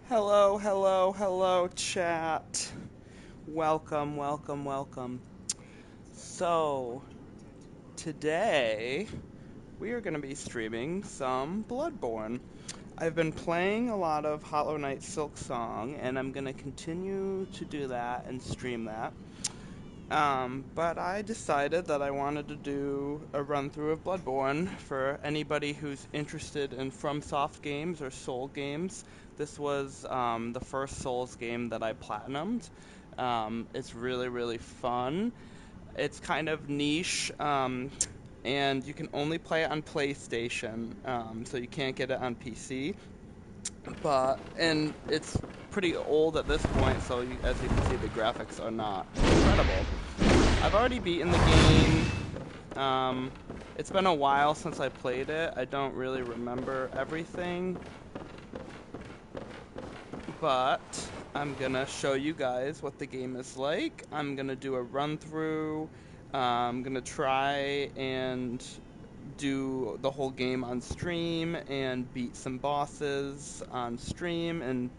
Hello, hello, hello, chat. Welcome, welcome, welcome. So, today we are going to be streaming some Bloodborne. I've been playing a lot of Hollow Knight Silksong, and I'm going to continue to do that and stream that. But I decided that I wanted to do a run-through of Bloodborne for anybody who's interested in FromSoft games or Soul games. This was the first Souls game that I platinumed. It's really, really fun. It's kind of niche, and you can only play it on PlayStation, so you can't get it on PC. And it's pretty old at this point, so as you can see, the graphics are not incredible. I've already beaten the game. It's been a while since I played it. I don't really remember everything, but I'm gonna show you guys what the game is like. I'm gonna do a run through. I'm gonna try and do the whole game on stream and beat some bosses on stream and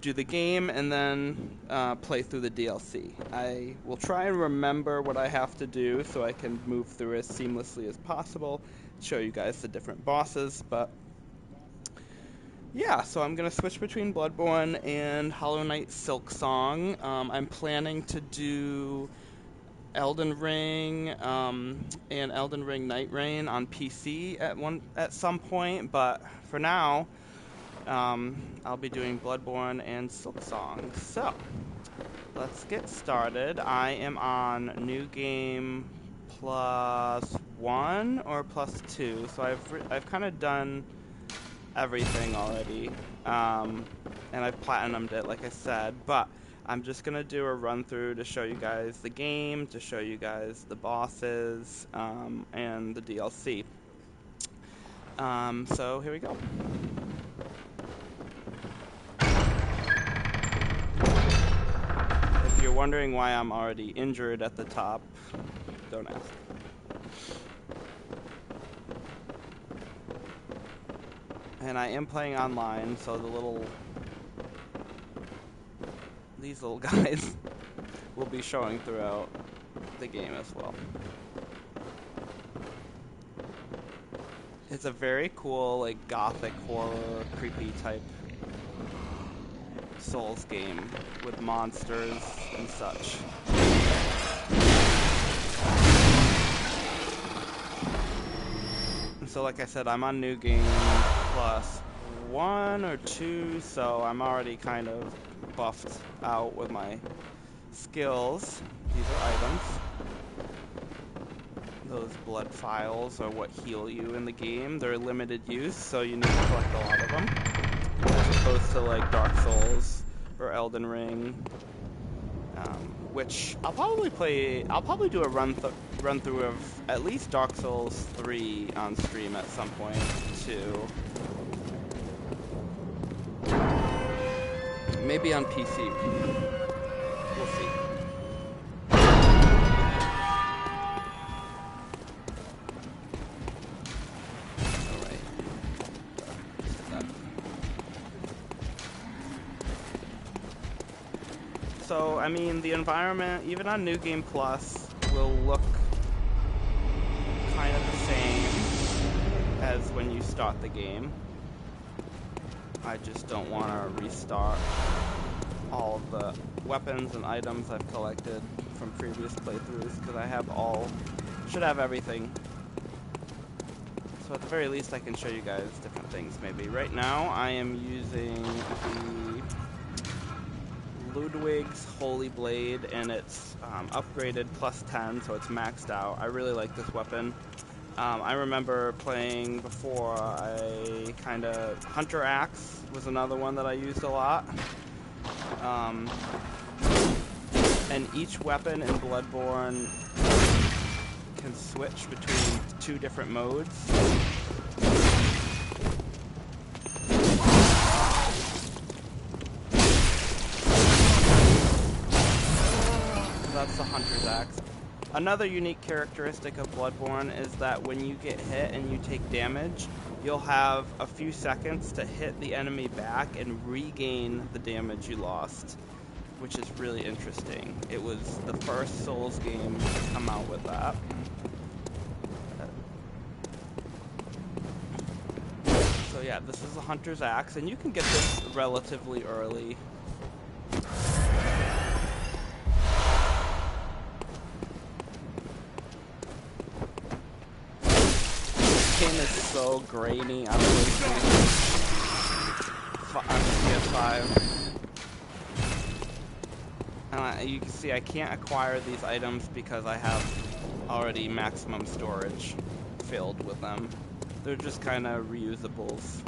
do the game and then play through the DLC. I will try and remember what I have to do so I can move through as seamlessly as possible, show you guys the different bosses, but yeah, so I'm going to switch between Bloodborne and Hollow Knight Silksong. I'm planning to do Elden Ring and Elden Ring Night Rain on PC at some point, but for now, I'll be doing Bloodborne and Silksong. So, let's get started. I am on New Game +1 or +2, so I've kind of done everything already, and I've platinumed it, like I said, but I'm just going to do a run-through to show you guys the game, to show you guys the bosses, and the DLC. So, here we go. If you're wondering why I'm already injured at the top, don't ask. And I am playing online, so these little guys will be showing throughout the game as well. It's a very cool, like, gothic horror, creepy type Souls game with monsters and such. And so like I said, I'm on New Game +1 or 2, so I'm already kind of buffed out with my skills. These are items. Those blood files are what heal you in the game. They're limited use, so you need to collect a lot of them. As opposed to like Dark Souls or Elden Ring, which I'll probably do a run through of at least Dark Souls 3 on stream at some point too. Maybe on PC. We'll see. So, I mean, the environment, even on New Game Plus, will look kind of the same as when you start the game. I just don't want to restart all of the weapons and items I've collected from previous playthroughs, because should have everything. So at the very least I can show you guys different things maybe. Right now I am using the Ludwig's Holy Blade, and it's upgraded +10, so it's maxed out. I really like this weapon. I remember playing before, Hunter Axe was another one that I used a lot. And each weapon in Bloodborne can switch between 2 different modes. That's the Hunter's Axe. Another unique characteristic of Bloodborne is that when you get hit and you take damage, you'll have a few seconds to hit the enemy back and regain the damage you lost, which is really interesting. It was the first Souls game to come out with that. So yeah, this is a Hunter's Axe, and you can get this relatively early. This game is so grainy on the PS5. You can see I can't acquire these items because I have already maximum storage filled with them. They're just kind of reusables.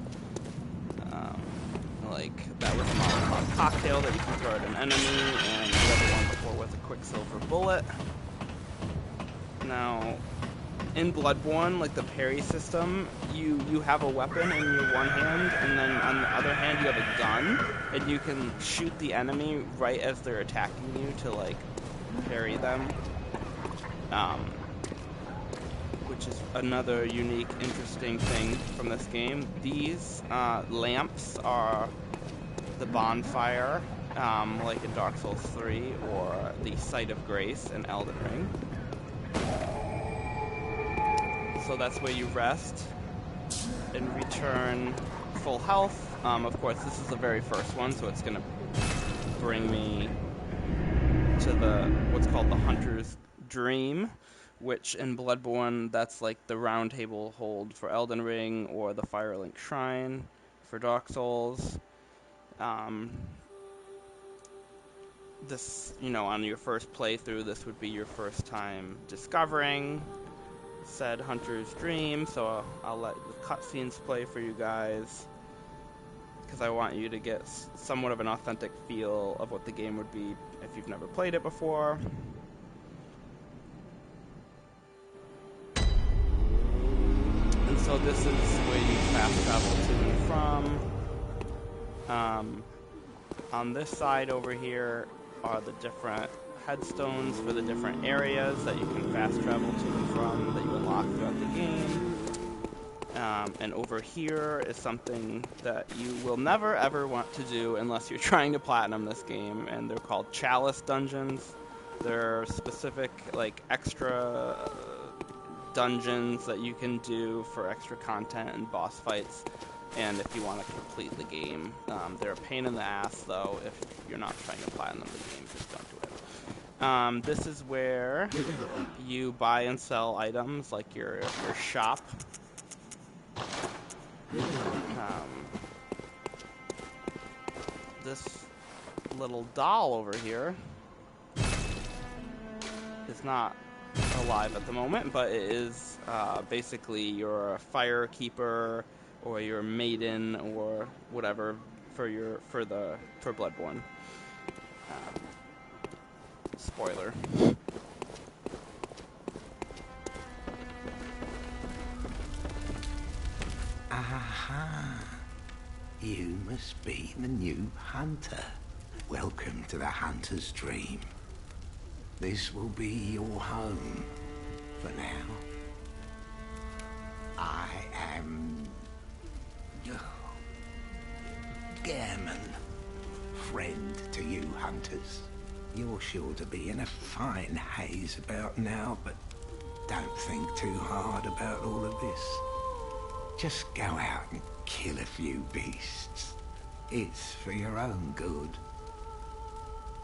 Like, that was a Molotov cocktail that you can throw at an enemy, and the other one before was a Quicksilver bullet. Now, in Bloodborne, like the parry system, you have a weapon in your one hand, and then on the other hand you have a gun, and you can shoot the enemy right as they're attacking you to, like, parry them. Which is another unique, interesting thing from this game. These lamps are the bonfire, like in Dark Souls 3, or the Site of Grace in Elden Ring. So that's where you rest and return full health. Of course, this is the very first one, so it's going to bring me to what's called the Hunter's Dream, which in Bloodborne, that's like the round table hold for Elden Ring, or the Firelink Shrine for Dark Souls. This, on your first playthrough, this would be your first time discovering said Hunter's Dream, so I'll let the cutscenes play for you guys, because I want you to get somewhat of an authentic feel of what the game would be if you've never played it before. And so this is where you fast travel to and from. On this side over here are the different headstones for the different areas that you can fast travel to and from that you unlock throughout the game. And over here is something that you will never ever want to do unless you're trying to platinum this game, and they're called Chalice Dungeons. They're specific, like, extra dungeons that you can do for extra content and boss fights, and if you want to complete the game. They're a pain in the ass, though. If you're not trying to platinum the game, just don't do it. This is where you buy and sell items, like your shop. This little doll over here is not alive at the moment, but it is basically your fire keeper or your maiden or whatever for Bloodborne. Spoiler. Aha! You must be the new hunter. Welcome to the Hunter's Dream. This will be your home for now. I am Gammon, friend to you hunters. You're sure to be in a fine haze about now, but don't think too hard about all of this. Just go out and kill a few beasts. It's for your own good.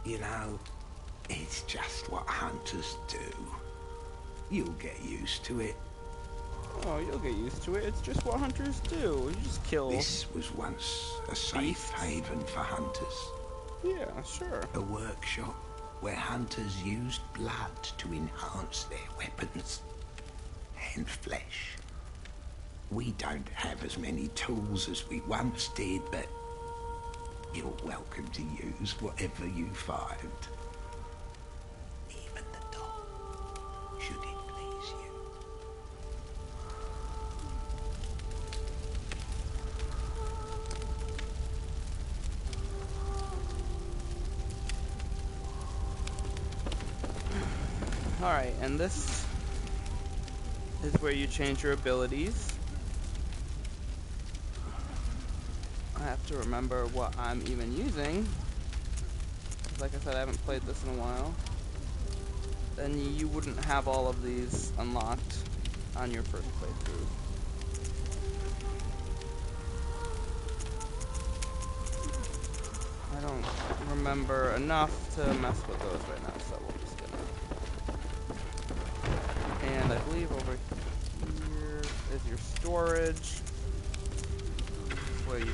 You know, it's just what hunters do. You'll get used to it. Oh, you'll get used to it. It's just what hunters do. You just kill. This was once a safe haven for hunters. Yeah, sure. A workshop where hunters used blood to enhance their weapons and flesh. We don't have as many tools as we once did, but you're welcome to use whatever you find. Even the dog, should it please you. Alright, and this is where you change your abilities. to remember what I'm even using. Like I said, I haven't played this in a while. Then you wouldn't have all of these unlocked on your first playthrough. I don't remember enough to mess with those right now, so we'll just get it. And I believe over here is your storage. Where you can.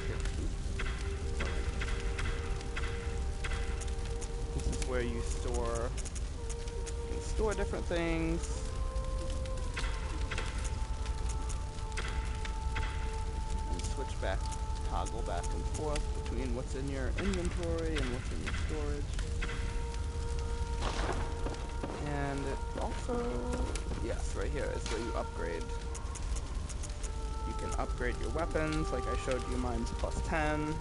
This is where you can store different things. And switch back, toggle back and forth between what's in your inventory and what's in your storage. And it also, yes, right here is where you upgrade. You can upgrade your weapons, like I showed you, mine's +10,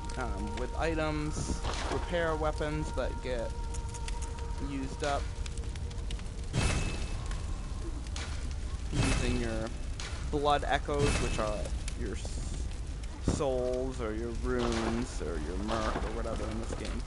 with items, repair weapons that get used up using your blood echoes, which are your souls or your runes or your merc or whatever in this game.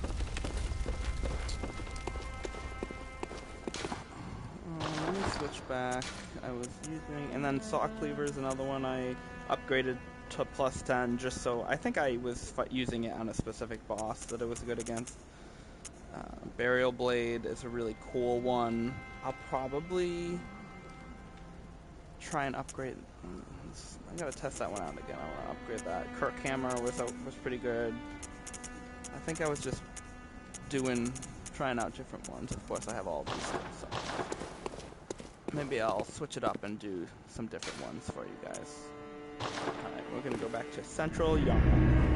Let me switch back. I was using, and then Saw Cleaver is another one I upgraded to +10 just so, I think I was using it on a specific boss that it was good against. Burial Blade is a really cool one. I'll probably try and upgrade. I gotta test that one out again. I want to upgrade that. Kirk Hammer was pretty good. I think I was just trying out different ones. Of course, I have all of these things, so maybe I'll switch it up and do some different ones for you guys. Alright, we're gonna go back to Central Yharnam.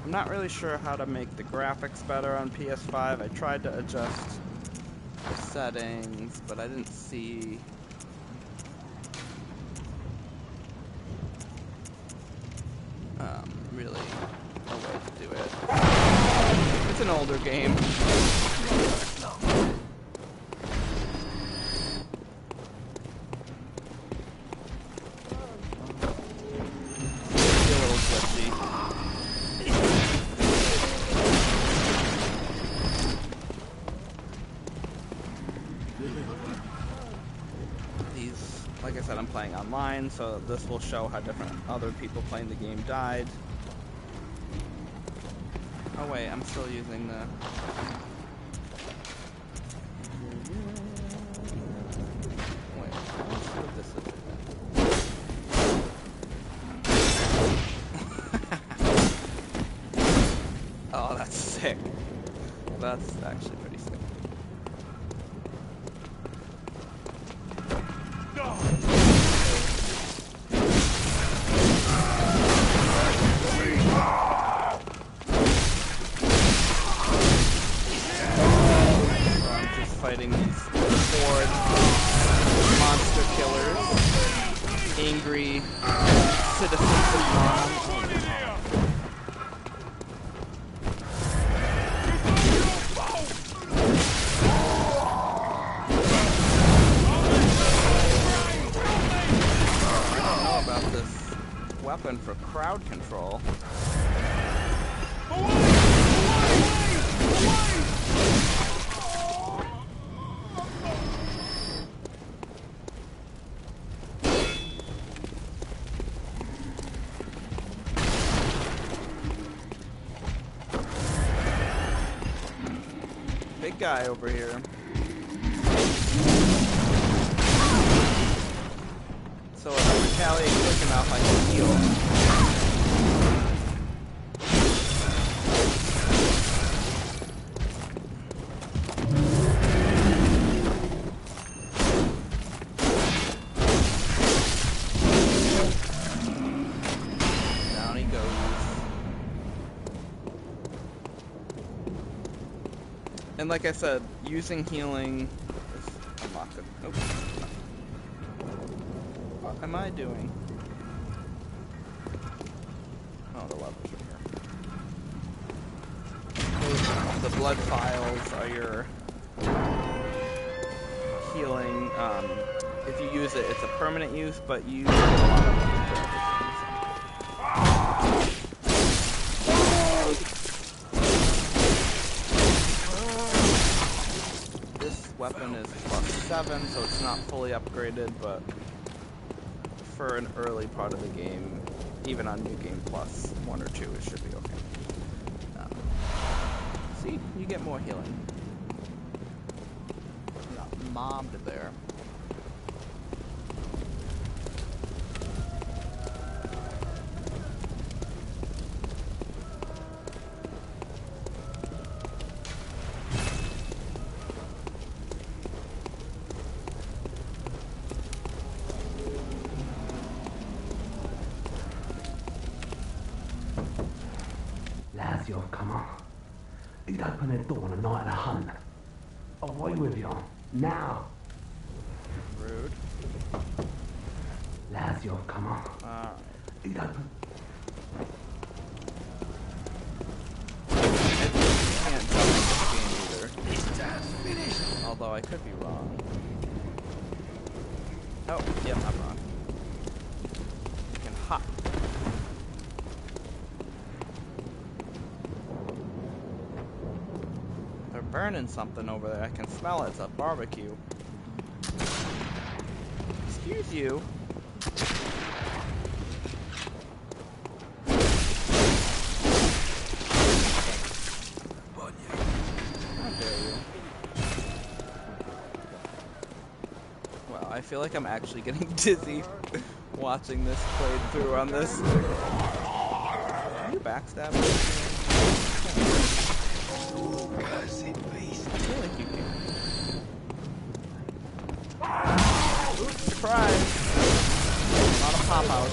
I'm not really sure how to make the graphics better on PS5. I tried to adjust the settings, but I didn't see really a way to do it. It's an older game. It's a little glitchy. Like I said, I'm playing online, so this will show how different other people playing the game died. Oh wait, I'm still using the... Wait, let's see what this is. Oh, that's sick. That's actually pretty sick. Fighting these horde monster killers, angry citizens of Yharnam. I don't know about this weapon for crowd control. Big guy over here. So if I retaliate quick enough, I can heal. Down he goes. And like I said, using healing is unlocked. Oops. What am I doing? Oh, the levers are here. The blood files are your healing. If you use it, it's a permanent use, but you use it a lot of This weapon is +7, so it's not fully upgraded, but for an early part of the game, even on New Game Plus 1 or 2, it should be okay. See, you get more healing. You got mobbed there. Lazio, come on. You'd open the door on a night of the hunt. Away with you. Now. Rude. Lazio, come on. Alright. You'd open. Can't tell in this game either. Although I could be wrong. Oh, yep, I'm wrong. You can hop. They're burning something over there. I can smell it. It's a barbecue. Excuse you. How dare you? Well, I feel like I'm actually getting dizzy watching this played through on this. Are you backstabbing? Cursed beast. I feel like you can. Oops, surprise! Not a pop out.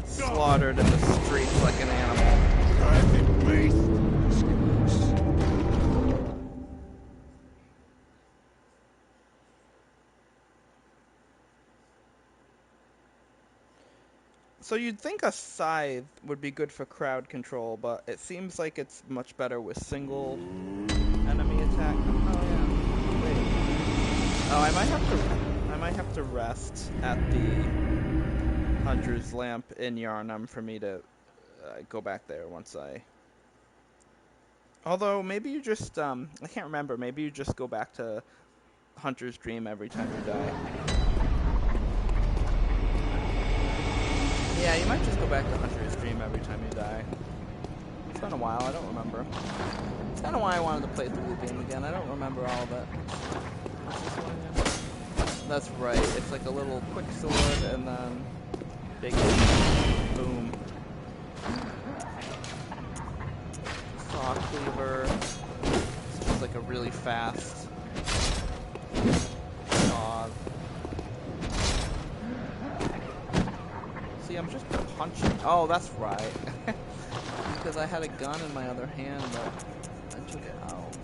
Slaughtered in the streets like an animal. So you'd think a scythe would be good for crowd control, but it seems like it's much better with single enemy attack. Oh yeah. Wait. Oh, I might have to rest at the Hunter's Lamp in Yharnam for me to go back there once I... Although, maybe you just, I can't remember, maybe you just go back to Hunter's Dream every time you die. Yeah, you might just go back to Hunter's Dream every time you die. It's been a while, I don't remember. It's kind of why I wanted to play through the game again, I don't remember all of it. What's this one again? That's right, it's like a little quick sword and then... big boom. Saw cleaver. It's just like a really fast dog. See, I'm just punching. Oh, that's right. Because I had a gun in my other hand, but I took it out.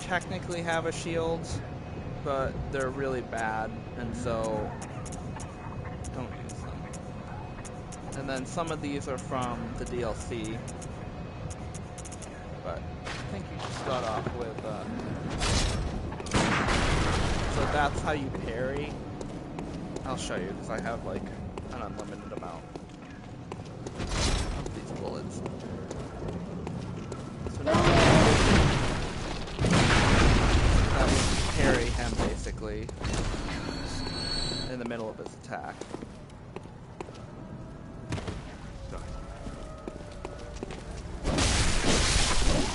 Technically have a shield, but they're really bad, and so don't use them. And then some of these are from the DLC, but think you should start off with, so that's how you parry. I'll show you, because I have, like, an unlimited amount of these bullets. So now that would parry him, basically, in the middle of his attack.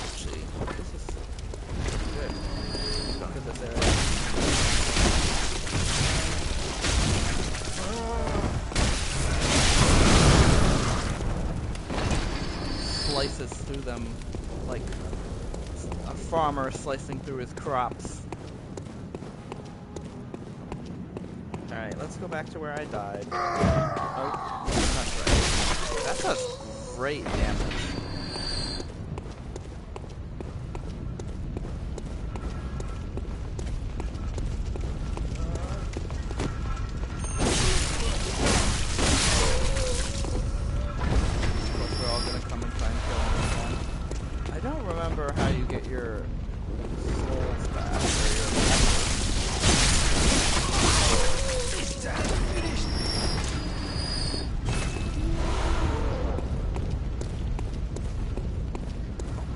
Actually, this is good. Look at this area. Slices through them like a farmer slicing through his crops. Alright, let's go back to where I died. Oh, that's right. That does great damage. How you get your souls back, or your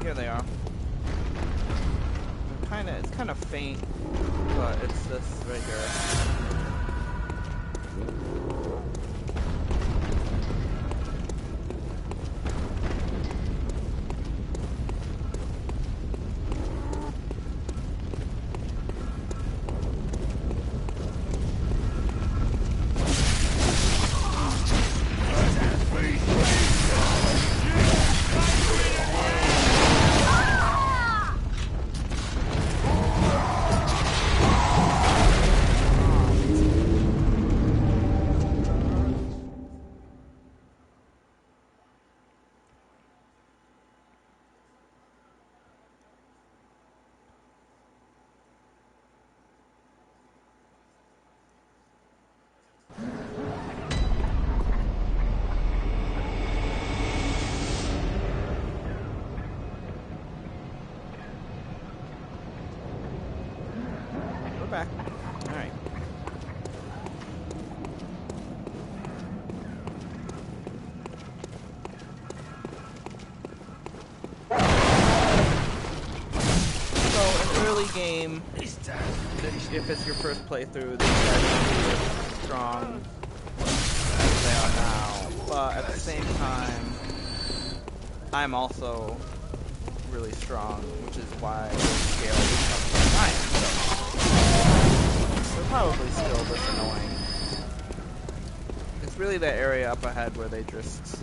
here they are. It's kind of faint, but it's this right here. Back. Alright. So, an early game, if it's your first playthrough, these guys are really strong as they are now. But at the same time, I'm also really strong, which is why the scale is up to 9. They're probably still this annoying. It's really that area up ahead where they just...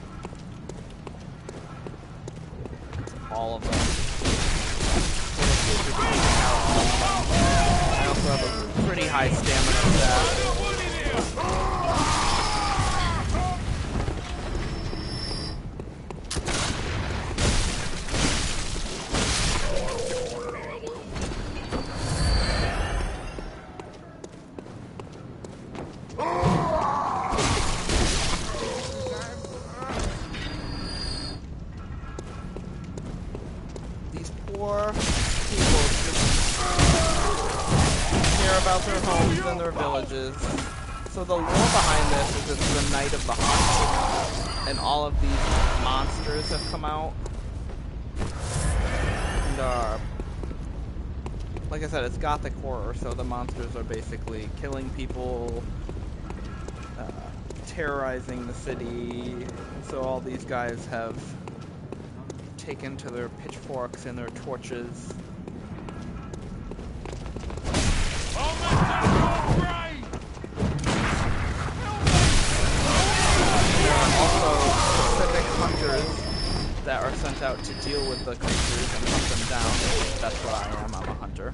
all of them. I also have a pretty high stamina stat. Their homes and their villages. So the lore behind this is it's the Night of the Hunt, and all of these monsters have come out and are, like I said, it's gothic horror, so the monsters are basically killing people, terrorizing the city. So all these guys have taken to their pitchforks and their torches. Hunters that are sent out to deal with the creatures and hunt them down. That's what I am. I'm a hunter.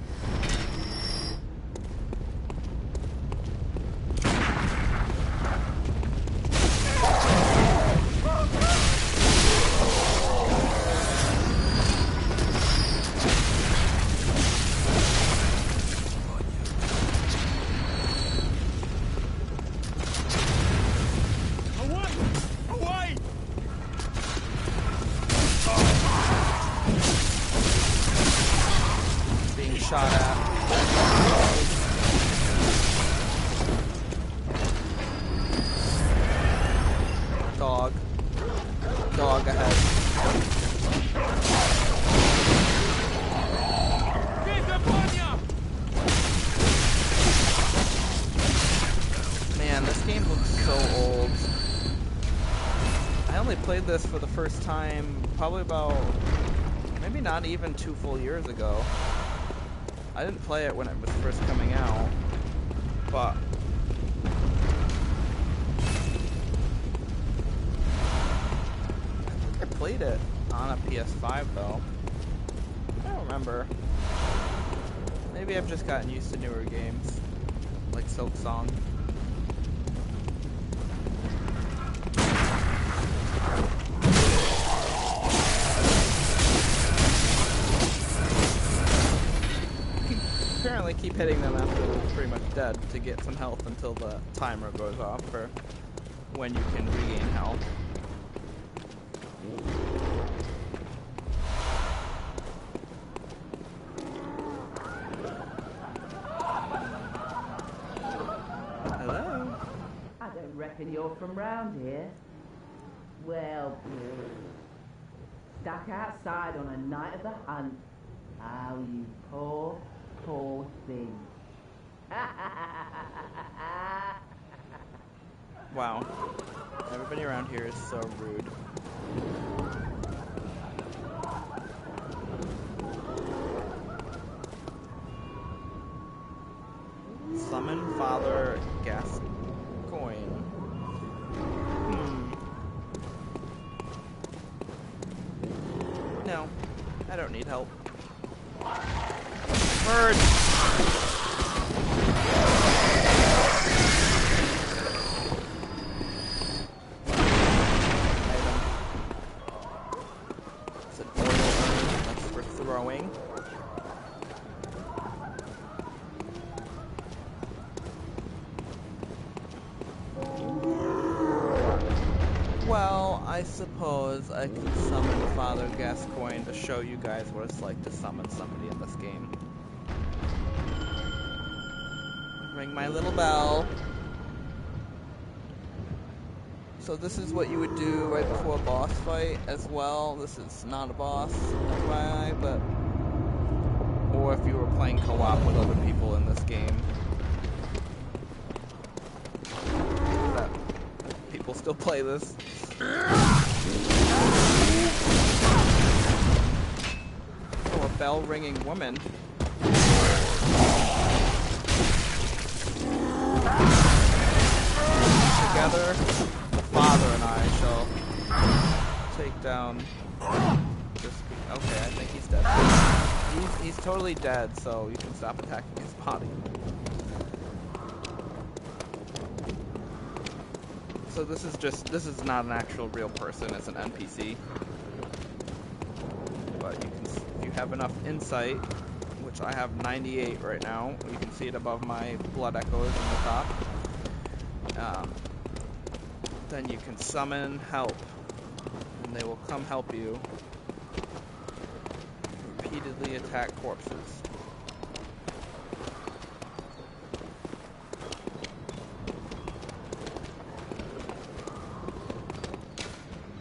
only played this for the first time probably about, maybe not even 2 full years ago. I didn't play it when it was first coming out, but I played it on a PS5 though. I don't remember. Maybe I've just gotten used to newer games, like Silk Song. Apparently keep hitting them after they're pretty much dead to get some health until the timer goes off for when you can regain health. Hello? I don't reckon you're from round here. Well, stuck outside on a night of the hunt. Oh, you poor, poor thing. Wow. Everybody around here is so rude. Summon Father Gascoigne. No, I don't need help. Bird! It's an oil urn. That's for throwing. Well, I suppose I can summon Father Gascoigne to show you guys what it's like to summon somebody in this game. Ring my little bell. So this is what you would do right before a boss fight as well. This is not a boss, FYI, but... Or if you were playing co-op with other people in this game. That people still play this. Oh, a bell-ringing woman. Together, the father and I shall take down this... Okay, I think he's dead. He's totally dead, so you can stop attacking his body. So this is not an actual real person, it's an NPC. But you can, if you have enough insight, which I have 98 right now, you can see it above my blood echoes in the top. Then you can summon help, and they will come help you. Repeatedly attack corpses.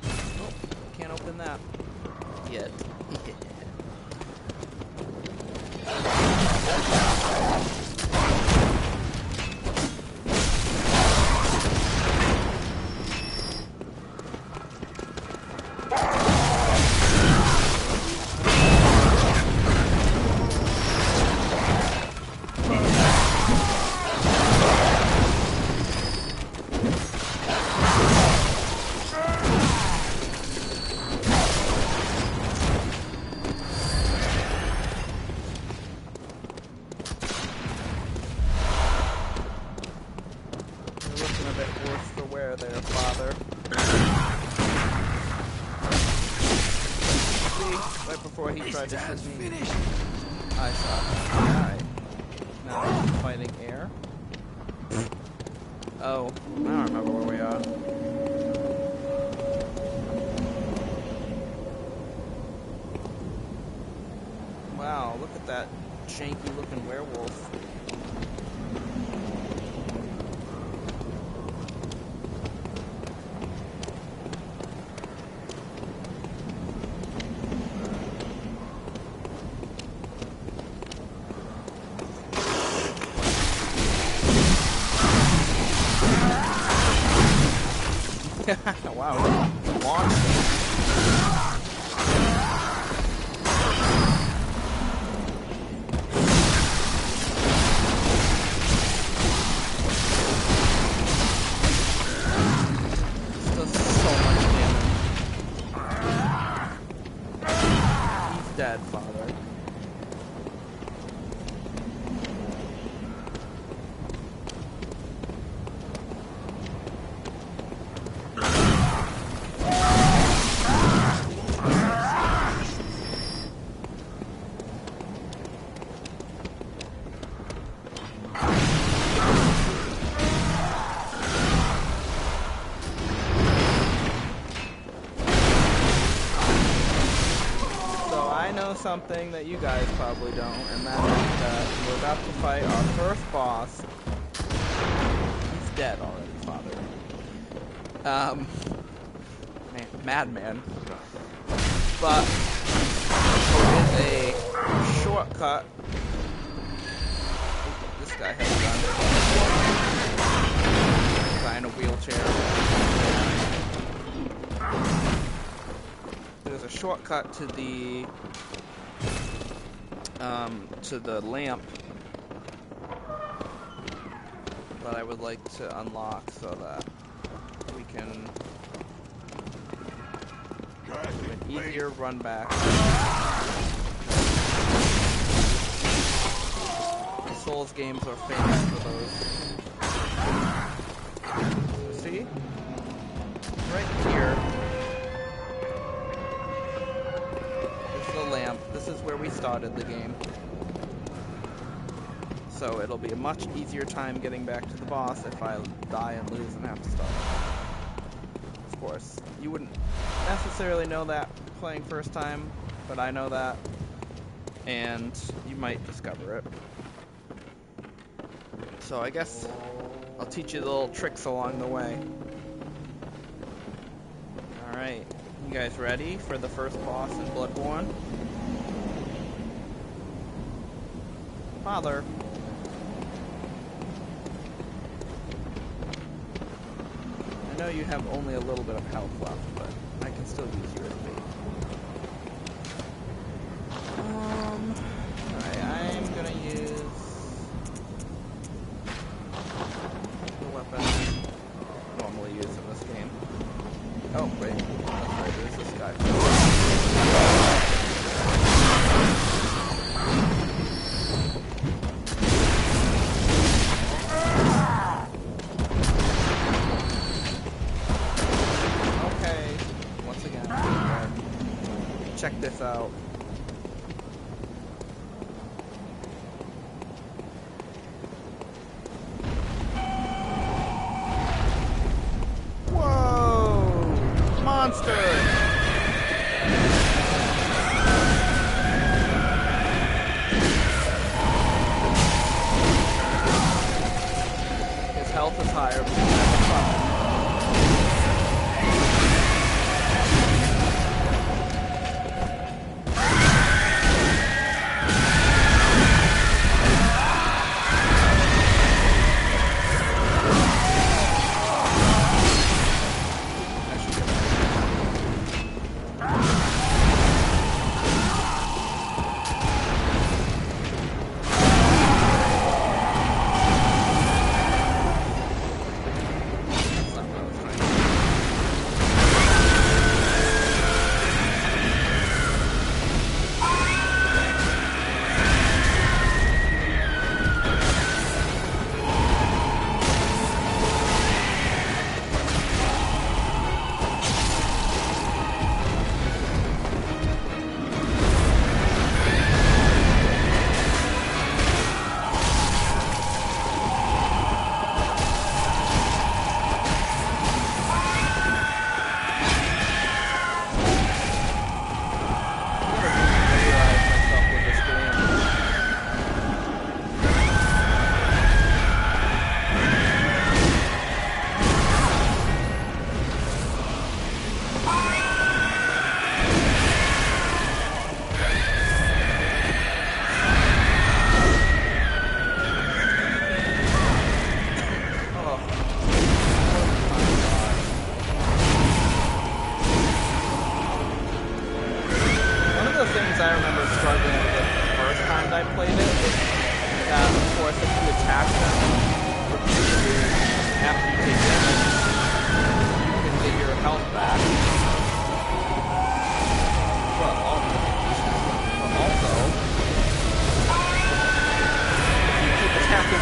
Oh, can't open that yet. Tried to shoot me. I saw him die. Now he's fighting air. Oh, I don't remember where we are. Wow, look at that janky looking werewolf. Wow. launched it. This does so much damage. He's dead, father. Something that you guys probably don't, and that is that we're about to fight our first boss. He's dead already, father. Madman. But there is a shortcut. This guy has a gun. Guy in a wheelchair. There's a shortcut to the lamp that I would like to unlock so that we can do an easier run back. Souls games are famous for those. See? Right here. Lamp. This is where we started the game. So it'll be a much easier time getting back to the boss if I die and lose and have to start. Of course, you wouldn't necessarily know that playing first time, but I know that, and you might discover it. So I guess I'll teach you the little tricks along the way. Alright. You guys ready for the first boss in Bloodborne? Father. I know you have only a little bit of health left, but I can still use you as bait. Alright, I'm gonna use the weapon I normally use in this game. Oh, wait. That's right, there's this guy. Okay. Once again, check this out. Monster! His health is higher.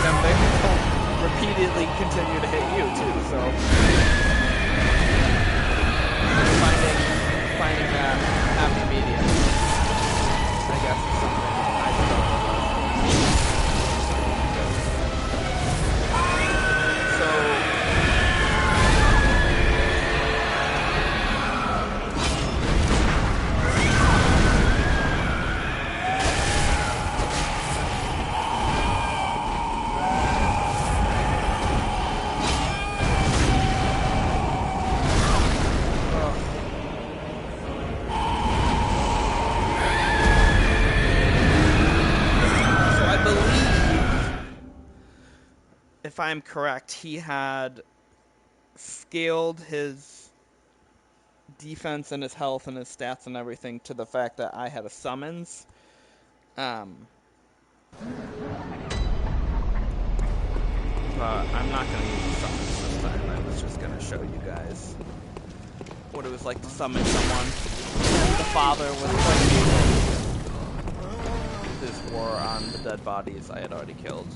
them, they will repeatedly continue to hit you too. So finding that happy medium, I guess, is something I struggle with. If I'm correct, he had scaled his defense and his health and his stats and everything to the fact that I had a summons. But I'm not going to use the summons this time. I was just going to show you guys what it was like to summon someone. And the father was like this war on the dead bodies I had already killed.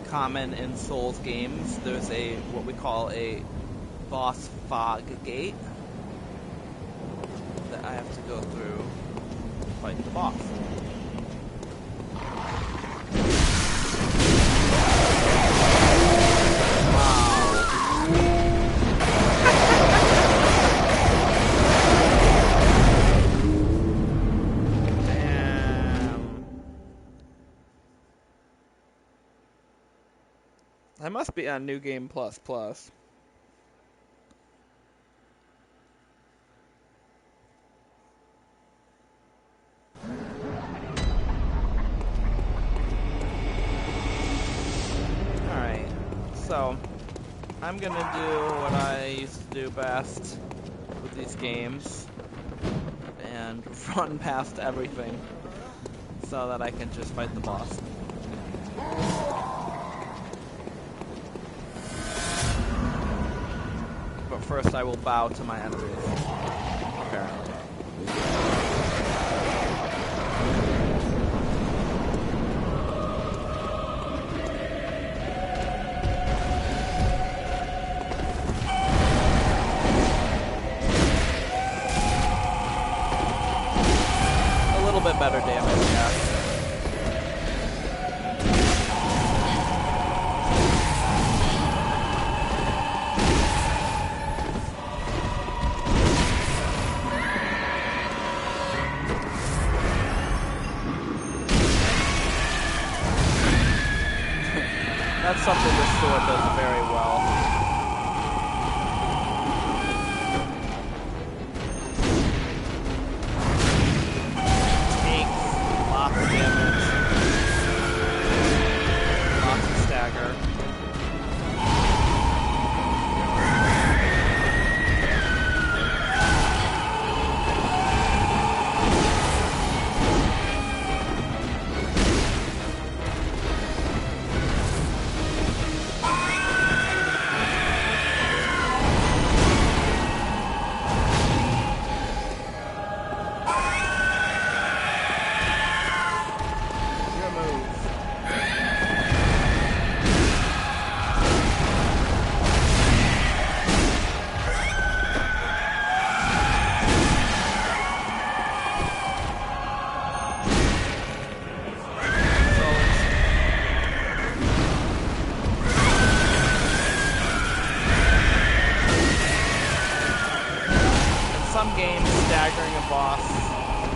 Common in Souls games, there's a what we call a boss fog gate that I have to go through to fight the boss. I must be on New Game Plus Plus. Alright, so I'm gonna do what I used to do best with these games and run past everything so that I can just fight the boss. But first I will bow to my enemies, apparently. A little bit better damage, yeah. That's something this sword does very well. Takes lots of damage. Lots of stagger.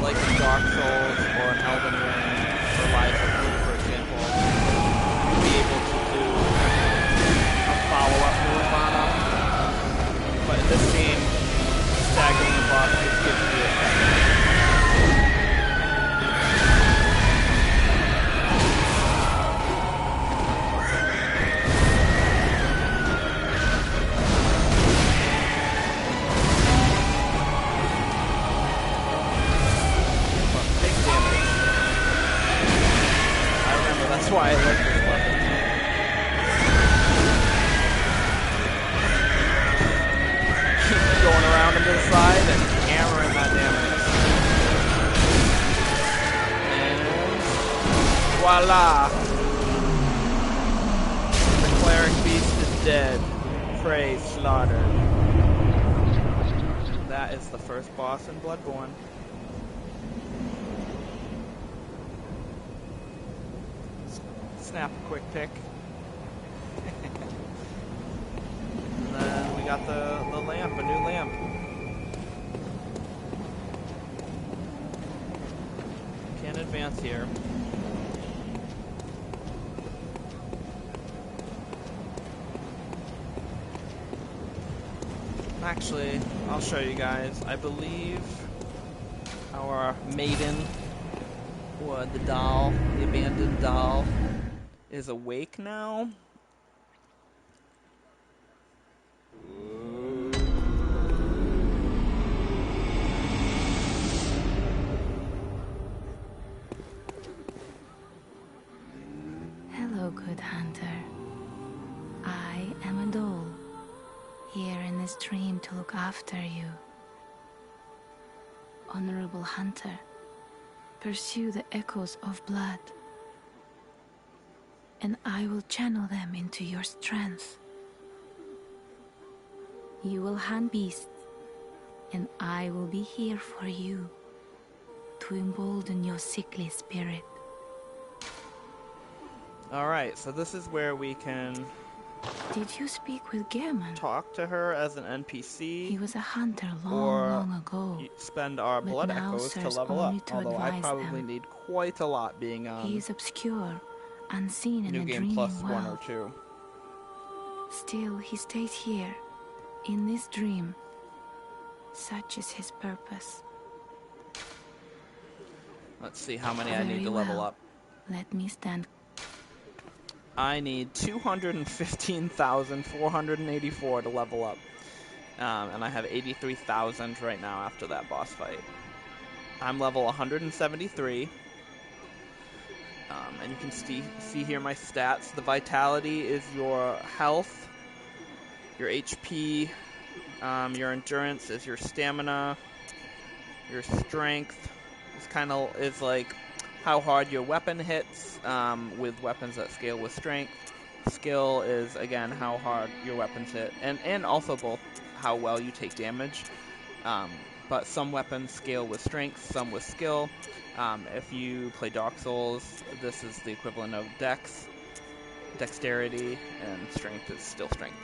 like in Dark Souls or an Elden Ring or Yahar'gul, for example, you'd be able to do a follow-up move on them. But in this game, staggering the boss just gives you a second. That's why I like this weapon. Keep going around him to the side and hammering that damage. And voila! The Cleric Beast is dead. Prey slaughtered. That is the first boss in Bloodborne. Snap a quick pick. And then we got the lamp, a new lamp. Can't advance here. Actually, I'll show you guys. I believe our maiden, or the doll, the abandoned doll, is awake now. Hello, good hunter. I am a doll, here in this dream to look after you. Honorable hunter, pursue the echoes of blood, and I will channel them into your strength. You will hunt beasts, and I will be here for you to embolden your sickly spirit. Alright, so this is where we can Did you speak with Gehrman? talk to her as an NPC. He was a hunter long, or long ago. spend our but blood now echoes to serves level only up. to Although I advise probably them. need quite a lot being on He is obscure, unseen in New a Game dreaming Plus 1 or world. 2. Still, he stays here, in this dream. Such is his purpose. Let's see how many I need Very to level well. up. Let me stand. I need 215,484 to level up. And I have 83,000 right now after that boss fight. I'm level 173. And you can see here my stats. The vitality is your health, your HP, your endurance is your stamina, your strength is like how hard your weapon hits, with weapons that scale with strength. Skill is, again, how hard your weapons hit, and also both how well you take damage. But some weapons scale with strength, some with skill. If you play Dark Souls, this is the equivalent of dexterity, and strength is still strength.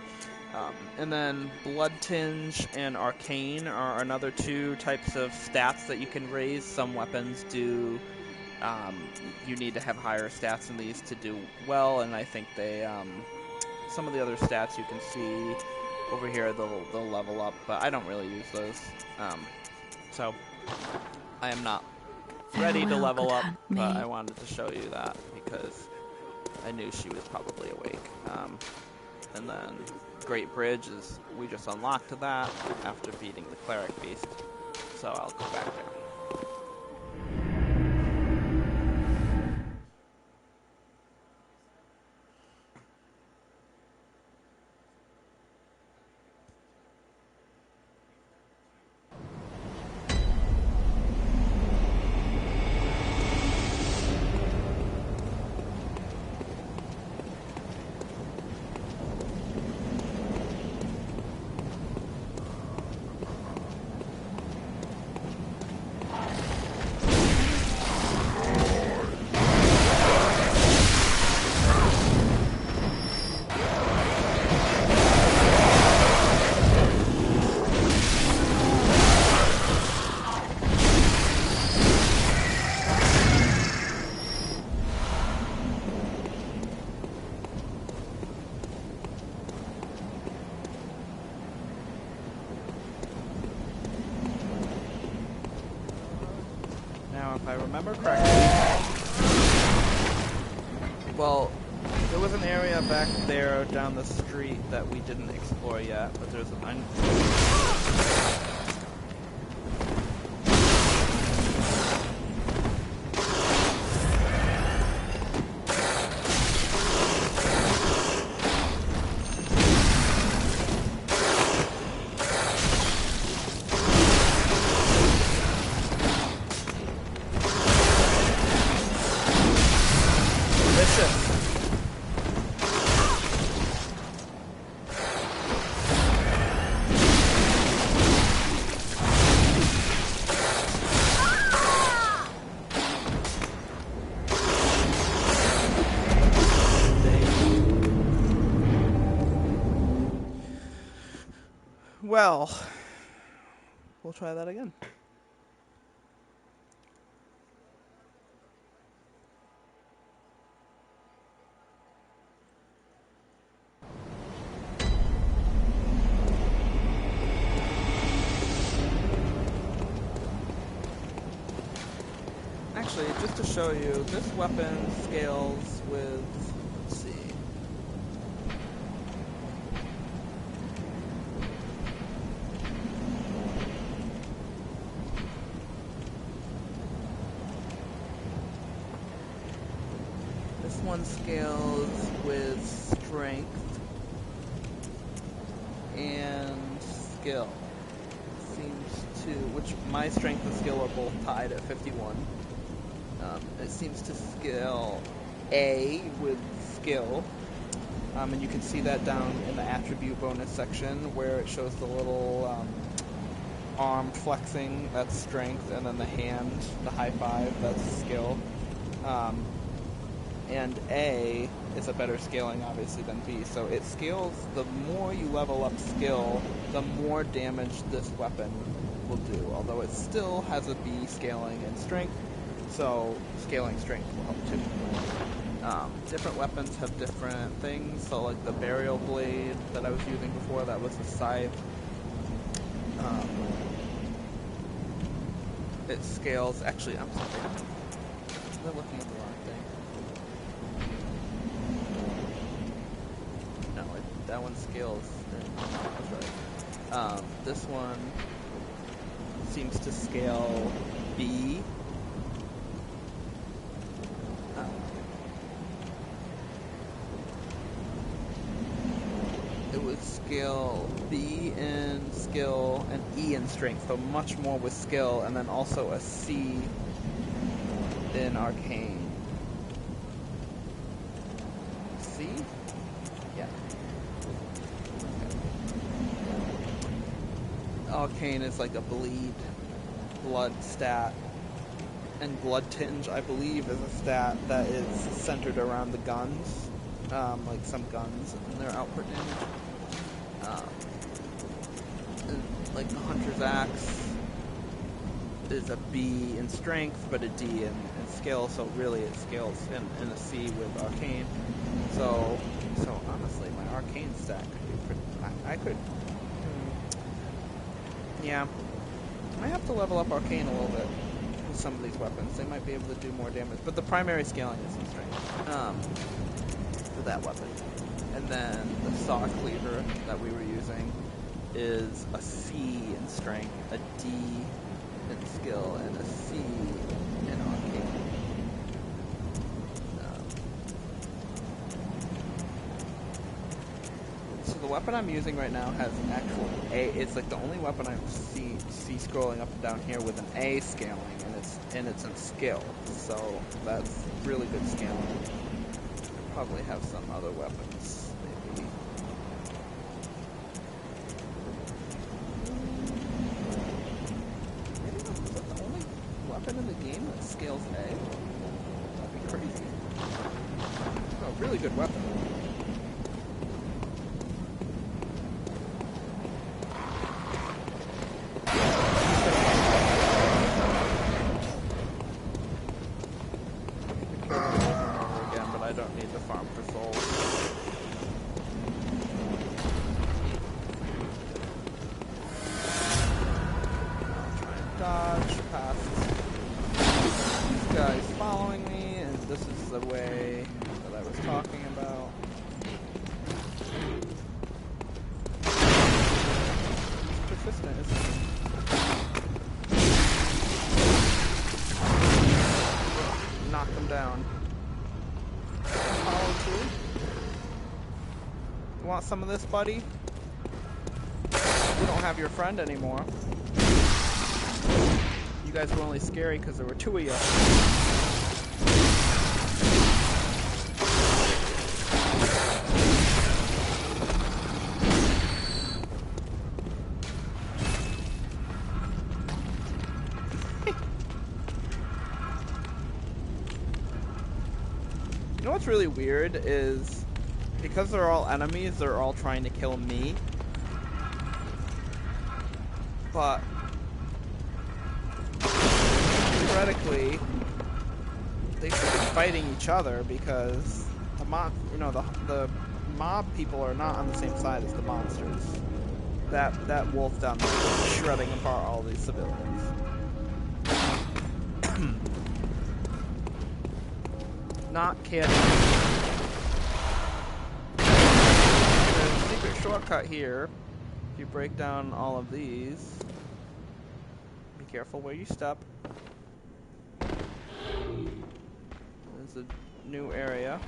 And then Blood Tinge and Arcane are another two types of stats that you can raise. Some weapons do, you need to have higher stats than these to do well, and I think they, some of the other stats you can see over here, they'll level up, but I don't really use those. So I am not ready to Farewell, level good up, hunt, but maid. I wanted to show you that because I knew she was probably awake. And then Great Bridge we just unlocked that after beating the Cleric Beast, so I'll go back there. Now, if I remember correctly, well, there was an area back there down the street that we didn't explore yet, but there's an well, we'll try that again. Actually, just to show you, this weapon scales with, let's see. This one scales with strength and skill. Seems to, which my strength and skill are both tied at 51. It seems to scale A with skill, and you can see that down in the attribute bonus section where it shows the little arm flexing, that's strength, and then the hand, the high five, that's skill. And A is a better scaling, obviously, than B. So it scales, the more you level up skill, the more damage this weapon will do, although it still has a B scaling in strength, so scaling strength will help too. Different weapons have different things, so like the burial blade that I was using before, that was a scythe. It scales, actually, I'm sorry, I'm looking at the wrong thing. No, that one scales, that's right. This one seems to scale B. It would scale B in skill and E in strength, so much more with skill, and then also a C in arcane. C? Yeah. Okay. Arcane is like a blood stat, and blood tinge, I believe, is a stat that is centered around the guns, like some guns and their output damage. Like the Hunter's Axe is a B in strength, but a D in skill, so really it scales in a C with arcane. So honestly, my arcane stat could be pretty. I could. Yeah, I have to level up arcane a little bit with some of these weapons. They might be able to do more damage, but the primary scaling is in strength for that weapon. And then the saw cleaver that we were using is a C in strength, a D in skill, and a C in arcane. So the weapon I'm using right now has an actual A. It's like the only weapon I see scrolling up and down here with an A scaling, and it's in skill. So that's really good scaling. Probably have some other weapons, maybe. Maybe is that the only weapon in the game that scales A? That'd be crazy. Oh, really good weapon. guy's following me, and this is the way that I was talking about. He's persistent, isn't he? Knock him down. Follow too. You want some of this, buddy? You don't have your friend anymore. You guys were only scary because there were two of you. You know what's really weird is because they're all enemies, they're all trying to kill me. But theoretically, they should be fighting each other because the the mob people are not on the same side as the monsters. That wolf down there is shredding apart all these civilians. Not kidding. There's a secret shortcut here. If you break down all of these, be careful where you step. There's a new area.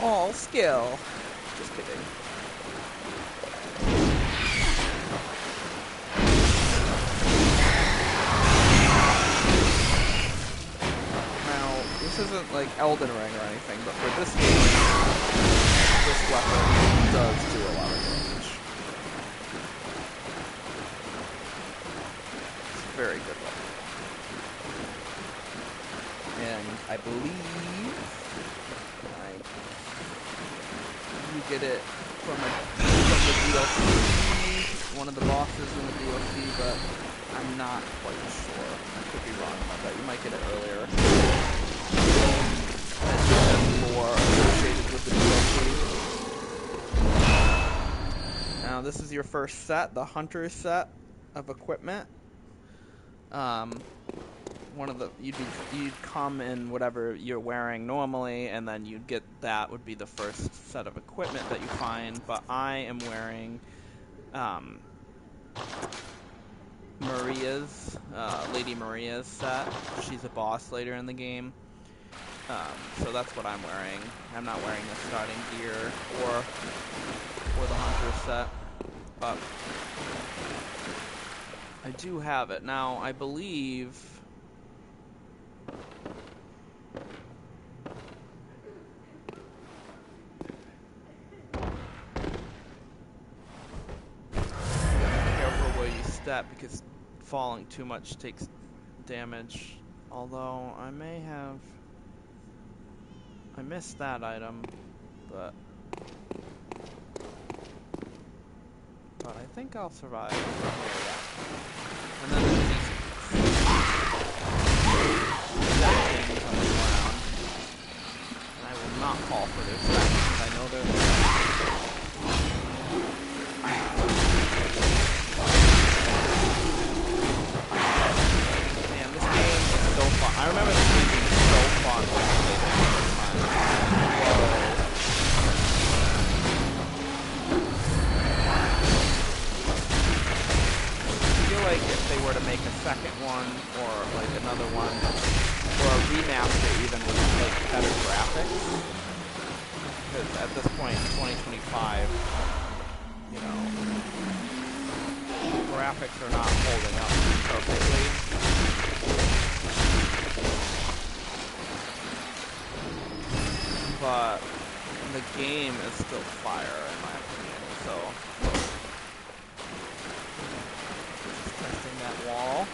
All skill. Just kidding. Now, this isn't like Elden Ring or anything, but for this game, this weapon does do a lot of damage. It's a very good weapon. And I believe you get it from the DLC, one of the bosses in the DLC, but I'm not quite sure. I could be wrong about that. You might get it earlier. And it has lore associated with the DLC. Now this is your first set, the Hunter set of equipment. One of the you'd come in whatever you're wearing normally, and then you'd get that would be the first set of equipment that you find. But I am wearing Lady Maria's set. She's a boss later in the game, so that's what I'm wearing. I'm not wearing the starting gear or the Hunter set, but I do have it now. I believe. That because falling too much takes damage, although I missed that item, but I think I'll survive. Yeah. And then there's these things on the ground. And I will not fall for their traps. I know they're there. Man, this game is so fun. I remember this game being so fun when I played it the first time. Whoa. I feel like if they were to make a second one, or like another one, or a remaster even with like better graphics, because at this point in 2025, you know, graphics are not holding up perfectly. But the game is still fire in my opinion, so just testing that wall.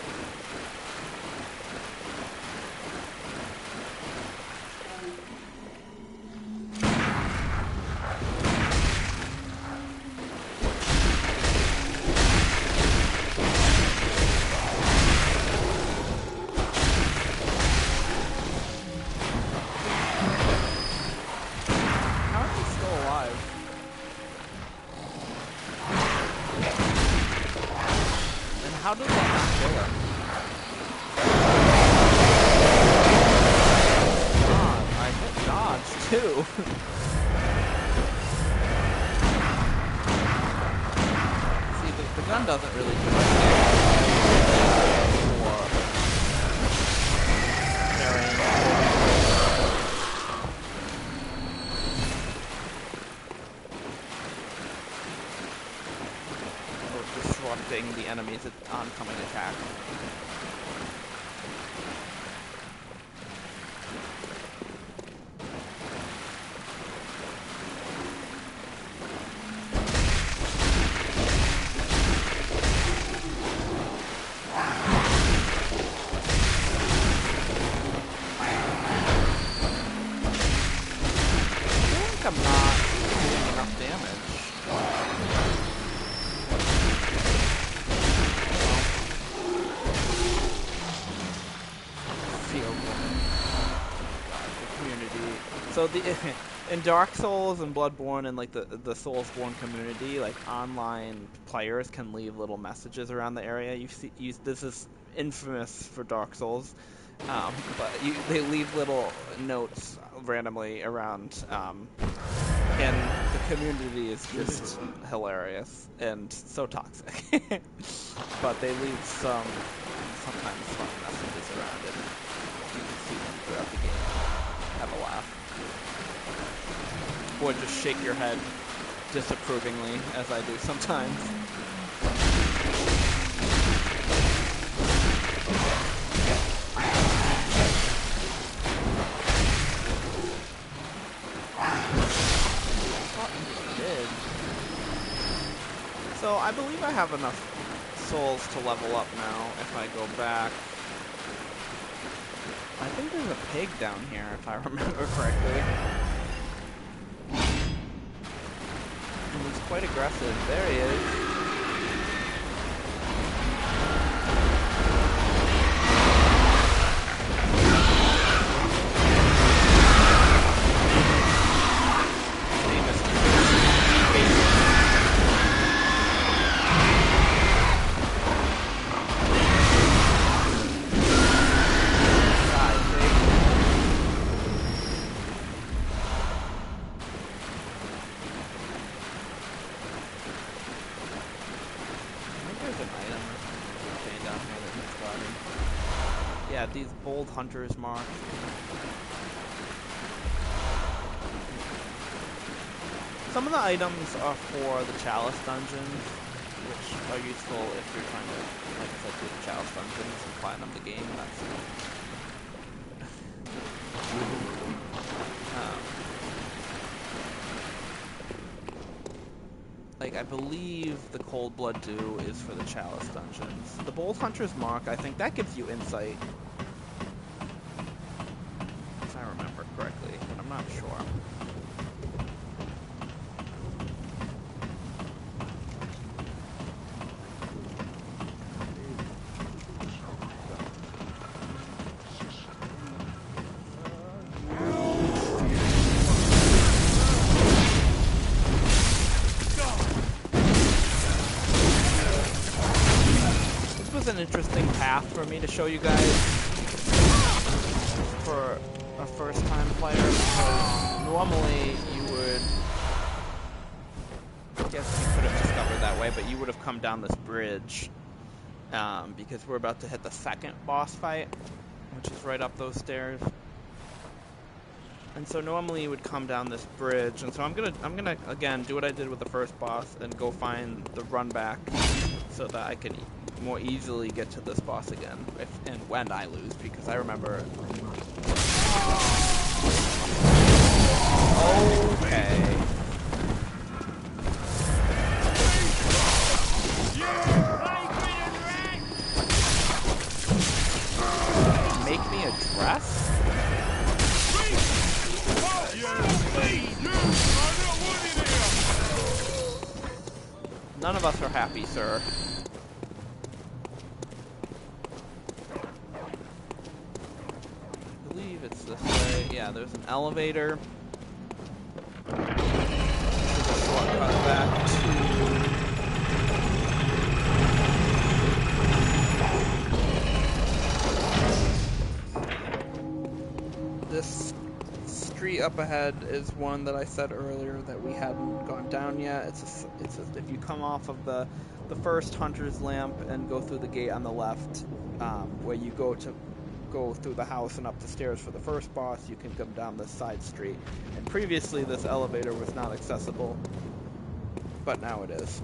How does that not kill him? God, I hit dodge too. See, the gun doesn't really do much damage for carrying. Disrupting the enemy's oncoming attack. I feel like I'm not doing enough damage. So in Dark Souls and Bloodborne and like the Soulsborne community, like online players can leave little messages around the area. This is infamous for Dark Souls, but they leave little notes randomly around, and the community is just hilarious and so toxic. But they leave sometimes fun messages around it. You can see them throughout the game. Have a laugh. Or just shake your head disapprovingly, as I do sometimes. So I believe I have enough souls to level up now if I go back. I think there's a pig down here, if I remember correctly. And he's quite aggressive. There he is. These bold hunters mark. Some of the items are for the Chalice dungeons, which are useful if you're trying to, like I said, do the Chalice dungeons and platinum the game. Like, I believe the Cold Blood Dew is for the Chalice dungeons. The Bold Hunter's Mark, I think that gives you insight. If I remember correctly, but I'm not sure. was an interesting path for me to show you guys for a first-time player, because normally you would, I guess you could have discovered that way, but you would have come down this bridge, because we're about to hit the second boss fight, which is right up those stairs. And so normally you would come down this bridge, and so I'm gonna again do what I did with the first boss and go find the run back so that I can more easily get to this boss again, if and when I lose, because I remember. Okay. Make me a dress? None of us are happy, sir. I believe it's this way. Yeah, there's an elevator. This is a shortcut back to... This street up ahead is one that I said earlier that we hadn't gone down yet. It's if you come off of the first Hunter's Lamp and go through the gate on the left, where you go through the house and up the stairs for the first boss, you can come down this side street. And previously this elevator was not accessible, but now it is,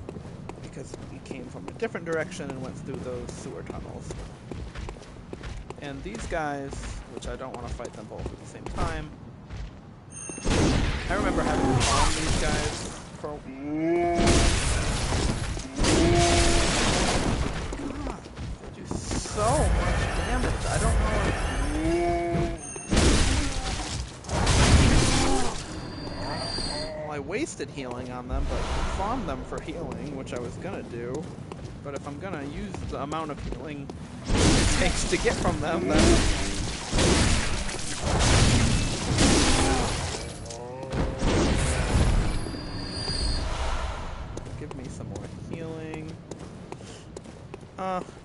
because we came from a different direction and went through those sewer tunnels. And these guys, which I don't want to fight them both at the same time, I remember having to farm these guys for... God, they do so much damage. I don't know if... Well, I wasted healing on them, but farmed them for healing, which I was gonna do. But if I'm gonna use the amount of healing it takes to get from them, then...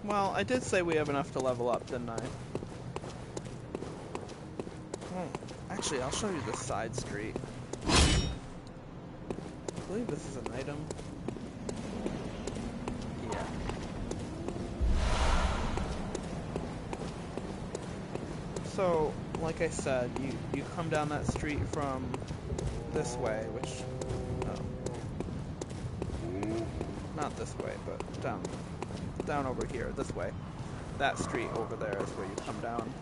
Well, I did say we have enough to level up, didn't I? Oh, actually, I'll show you the side street. I believe this is an item. Yeah. So, like I said, you come down that street from this way, which... not this way, but down over here, this way. That street over there is where you come down.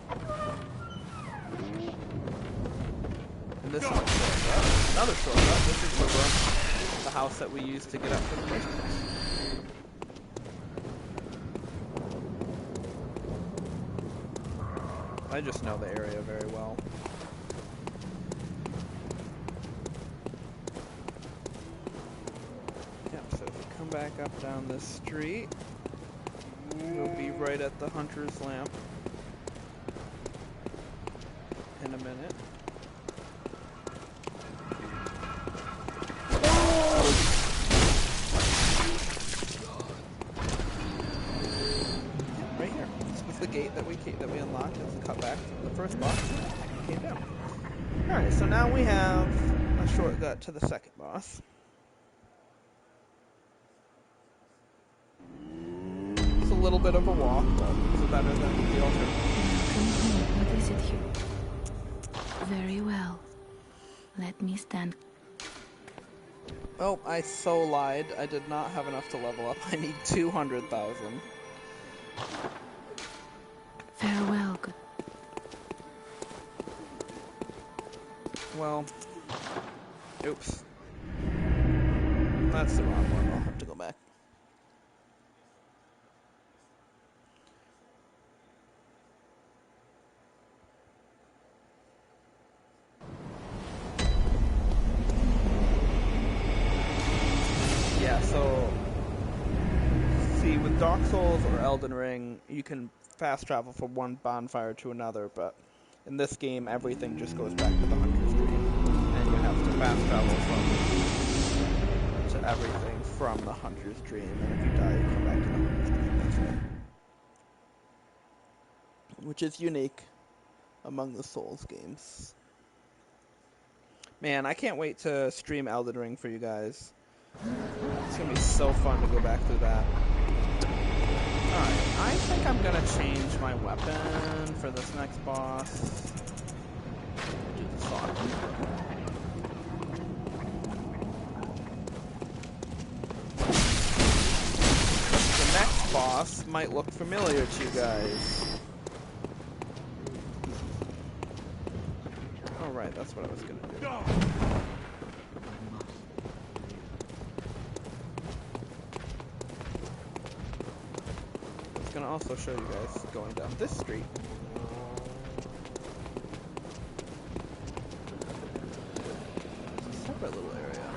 And this is a shortcut. Another shortcut. This is the house that we used to get up to the first place. I just know the area very well. Yep, so if you come back up down this street, you'll be right at the Hunter's Lamp in a minute. Right here. This was the gate that we unlocked. It's a cut back to the first boss. Came down. Alright, so now we have a shortcut to the second boss. A little bit of a walk, but it's better than the alternative. What is it here? Very well. Let me stand. Oh, I so lied. I did not have enough to level up. I need 200,000. Farewell, good. Well, oops. That's the wrong one. I'll have to go back. Yeah, so, see, with Dark Souls or Elden Ring, you can fast travel from one bonfire to another, but in this game, everything just goes back to the Hunter's Dream, and you have to fast travel to everything from the Hunter's Dream, and if you die, you come back to the Hunter's Dream. That's it. which is unique among the Souls games. Man, I can't wait to stream Elden Ring for you guys. It's gonna be so fun to go back through that. Alright, I think I'm gonna change my weapon for this next boss. Do the sword. The next boss might look familiar to you guys. Oh right, that's what I was gonna do. I was gonna also show you guys going down this street. It's a separate little area.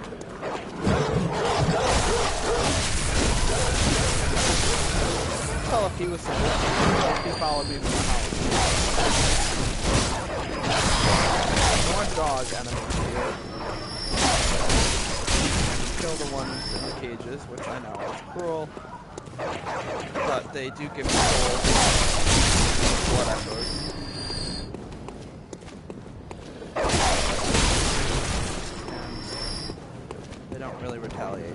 Tell if he was if he followed me from the house. More dog enemies here. Kill the ones in the cages, which I know is cruel. But they do give me gold. Whatever. And they don't really retaliate.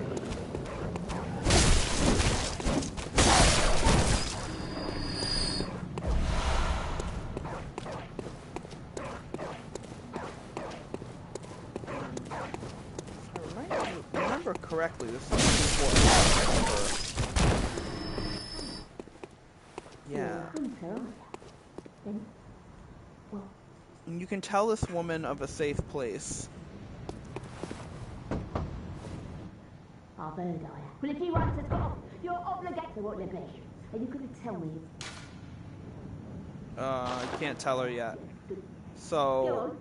If I remember correctly, there's something important. Yeah. You can tell this woman of a safe place. I've heard I have. Well, if you want to talk, you're obligated to what you please. Are you going to tell me? I can't tell her yet. Go So, on.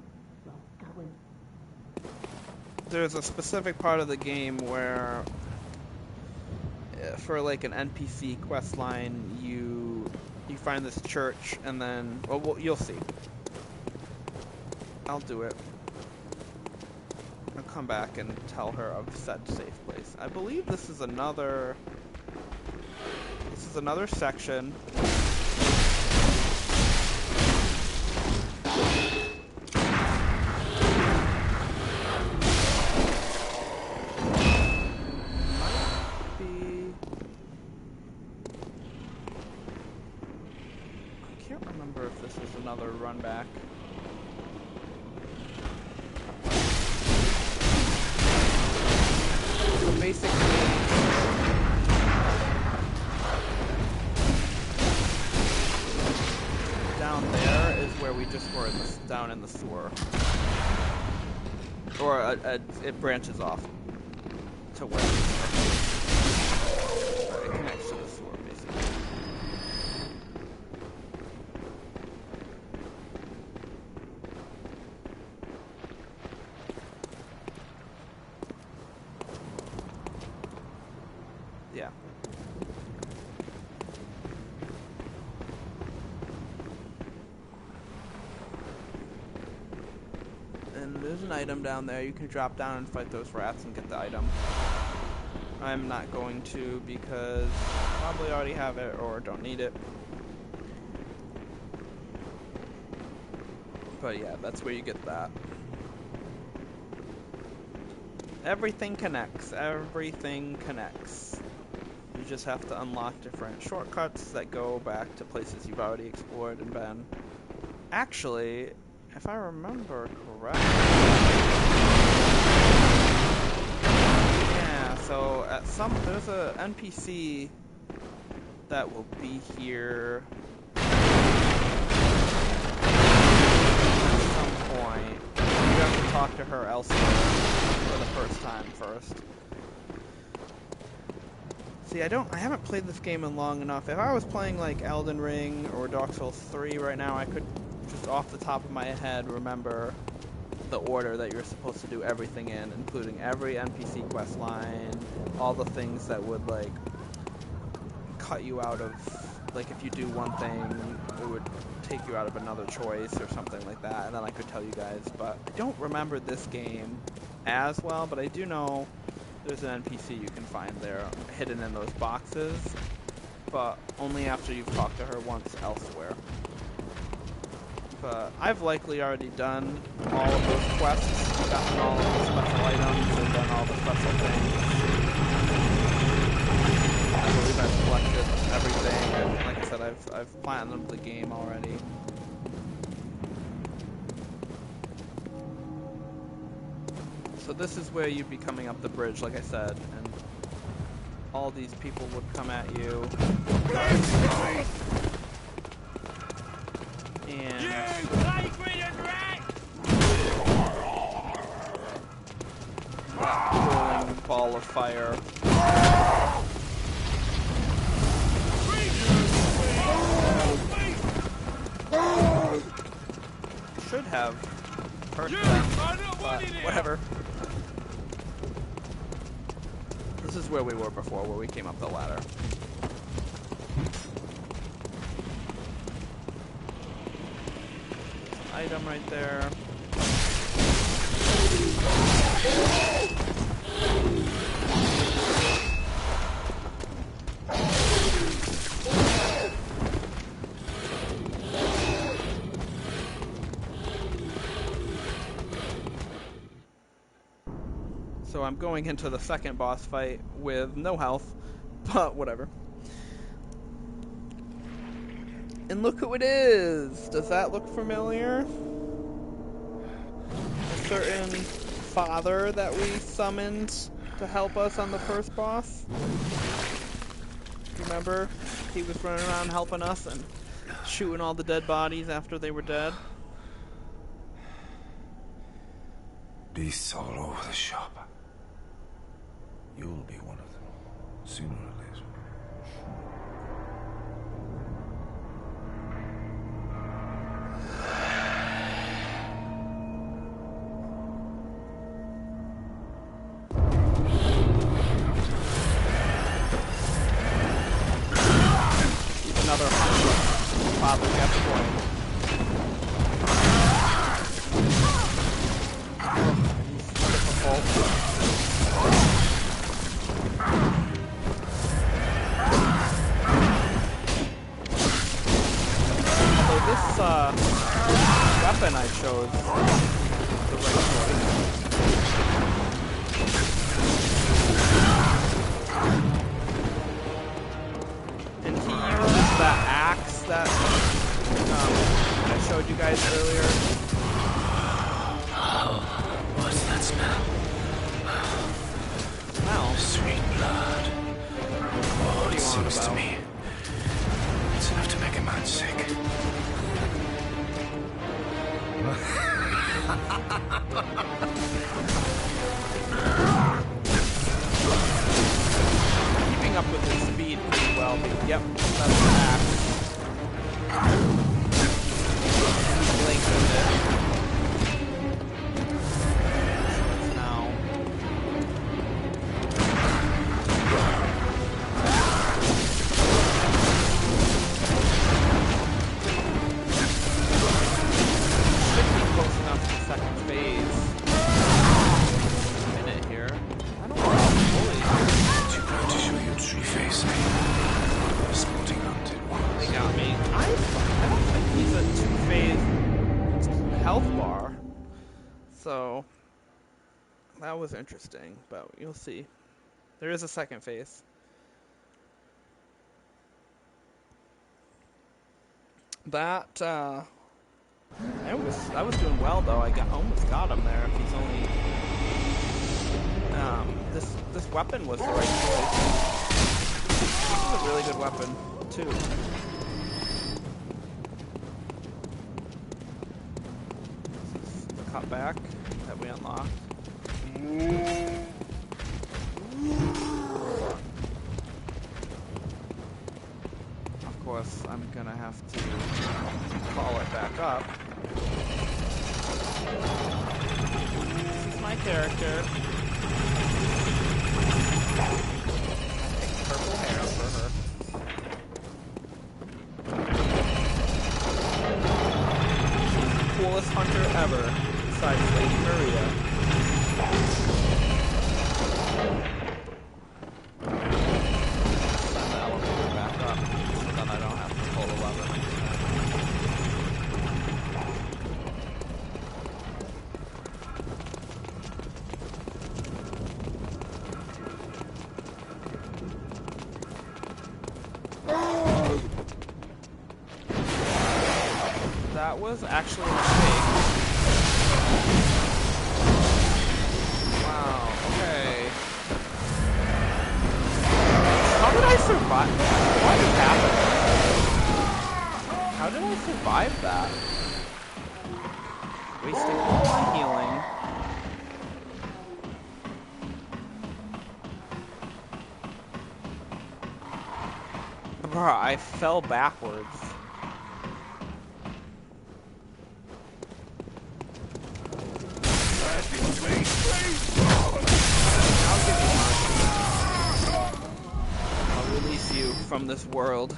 Well, go on. there's a specific part of the game where, for like an NPC quest line, you find this church, and then, well, you'll see. I'll do it. I'll come back and tell her of said safe place. I believe this is another section. I can't remember if this is another run back. So basically, down there is where we just were down in the sewer. Or it branches off to where it connects to the sewer, basically. Yeah. And there's an item down there. You can drop down and fight those rats and get the item. I'm not going to because I probably already have it or don't need it. But yeah, that's where you get that. Everything connects. Everything connects. You just have to unlock different shortcuts that go back to places you've already explored and been. Actually, if I remember correctly... Yeah, so there's a NPC that will be here at some point. You have to talk to her elsewhere for the first time first. See, I haven't played this game in long enough. If I was playing like Elden Ring or Dark Souls 3 right now, I could just off the top of my head remember the order that you're supposed to do everything in, including every NPC quest line, all the things that would like cut you out of, like if you do one thing, it would take you out of another choice or something like that, and then I could tell you guys. But I don't remember this game as well, but I do know there's an NPC you can find there hidden in those boxes, but only after you've talked to her once elsewhere. But I've likely already done all of those quests, gotten all of the special items, and done all the special things. I believe I've collected everything, and like I said, I've platinumed the game already. So this is where you'd be coming up the bridge, like I said, and all these people would come at you. And rolling ball of fire. Should have hurt them, but whatever. This is where we were before, where we came up the ladder. Item right there. So I'm going into the second boss fight with no health, but whatever. And look who it is! Does that look familiar? A certain father that we summoned to help us on the first boss. Remember? He was running around helping us and shooting all the dead bodies after they were dead. Beasts all over the shop. You'll be one of them, sooner or later. Another Father Gascoigne. Weapon I chose the right choice. And he uses that axe that I showed you guys earlier. Oh, what's that smell? Smell? Sweet blood. Oh, it seems to me it's enough to make a man sick. Keeping up with his speed pretty well. Yep, that's the axe. He's lengthened it. Now. Should be close enough to the second phase. A minute here. I don't know how Too proud to show you tree face, eh? Sporting hunted ones. they got me. I don't think he's a two-phase health bar. So that was interesting, but you'll see. There is a second phase. That I was doing well though. I almost got him there. If he's only this weapon was the right choice. This is a really good weapon too. This is the cutback that we unlocked. Of course, I'm gonna have to call it back up. This is my character. I picked purple hair for her. She's the coolest hunter ever, besides Lady Maria. Send the elevator back up, so then I don't have to pull the lever next time. That was actually a mistake. Wow, okay. How did I survive? What happened? How did I survive that? Wasting all my healing. Bruh, I fell backwards. I'll release you from this world.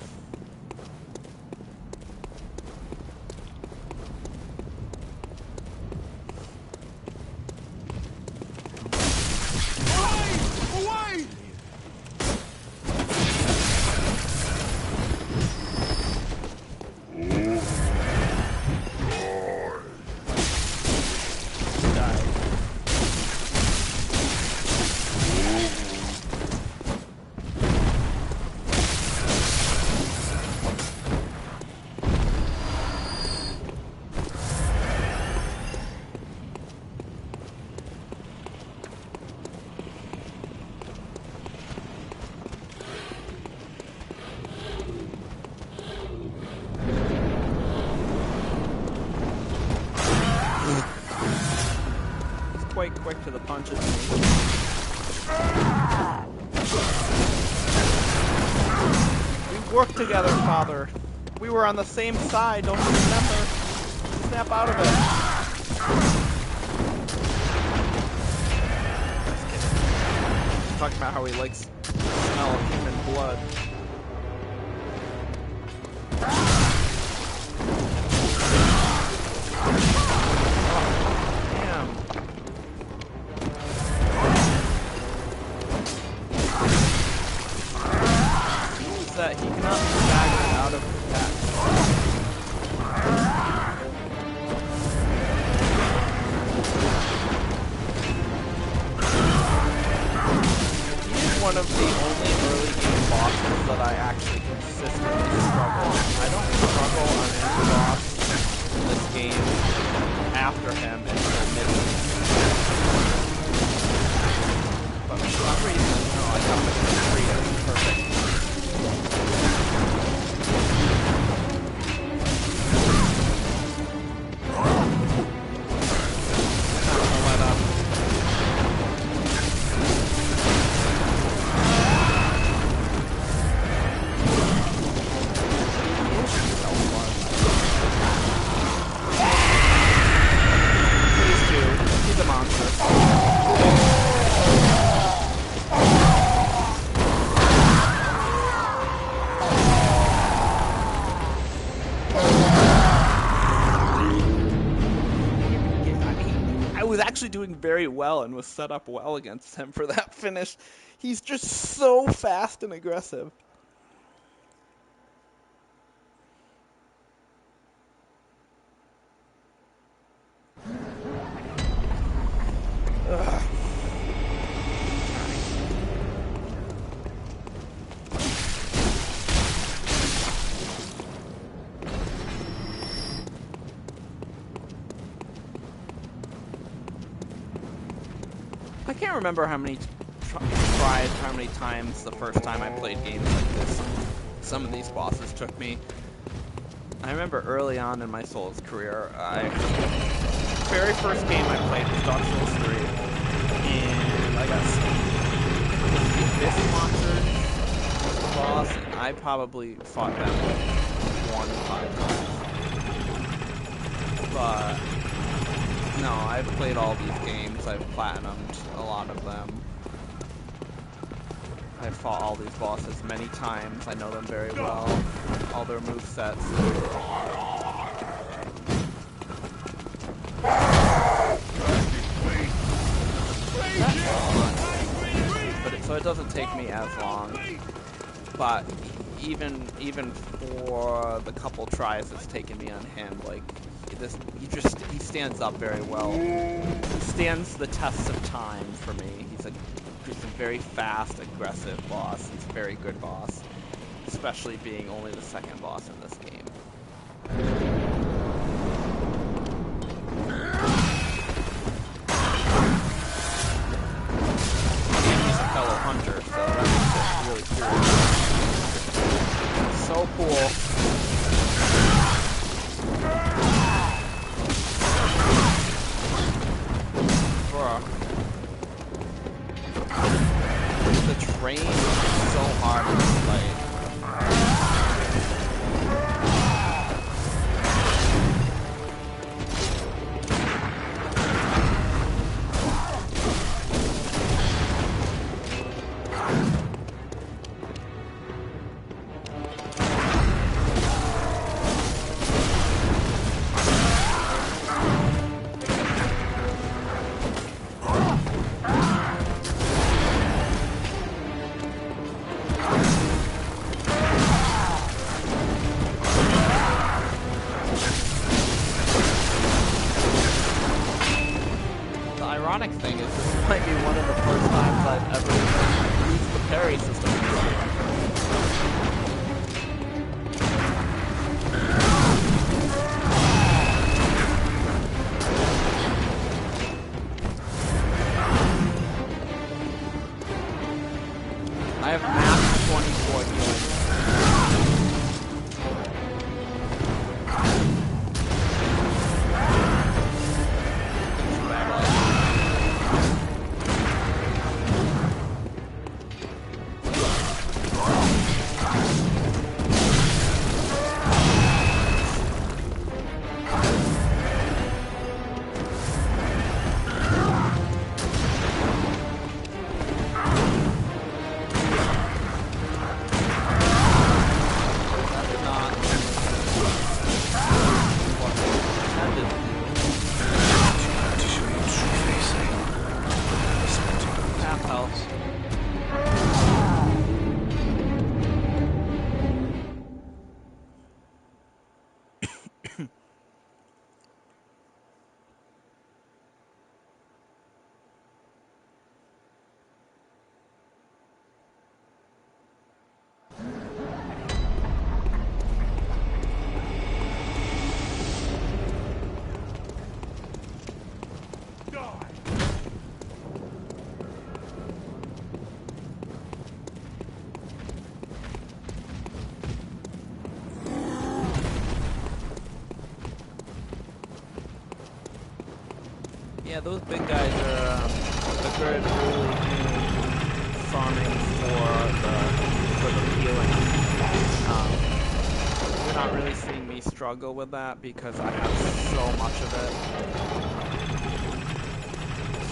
Quite quick to the punches. We worked together, Father. We were on the same side, don't you remember? Snap out of it. Just kidding. He's talking about how he likes the smell of human blood. That he cannot be staggered out of attack. He's one of the only early game bosses that I actually consistently struggle. I don't struggle on any boss in this game after him until mid-game. But for some reason, no, I got him against Frida. Perfect. Doing very well and was set up well against him for that finish. He's just so fast and aggressive. Ugh. I can't remember how many how many times the first time I played games like this, some of these bosses took me. I remember early on in my Souls career, very first game I played was Dark Souls 3, and I got this monster boss, and I probably fought them 1 to 5 times. But no, I've played all these games. I've platinumed a lot of them. I've fought all these bosses many times. I know them very well. All their movesets. So it doesn't take me as long. But even for the couple tries it's taken me on him, like he stands up very well. He stands the test of time for me. He's a very fast, aggressive boss. He's a very good boss, especially being only the second boss in this game. Yeah, those big guys are a good really farming for the healing. You're not really seeing me struggle with that because I have so much of it.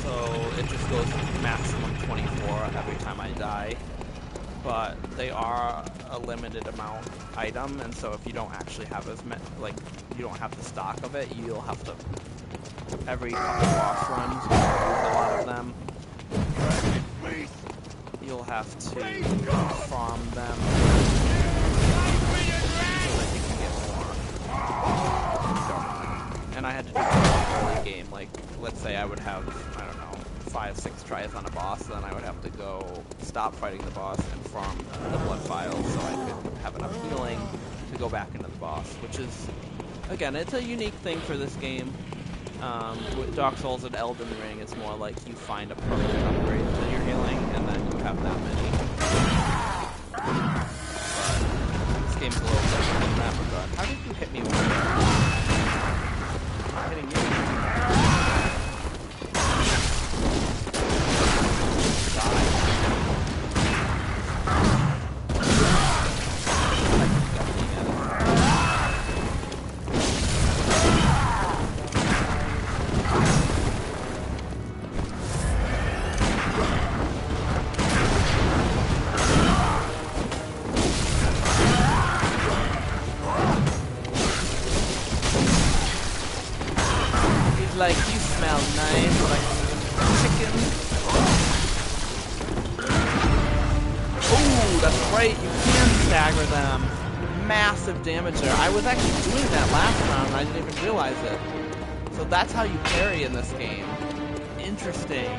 So it just goes maximum 24 every time I die. But they are a limited amount item, and so if you don't actually have as many, like, you don't have the stock of it, you'll have to, every couple boss runs, you use a lot of them, you'll have to farm them so that you can get more. And I had to do that early game, like, let's say I would have, I don't know, 5-6 tries on a boss, then I would have to go stop fighting the boss and farm the blood vials so I could have enough healing to go back into the boss, which is, again, it's a unique thing for this game. With Dark Souls and Elden Ring, it's more like you find a perfect upgrade to your healing, and then you have that many. But this game's a little different in that regard. How did you hit me with that? I'm hitting you. Like, you smell nice, like chicken. Ooh, that's right, you can stagger them. Massive damage there. I was actually doing that last round and I didn't even realize it. So that's how you parry in this game. Interesting.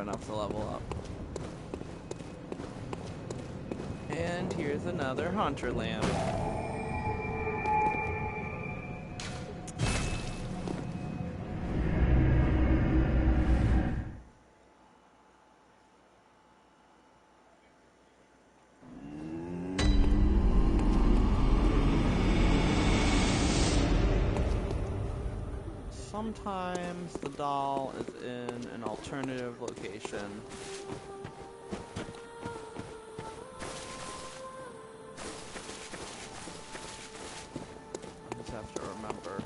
enough to level up. And here's another hunter lamb. Sometimes the doll is in an alternative location. I just have to remember.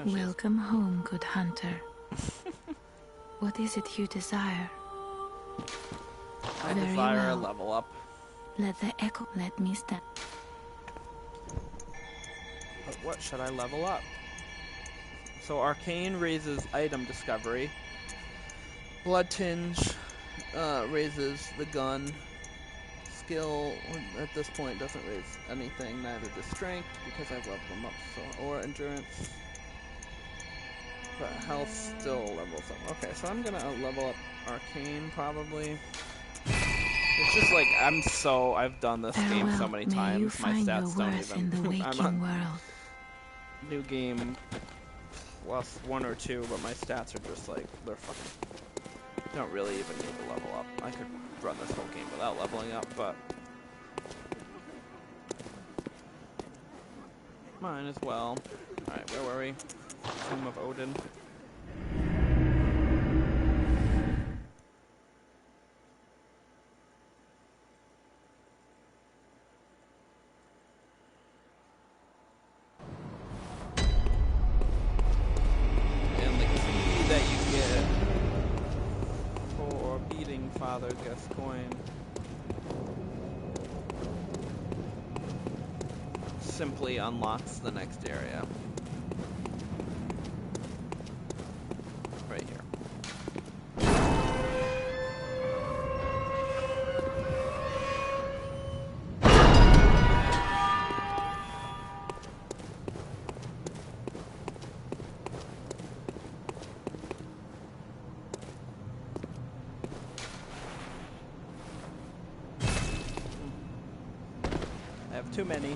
Oh, she is. Welcome home, good hunter. What is it you desire? I Very desire a well. level up. Let the echo let me stand. But what should I level up? So Arcane raises item discovery. Blood Tinge raises the gun. Skill at this point doesn't raise anything, neither does strength because I've leveled them up, so or endurance. But health still levels up. Okay, so I'm gonna level up Arcane probably. It's just like I've done this game so Farewell. many May times. you My find your stats don't worth even. in the I'm waking on world. new game, well, 1 or 2, but my stats are just like they're fucking. Don't really even need to level up. I could run this whole game without leveling up, but mine as well. Alright, where were we? Tomb of Odin. And the key that you get for beating Father Gascoigne simply unlocks the next area. Right here. I have too many.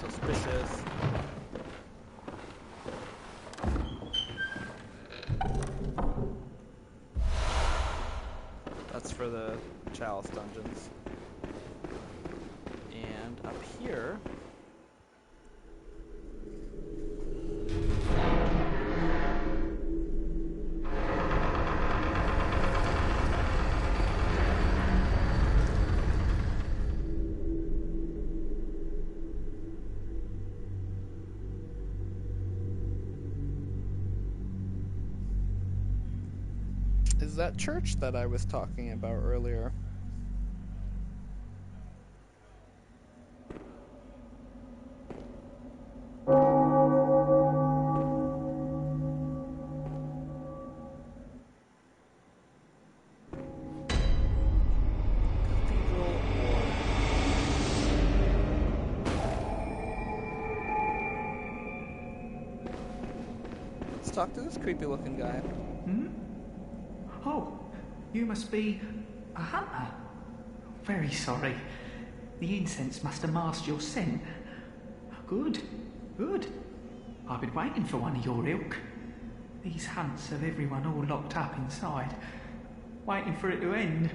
Suspicious. That's for the Chalice dungeons. And up here... is that church that I was talking about earlier. Cathedral or... Let's talk to this creepy looking guy. Oh, you must be a hunter. Very sorry. The incense must have masked your scent. Good, good. I've been waiting for one of your ilk. These hunts have everyone all locked up inside, waiting for it to end.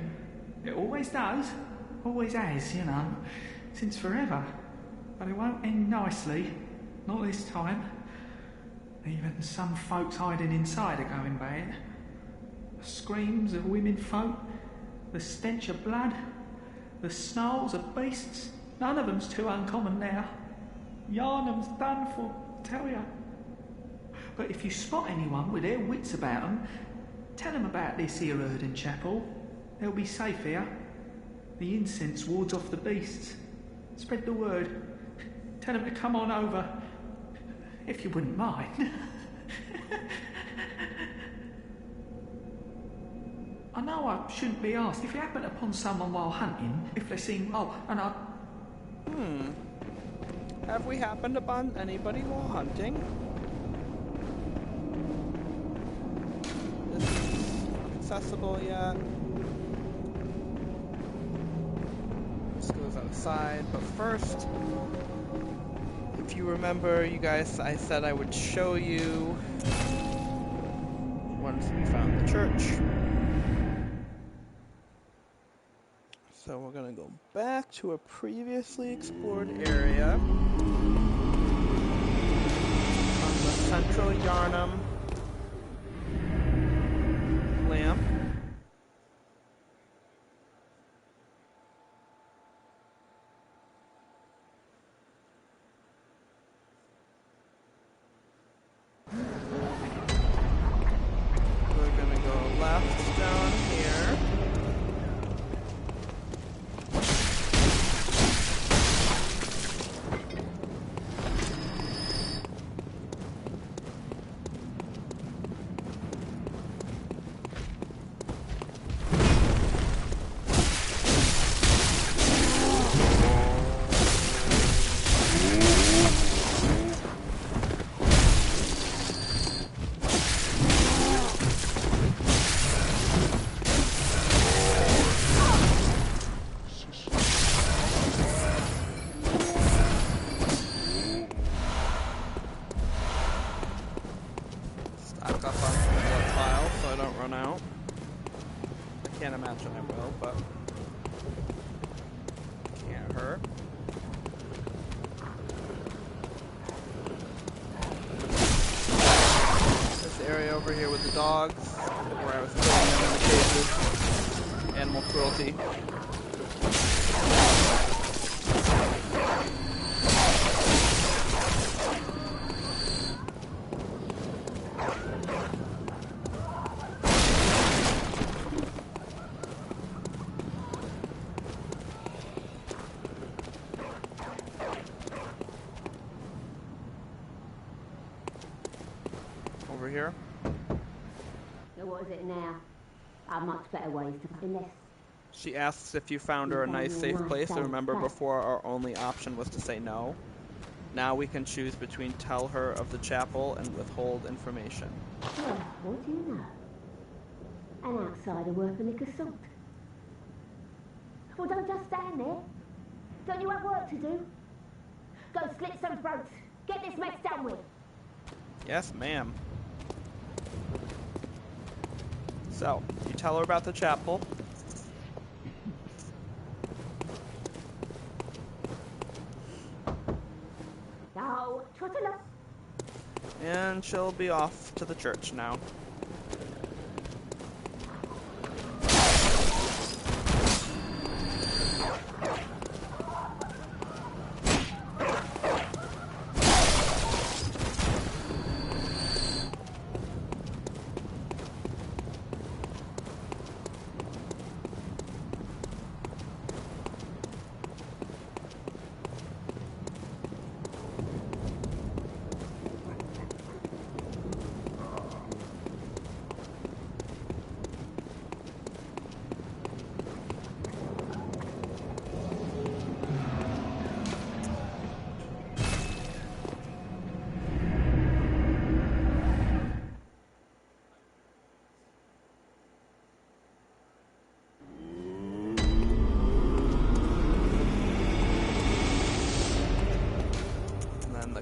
It always does, always has, you know, since forever. But it won't end nicely, not this time. Even some folks hiding inside are going bad. The screams of women folk, the stench of blood, the snarls of beasts, none of them's too uncommon now. Yharnam's done for, tell ya. But if you spot anyone with their wits about them, tell them about this here Erden chapel. They'll be safe here. The incense wards off the beasts. Spread the word. Tell them to come on over, if you wouldn't mind. I know I shouldn't be asked. If you happen upon someone while hunting, if they seem... Oh, and I... Have we happened upon anybody while hunting? accessible yet. This goes outside, but first, if you remember, you guys, I said I would show you once we found the church. So we're gonna go back to a previously explored area on the central Yharnam lamp. We're gonna go left down here. Can't imagine I will, but can't hurt. This area over here with the dogs, where I was putting them in the cages. Animal cruelty. Over here. So what is it now? Are much better ways to find this. She asks if you found her a nice, safe place, and remember before our only option was to say no. Now we can choose between tell her of the chapel and withhold information. Well, what do you know? An outsider worth a lick of salt. Well, don't just stand there. Don't you have work to do? Go slit some throats. Get this mess done with. Yes, ma'am. So, you tell her about the chapel. No, trot along. And she'll be off to the church now.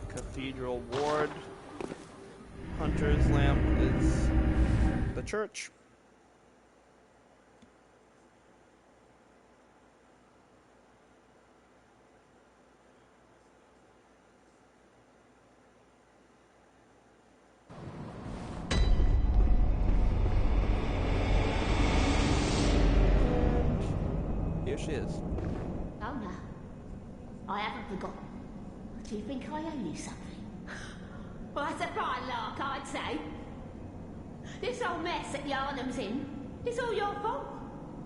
Cathedral ward. Hunter's lamp is the church. And here she is. Oh no, I haven't forgotten. Do you think I owe you something? Well, that's a fine lark, I'd say. This whole mess that Yharnam's in, it's all your fault.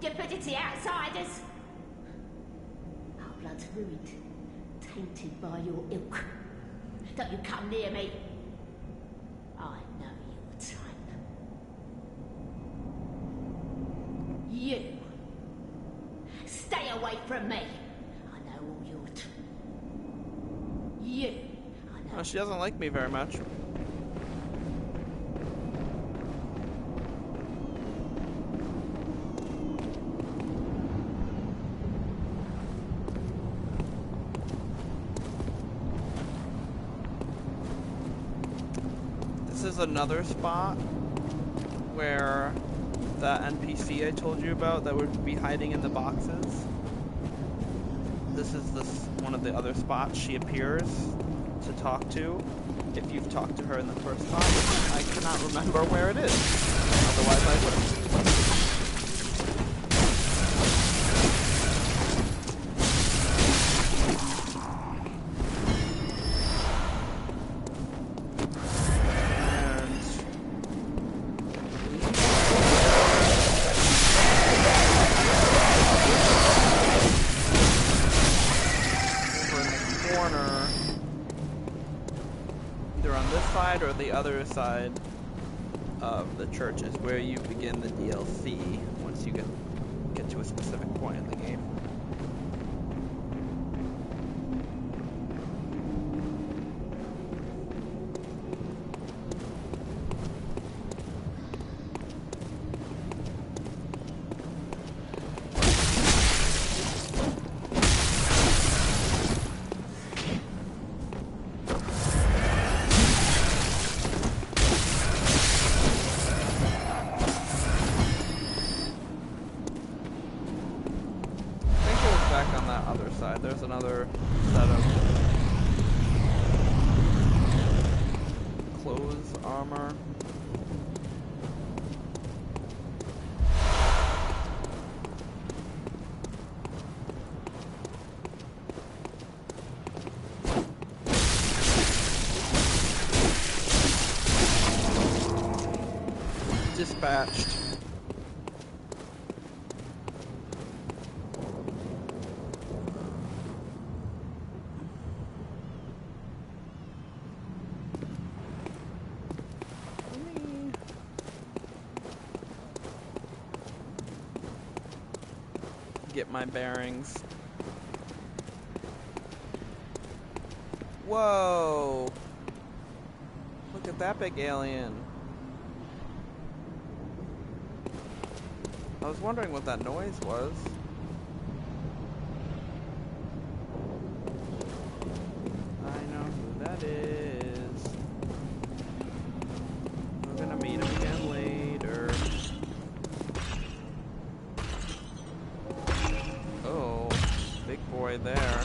You put it to the outsiders. Our blood's ruined, tainted by your ilk. Don't you come near me. I know your type. You. Stay away from me. I know all your You. Oh, she doesn't like me very much. is another spot where the NPC I told you about that would be hiding in the boxes. This is one of the other spots she appears to talk to. If you've talked to her in the first spot, I cannot remember where it is. Otherwise I would. Or the other side of the church is where you begin the DLC once you get to a specific point in the game. There's another set of clothes, armor. Dispatched. Get my bearings. Whoa! Look at that big alien. I was wondering what that noise was. I know who that is. We're gonna meet him again later. Oh, big boy there.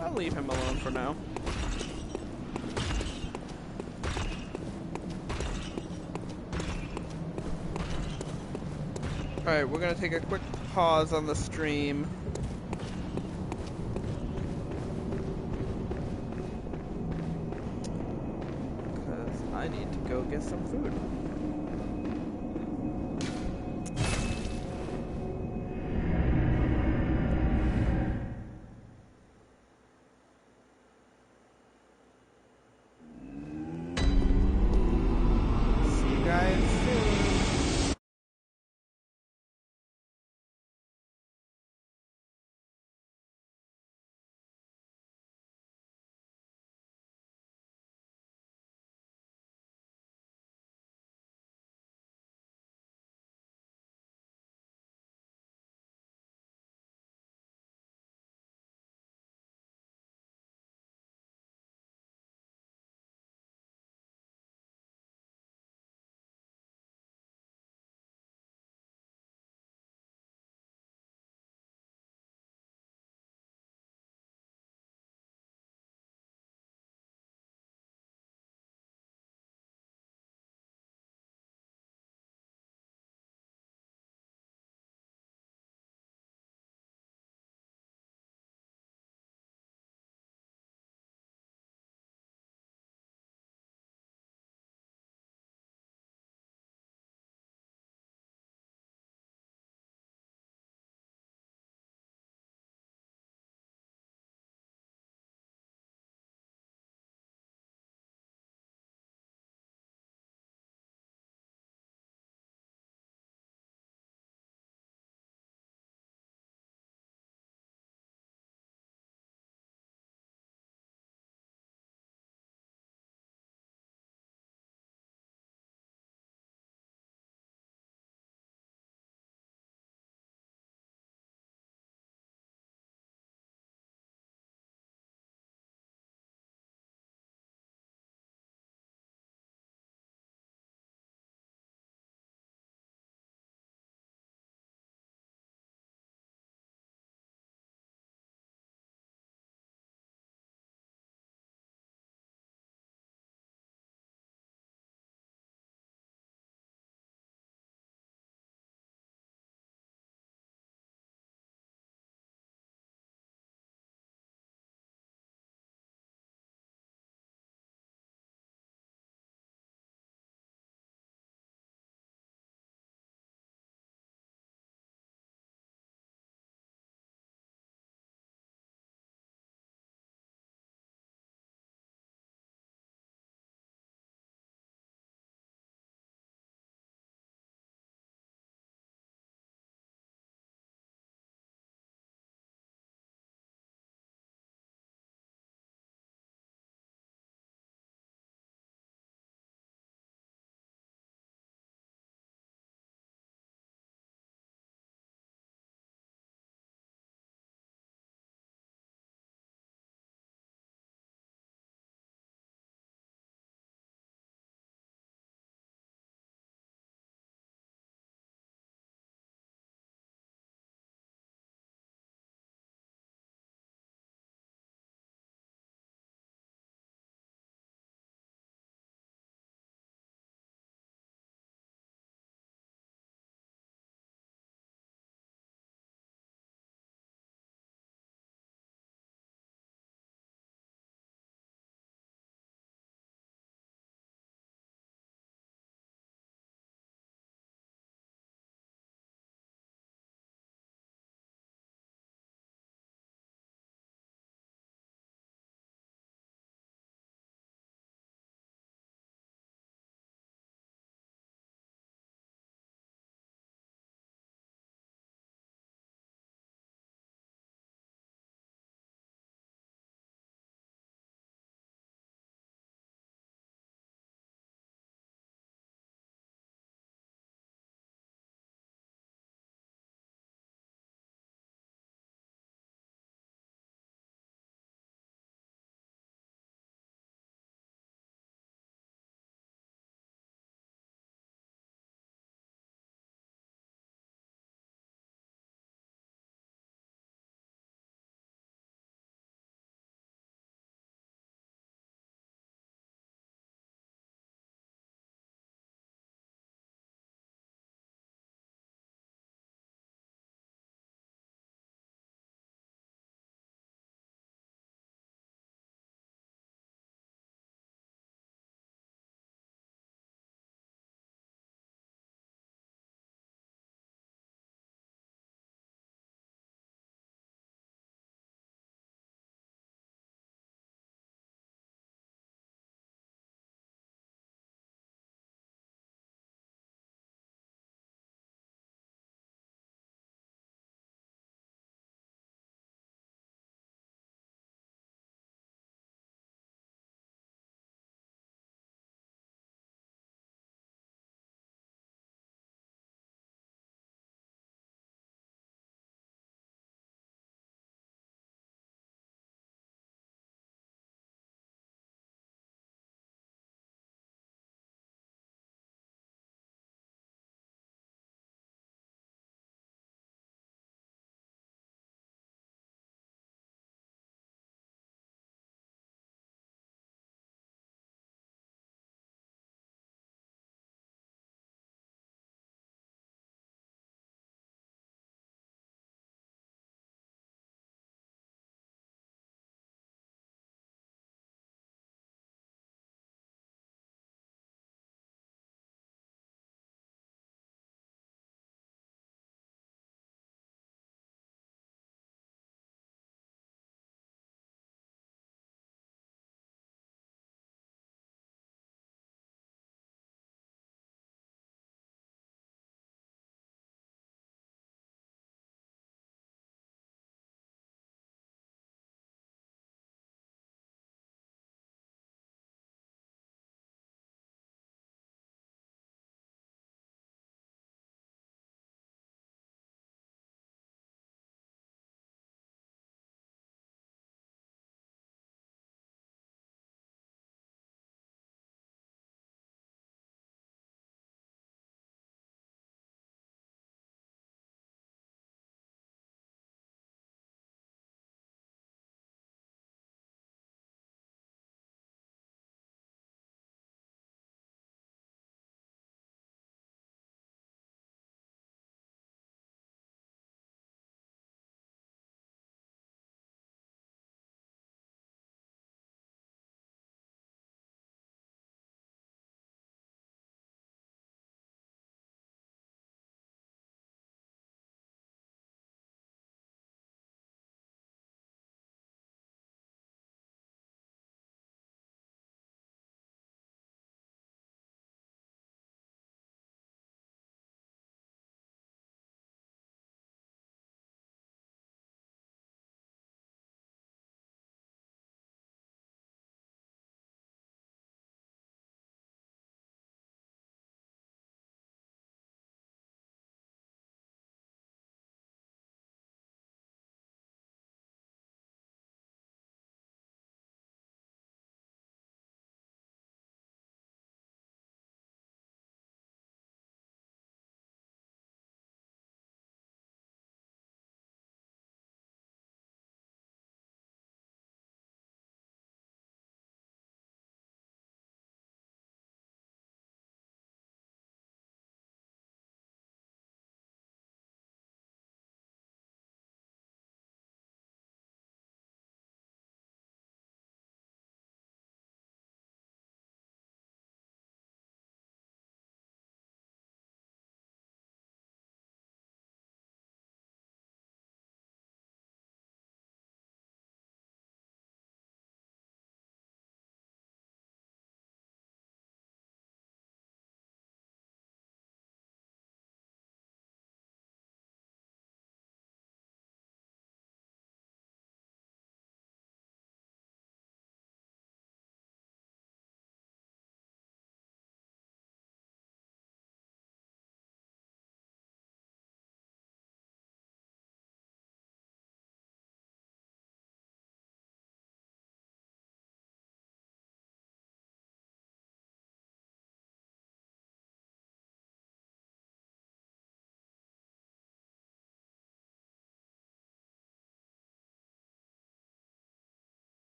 I'll leave him alone for now. Alright, we're gonna take a quick pause on the stream. Because I need to go get some food.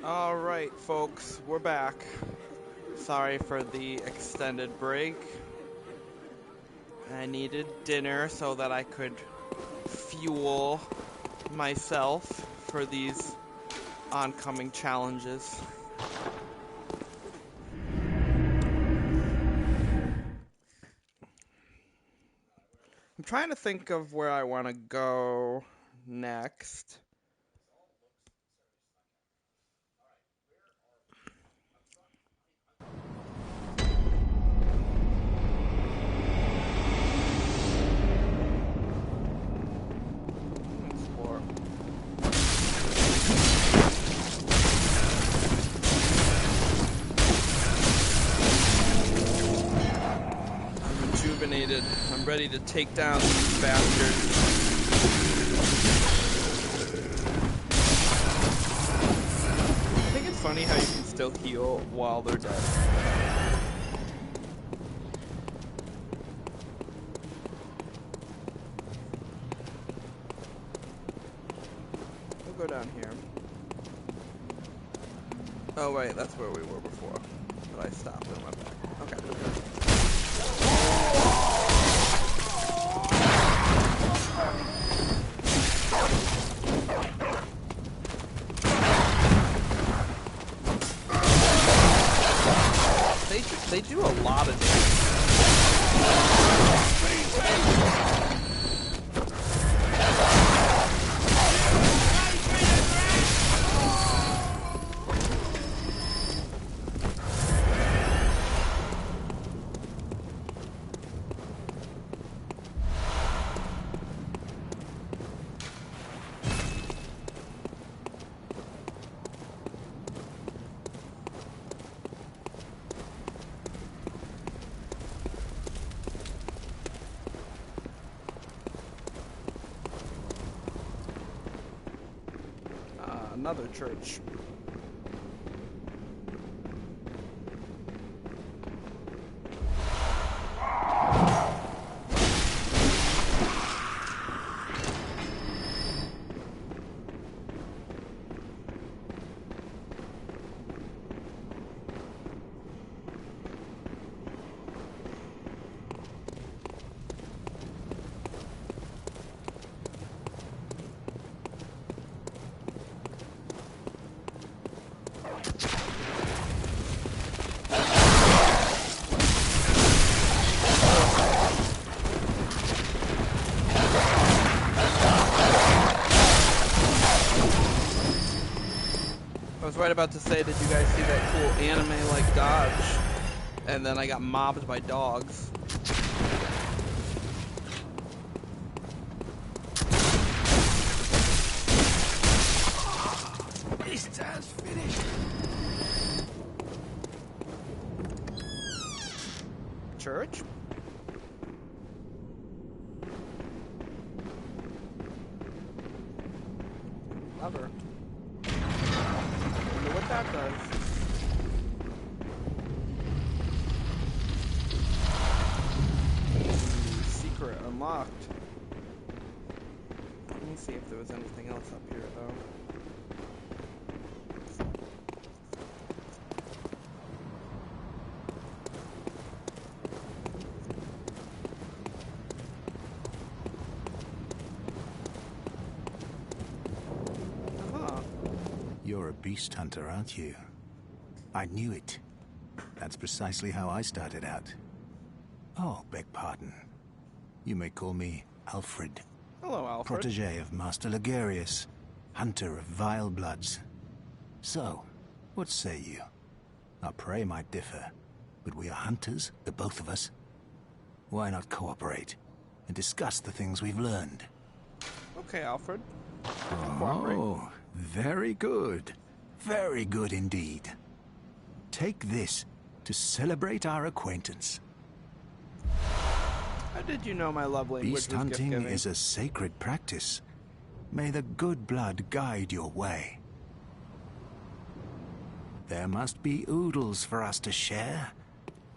Alright, folks, we're back. Sorry for the extended break. I needed dinner so that I could fuel myself for these oncoming challenges. I'm trying to think of where I want to go next. Explore. I'm rejuvenated. I'm ready to take down these bastards. I think it's funny how you can still heal while they're dead. We'll go down here. Oh wait, that's where we were before. But I stopped and went back. Okay. They do a lot of damage. Another church. I was right about to say, did you guys see that cool anime-like dodge? And then I got mobbed by dogs. This time's finished. Church? Lever. Wonder what that does. Secret unlocked. Let me see if there was anything else up here, though. You're a beast hunter, aren't you? I knew it. That's precisely how I started out. Oh, beg pardon. You may call me Alfred. Hello, Alfred. Protege of Master Ligarius, hunter of vile bloods. So, what say you? Our prey might differ, but we are hunters, the both of us. Why not cooperate and discuss the things we've learned? Okay, Alfred. Oh, very good. Very good indeed. Take this to celebrate our acquaintance. How did you know my love language Beast was hunting gift-giving? is a sacred practice. May the good blood guide your way. There must be oodles for us to share.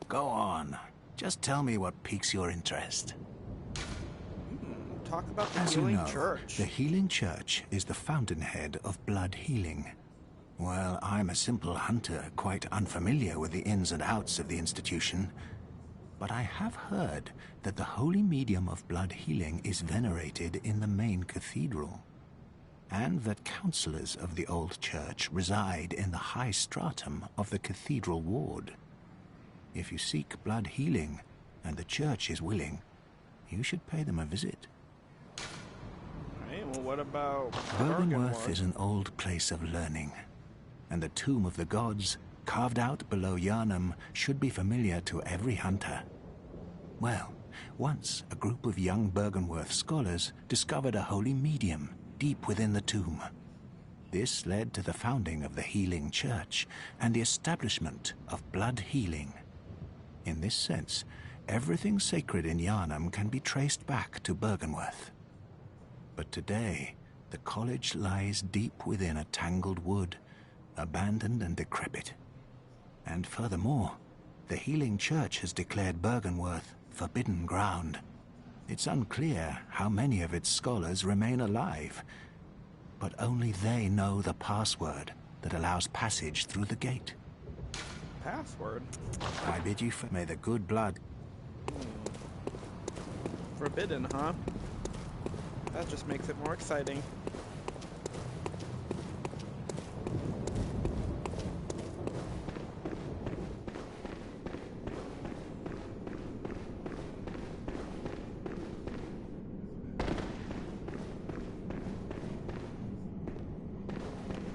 Go on. Just tell me what piques your interest. Talk about the As you healing know, church. the healing church is the fountainhead of blood healing. Well, I'm a simple hunter, quite unfamiliar with the ins and outs of the institution. But I have heard that the holy medium of blood healing is venerated in the main cathedral, and that counselors of the old church reside in the high stratum of the cathedral ward. If you seek blood healing, and the church is willing, you should pay them a visit. Right, well, what about Byrgenwerth is an old place of learning, and the Tomb of the Gods, carved out below Yharnam, should be familiar to every hunter. Well, once a group of young Byrgenwerth scholars discovered a holy medium deep within the tomb. This led to the founding of the Healing Church and the establishment of blood healing. In this sense, everything sacred in Yharnam can be traced back to Byrgenwerth. But today, the college lies deep within a tangled wood, abandoned and decrepit. And furthermore, the Healing Church has declared Byrgenwerth forbidden ground. It's unclear how many of its scholars remain alive, but only they know the password that allows passage through the gate. Password? I bid you may the good blood... Forbidden, huh? That just makes it more exciting.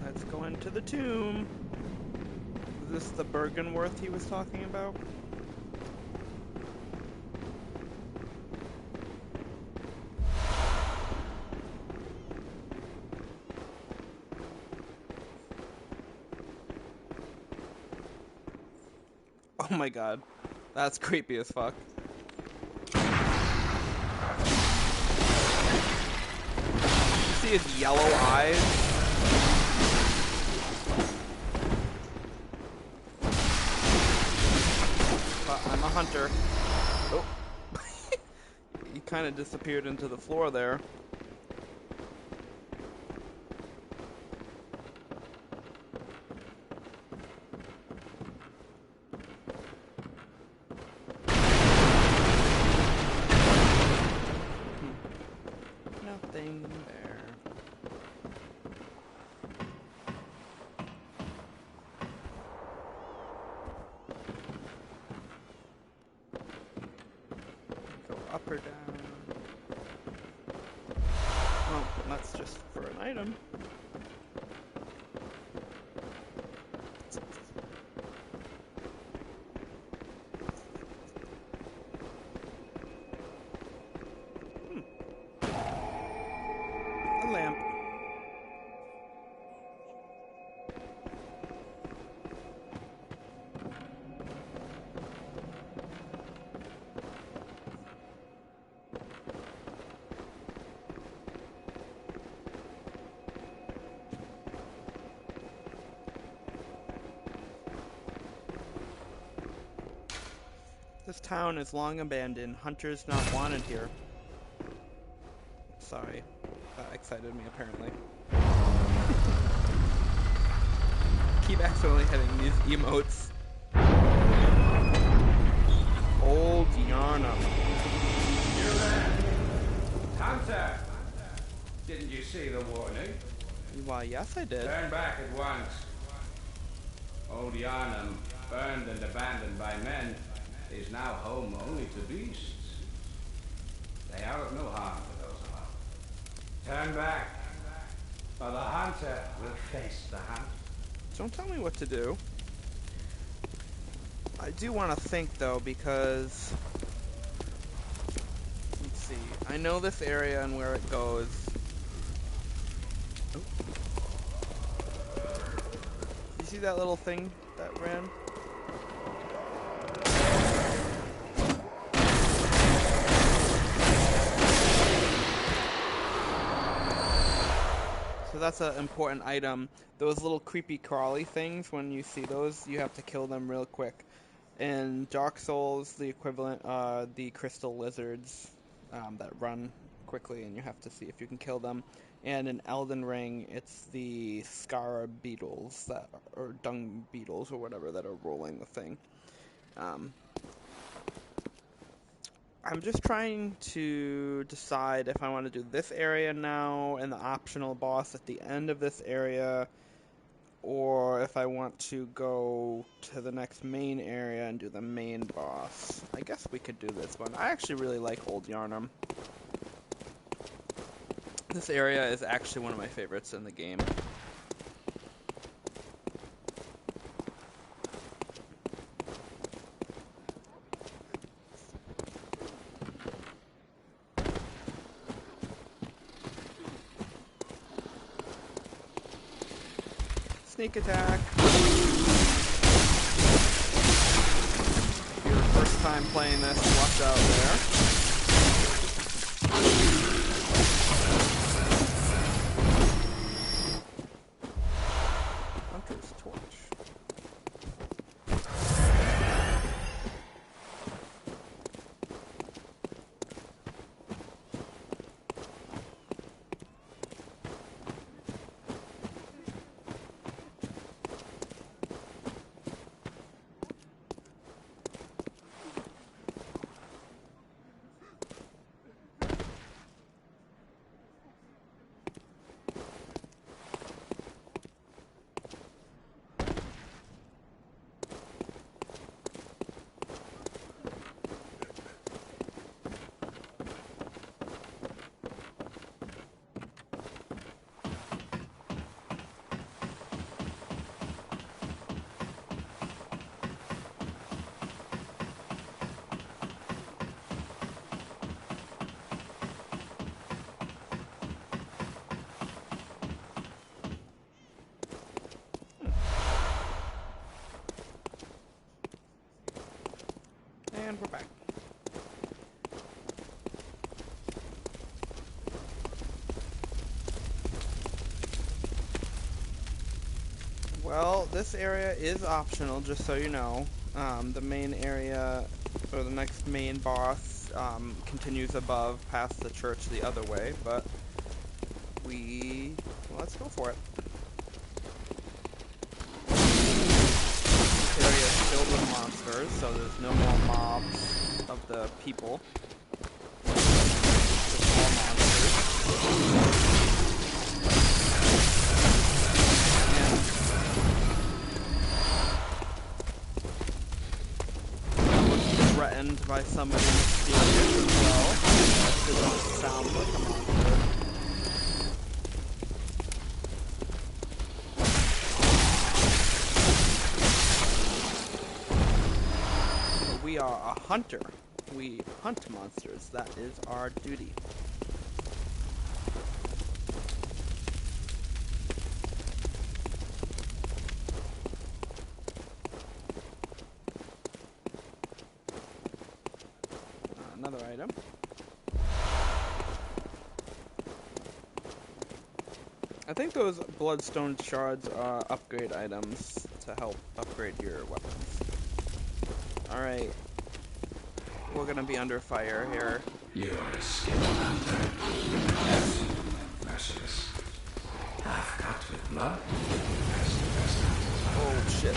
Let's go into the tomb. Is this the Byrgenwerth he was talking about? Oh my god. That's creepy as fuck. You see his yellow eyes? I'm a hunter. Oh. He kind of disappeared into the floor there. Nothing there. Go up or down. Oh, that's just for an item. A lamp. This town is long abandoned. Hunters not wanted here. Sorry. That excited me, apparently. Keep accidentally hitting these emotes. Old Yharnam. Hunter! Didn't you see the warning? Why, yes I did. Turn back at once. Old Yharnam, burned and abandoned by men, is now home only to beasts. They are of no harm to those alive. Turn back, or the hunter will face the hunt. Don't tell me what to do. I do want to think, though, because... Let's see. I know this area and where it goes. Oh. You see that little thing that ran? So that's an important item. Those little creepy crawly things, when you see those, you have to kill them real quick. In Dark Souls, the equivalent are the crystal lizards that run quickly, and you have to see if you can kill them. And in Elden Ring, it's the scarab beetles or dung beetles or whatever that are rolling the thing. I'm just trying to decide if I want to do this area now and the optional boss at the end of this area, or if I want to go to the next main area and do the main boss. I guess we could do this one. I actually really like Old Yharnam. This area is actually one of my favorites in the game. Sneak attack. Your first time playing this, watch out there. Hunter's torch. And we're back. Well, this area is optional, just so you know. The main area, or the next main boss, continues above past the church the other way, but let's go for it. This area is filled with monsters, so there's no more mobs of the people. Just more monsters. Threatened by somebody mysterious as well. It doesn't sound like a monster. But we are a hunter. We hunt monsters. That is our duty. Another item. I think those bloodstone shards are upgrade items to help upgrade your weapons. Alright. We're gonna be under fire here. You're a skilled hunter. Yes. Merciless. I've cut with blood. That's the best hunter. Oh shit.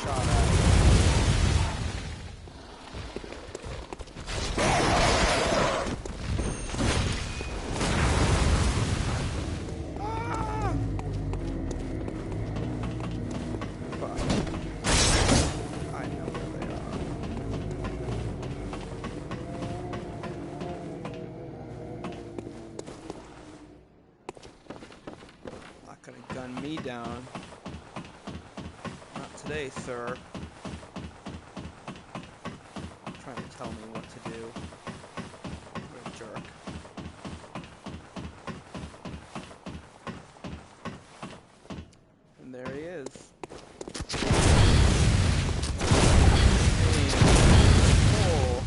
Shot at. Ah! But I know where they are. Not gonna gun me down. Today, sir. Trying to tell me what to do. What a jerk. And there he is. Oh.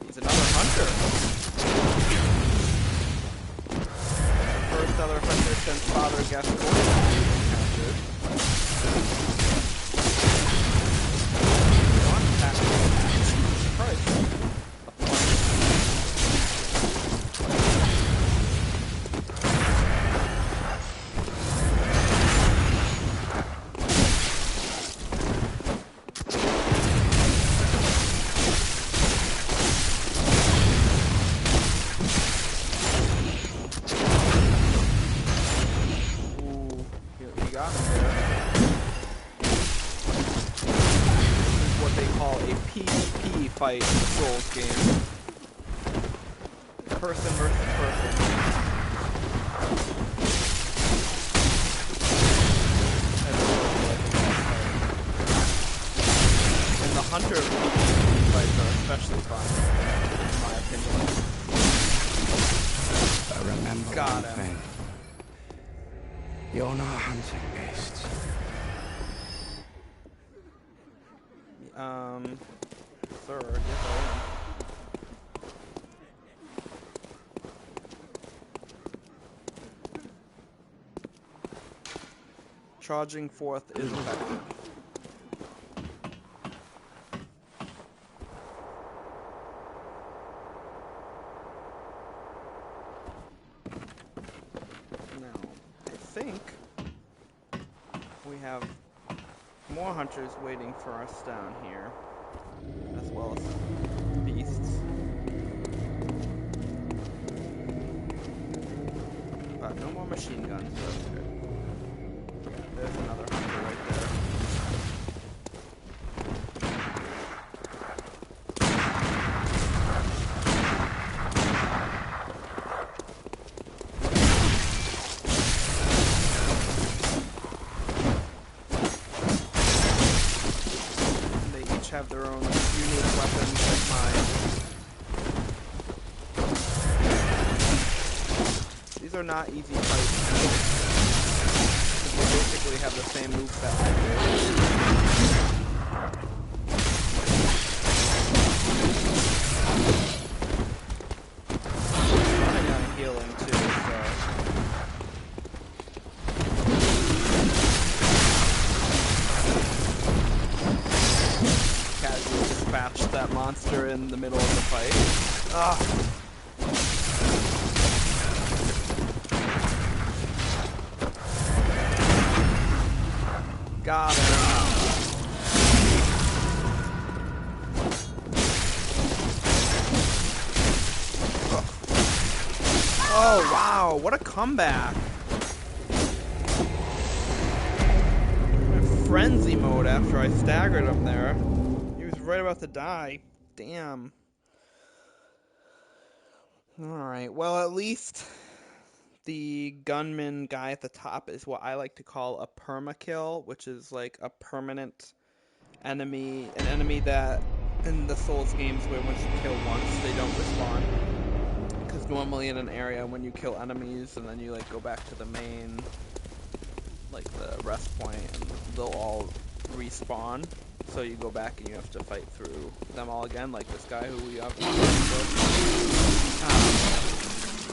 He's another hunter. First other hunter since Father Gascoigne encountered. fight in the Souls game. Person versus person. And the hunter fights are especially fun, in my opinion. But remember Got one him. thing. You're not hunting beasts. Sir, yes I am. Charging forth is effective. Now, I think we have more hunters waiting for us down here, as well as beasts. But no more machine guns, so that's good. There's another hunter right there. They each have their own unique weapons like mine. These are not easy fights. They basically have the same moveset I do. Running out of healing too, so. Casually dispatched that monster in the middle of the fight. Ah! Got him. Oh, wow. What a comeback. Frenzy mode after I staggered him there. He was right about to die. Damn. Alright, well, at least the gunman guy at the top is what I like to call a permakill, which is like a permanent enemy, an enemy that in the Souls games where once you kill once, they don't respawn. Because normally in an area when you kill enemies and then you like go back to the main, like the rest point, and they'll all respawn. So you go back and you have to fight through them all again, like this guy who we have.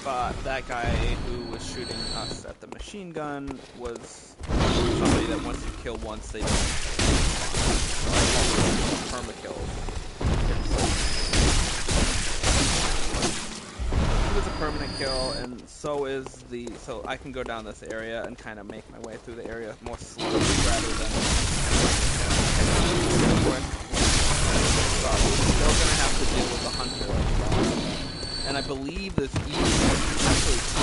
But that guy who was shooting us at the machine gun was somebody that once you kill once, they don't respawn. Permakill. He was a permanent kill, and so is the. So I can go down this area and kind of make my way through the area more slowly rather than quick. But we're still gonna have to deal with the hunter. And I believe there's actually two.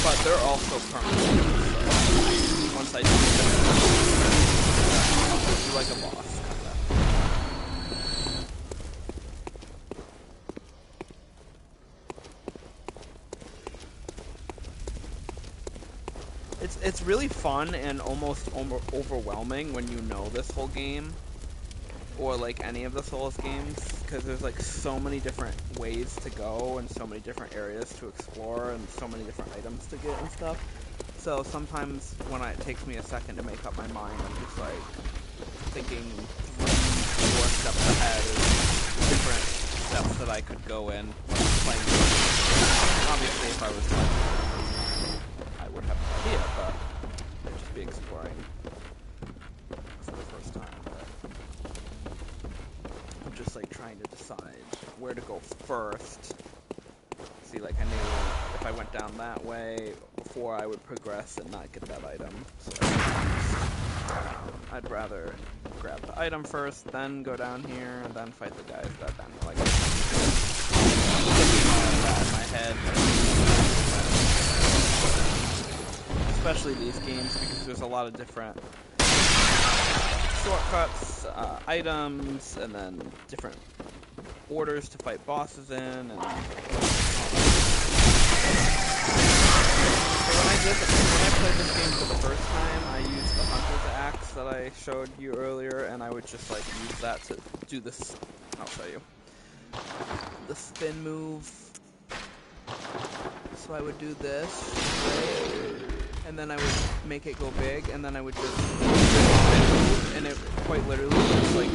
But they're also permanent. So once I do them, I'll do like a boss. It's really fun and almost overwhelming when you know this whole game, or like any of the Souls games, because there's like so many different ways to go and so many different areas to explore and so many different items to get and stuff. So sometimes when it takes me a second to make up my mind, I'm just like thinking 3-4 steps ahead of different steps that I could go in playing. Obviously, if I was playing, I would have an idea, but I'd just be exploring for the first time. I'm just like trying to decide where to go first. See, like I knew if I went down that way before, I would progress and not get that item. So I'd rather grab the item first, then go down here, and then fight the guys that down here. Like thinking all of that in my head. Especially these games, because there's a lot of different shortcuts, items, and then different orders to fight bosses in. And so when I played this game for the first time, I used the Hunter's Axe that I showed you earlier, and I would just like use that to do this. I'll show you the spin move. So I would do this, and then I would make it go big, and then I would just move, and it quite literally just like,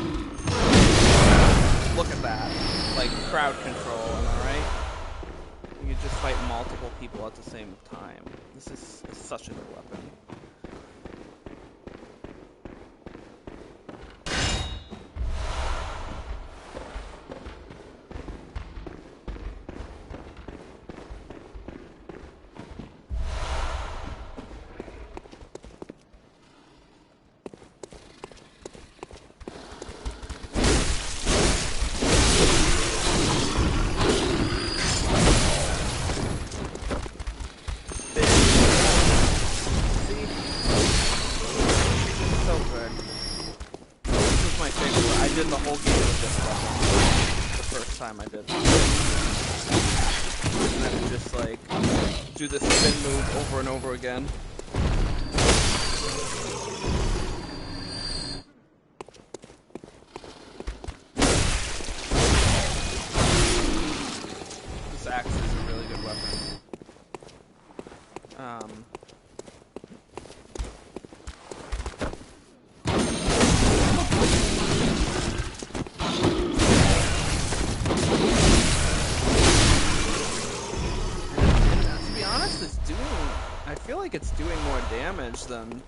look at that, like crowd control, am I right? You could just fight multiple people at the same time. This is such a good weapon. I did. And I would just like do the spin move over and over again. This axe is a really good weapon. I feel like it's doing more damage than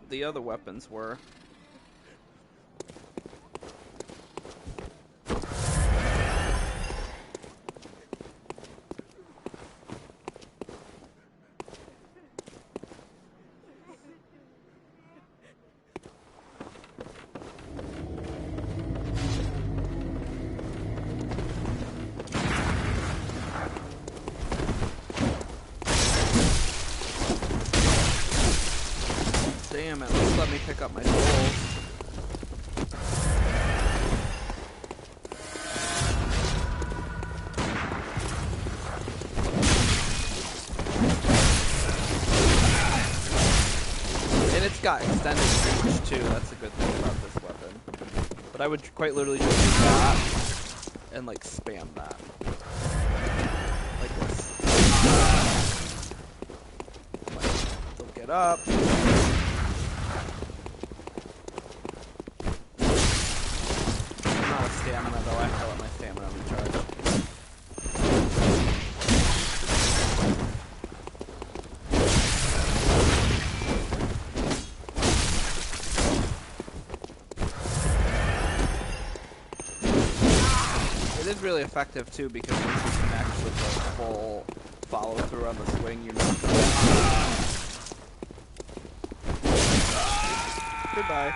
the other weapons were. Damn, at least let me pick up my souls. And it's got extended reach too, that's a good thing about this weapon. But I would quite literally just do that and like spam that. Like this. Like, don't get up. Stamina though, I have to let my stamina recharge. It is really effective too because once you connect with the full follow through on the swing, you're not gonna Goodbye.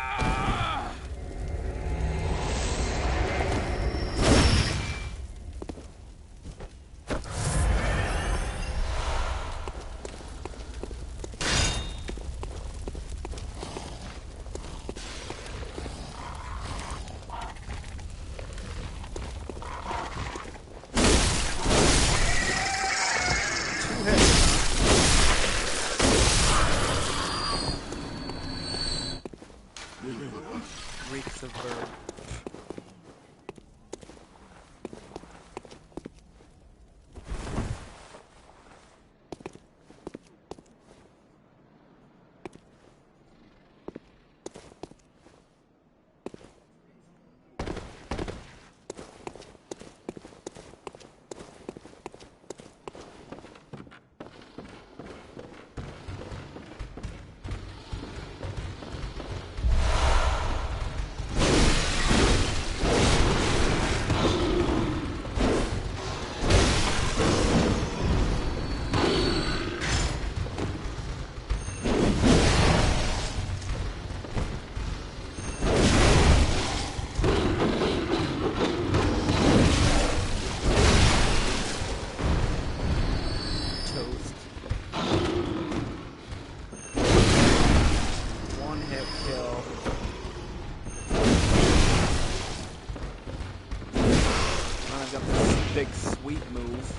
then I've got this big sweep move.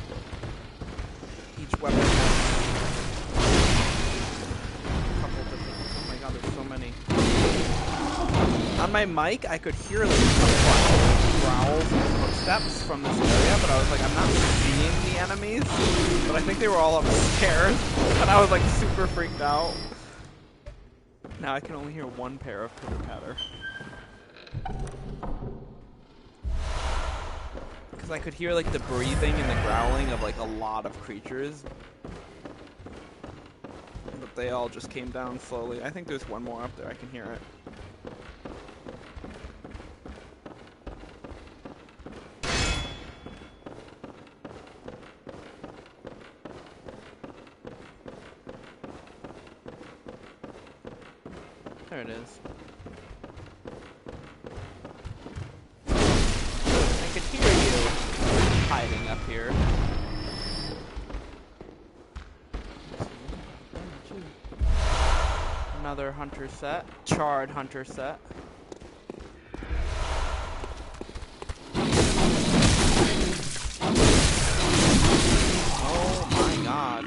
Each weapon has a couple different... Oh my god, there's so many. On my mic, I could hear like growls and footsteps from this area, but I was like, I'm not seeing the enemies. But I think they were all upstairs, and I was like super freaked out. Now I can only hear one pair of pitter-patter. Because I could hear like the breathing and the growling of like a lot of creatures. But they all just came down slowly. I think there's one more up there, I can hear it. There it is. I could hear you hiding up here. Another hunter set. Charred hunter set. Oh my god.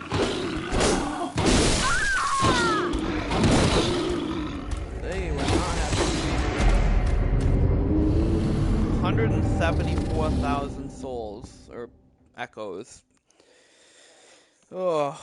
They were not happy. 174,000 souls, or echoes. Oh.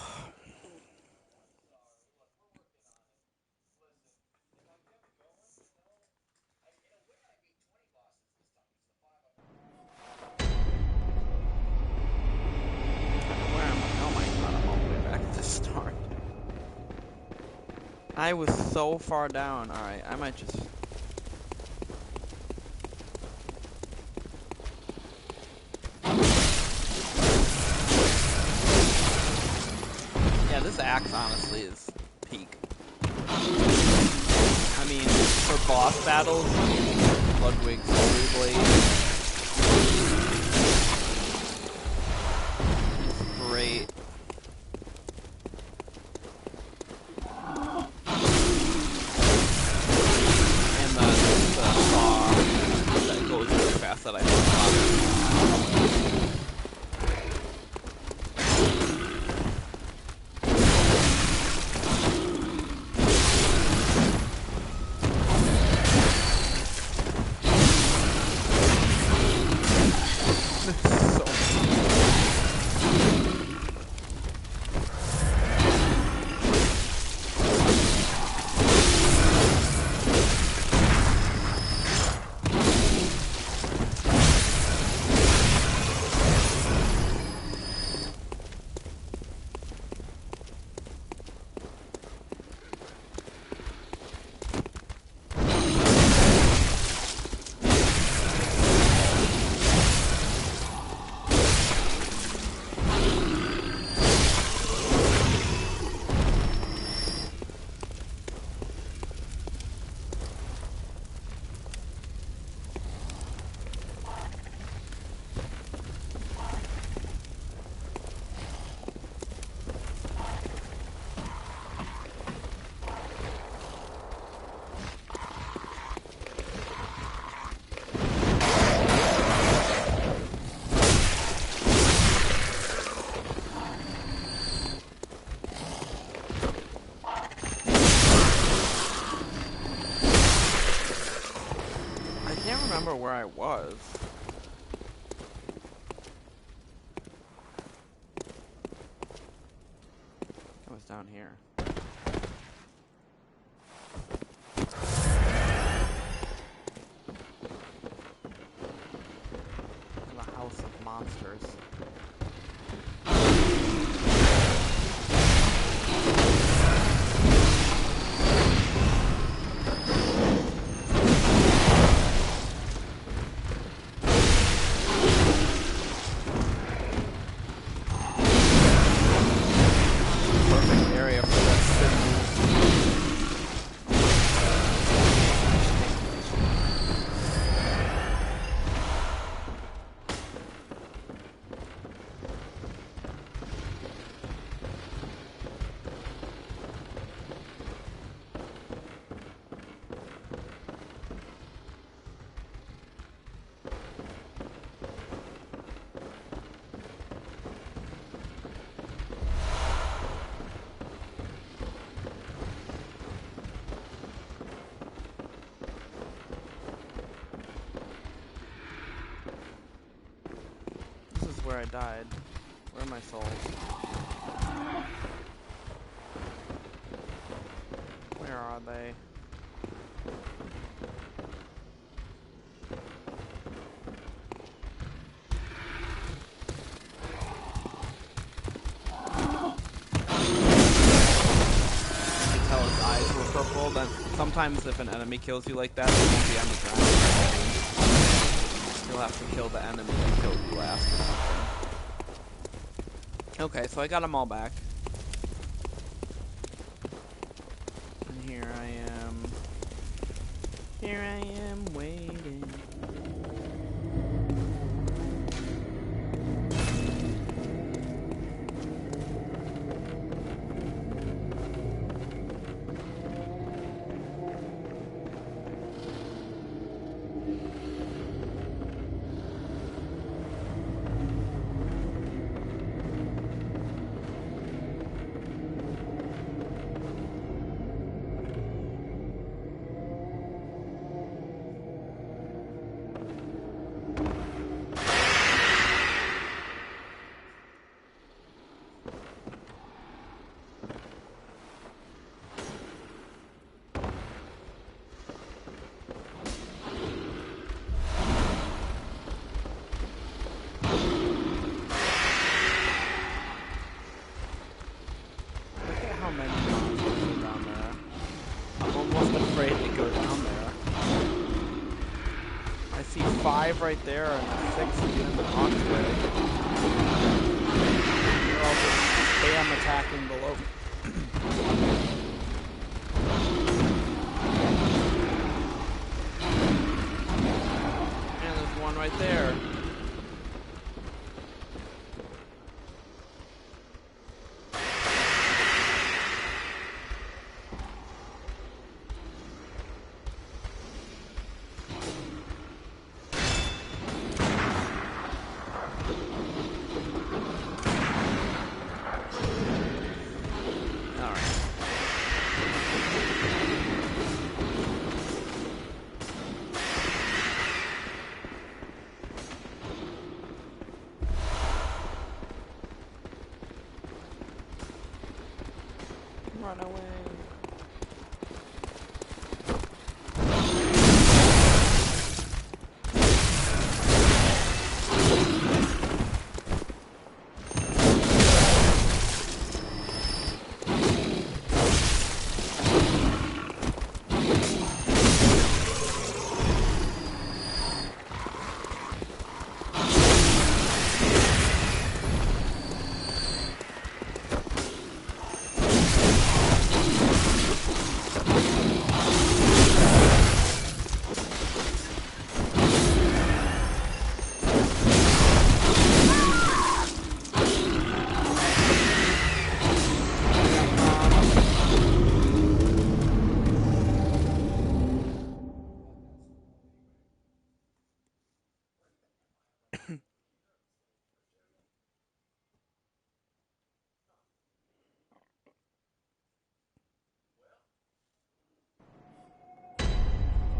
Start. I was so far down. Alright, I might just... Yeah, this axe honestly is peak. I mean, for boss battles, Ludwig's Blue Blade is great. That I remember where I was. I was down here. In the House of Monsters. where I died. Where are my souls? Where are they? Tell his eyes were purple. Then sometimes if an enemy kills you like that, it won't be on the ground. You'll have to kill the enemy that killed you last or something. Okay, so I got them all back. And here I am. Here I am waiting. Right there and a 6 at the end of the boxway. They're all just spam attacking below. And there's one right there. Run away.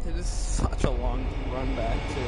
It is such a long run back, too.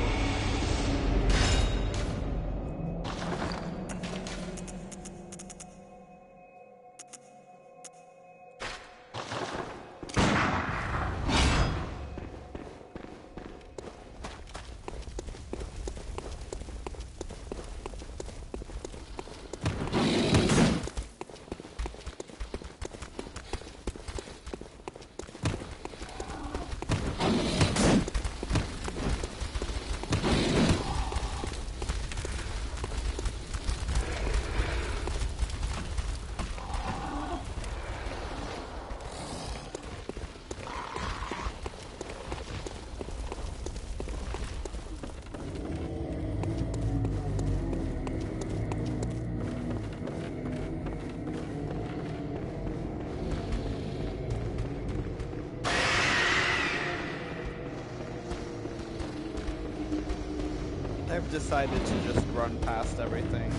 I've decided to just run past everything.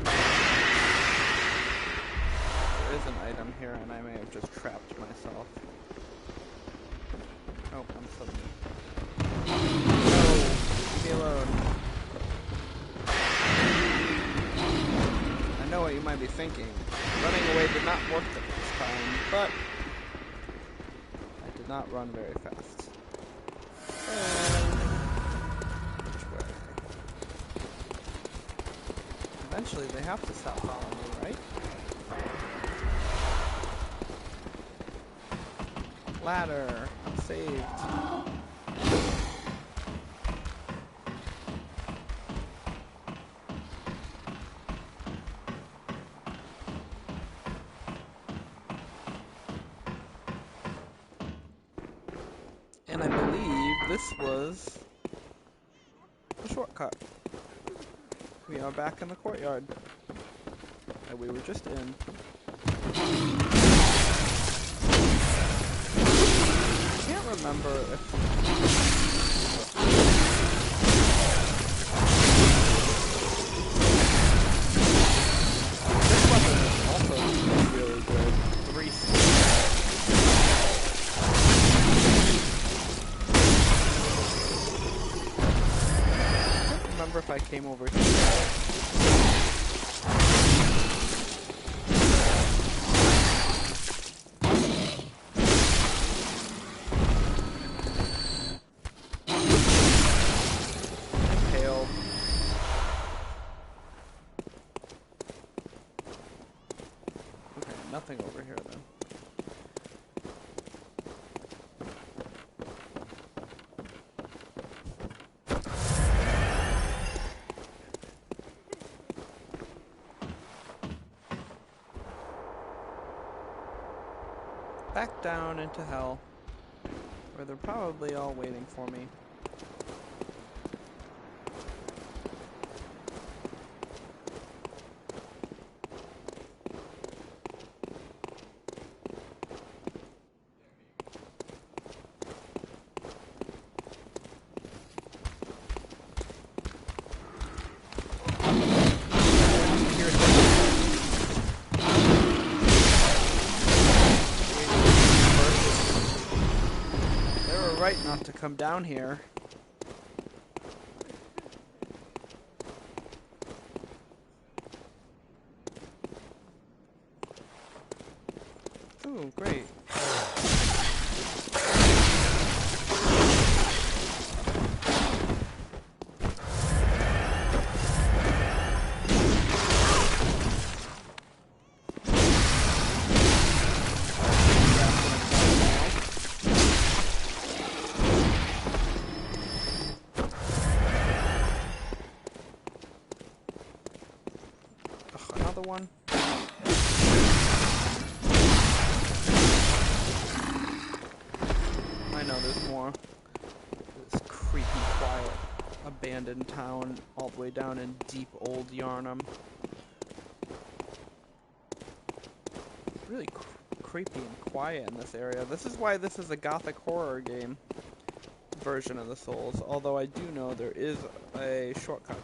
There is an item here, and I may have just trapped myself. Oh, I'm so... No! Leave me alone. you might be thinking, running away did not work the first time, but I did not run very fast. And which way? Eventually they have to stop following me, right? Ladder. I'm saved. And I believe this was a shortcut. We are back in the courtyard that we were just in. I can't remember if... This weapon is also really good. 3 remember if I came over here. Impaled. Okay, nothing over here then. Back down into hell, where they're probably all waiting for me. Not to come down here. Ooh, great. One. I know there's more. This creepy, quiet, abandoned town all the way down in deep old Yharnam. Really creepy and quiet in this area. This is why this is a gothic horror game version of the Souls, although I do know there is a shortcut.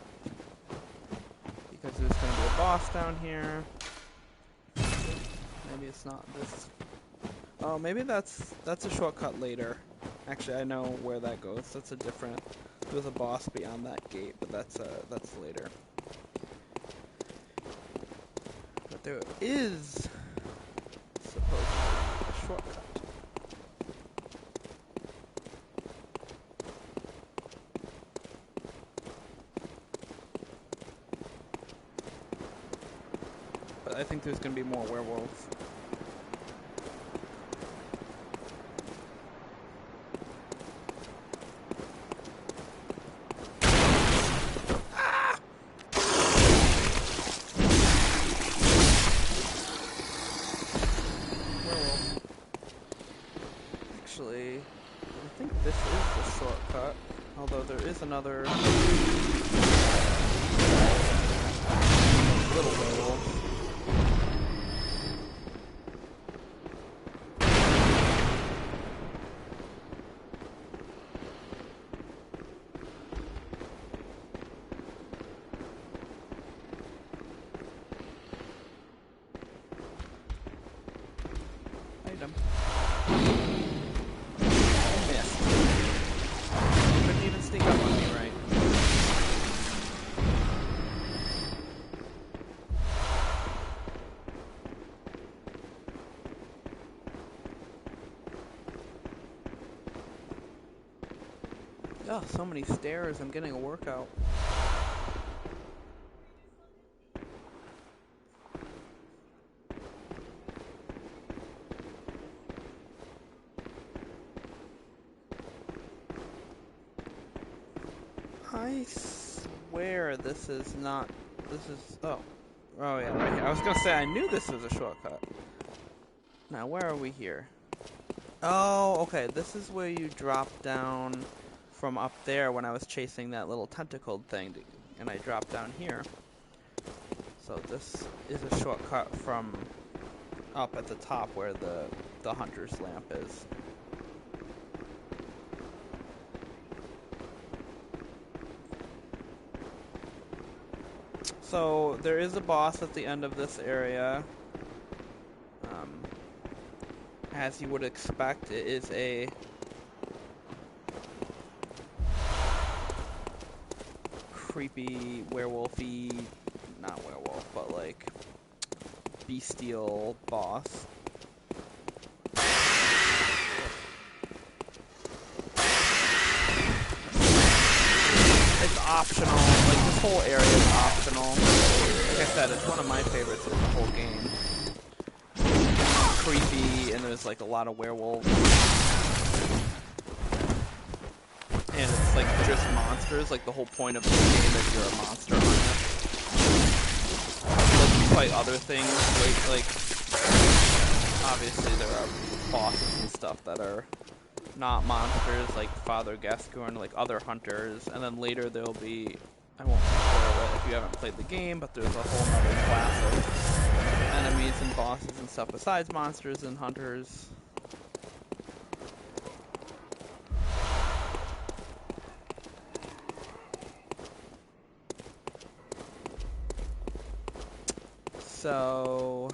Because there's going to be a boss down here. Maybe it's not this. Oh, maybe that's a shortcut later. Actually, I know where that goes. That's a different. There's a boss beyond that gate, but that's later. But there is supposedly a shortcut. But I think there's going to be more werewolves. Actually, I think this is the shortcut, although there is another little werewolf. Item. Missed. Couldn't even sneak up on me, right? Oh, so many stairs. I'm getting a workout. I swear this is not... This is... Oh. Oh, yeah, right here. I was gonna say, I knew this was a shortcut. Now, where are we here? Oh, okay. This is where you drop down from up there when I was chasing that little tentacled thing. And I dropped down here. So this is a shortcut from up at the top where the hunter's lamp is. So there is a boss at the end of this area. As you would expect, it is a creepy werewolfy, not werewolf, but like bestial boss. It's optional, like this whole area is optional. Like I said, it's one of my favorites in the whole game. Creepy, and there's like a lot of werewolves. And it's like just monsters, like the whole point of the game is you're a monster hunter. Like you fight other things, like obviously there are bosses and stuff that are not monsters, like Father Gascoigne, like other hunters, and then later there'll be, I won't spoil it if you haven't played the game, but there's a whole other class of enemies and bosses and stuff besides monsters and hunters. So,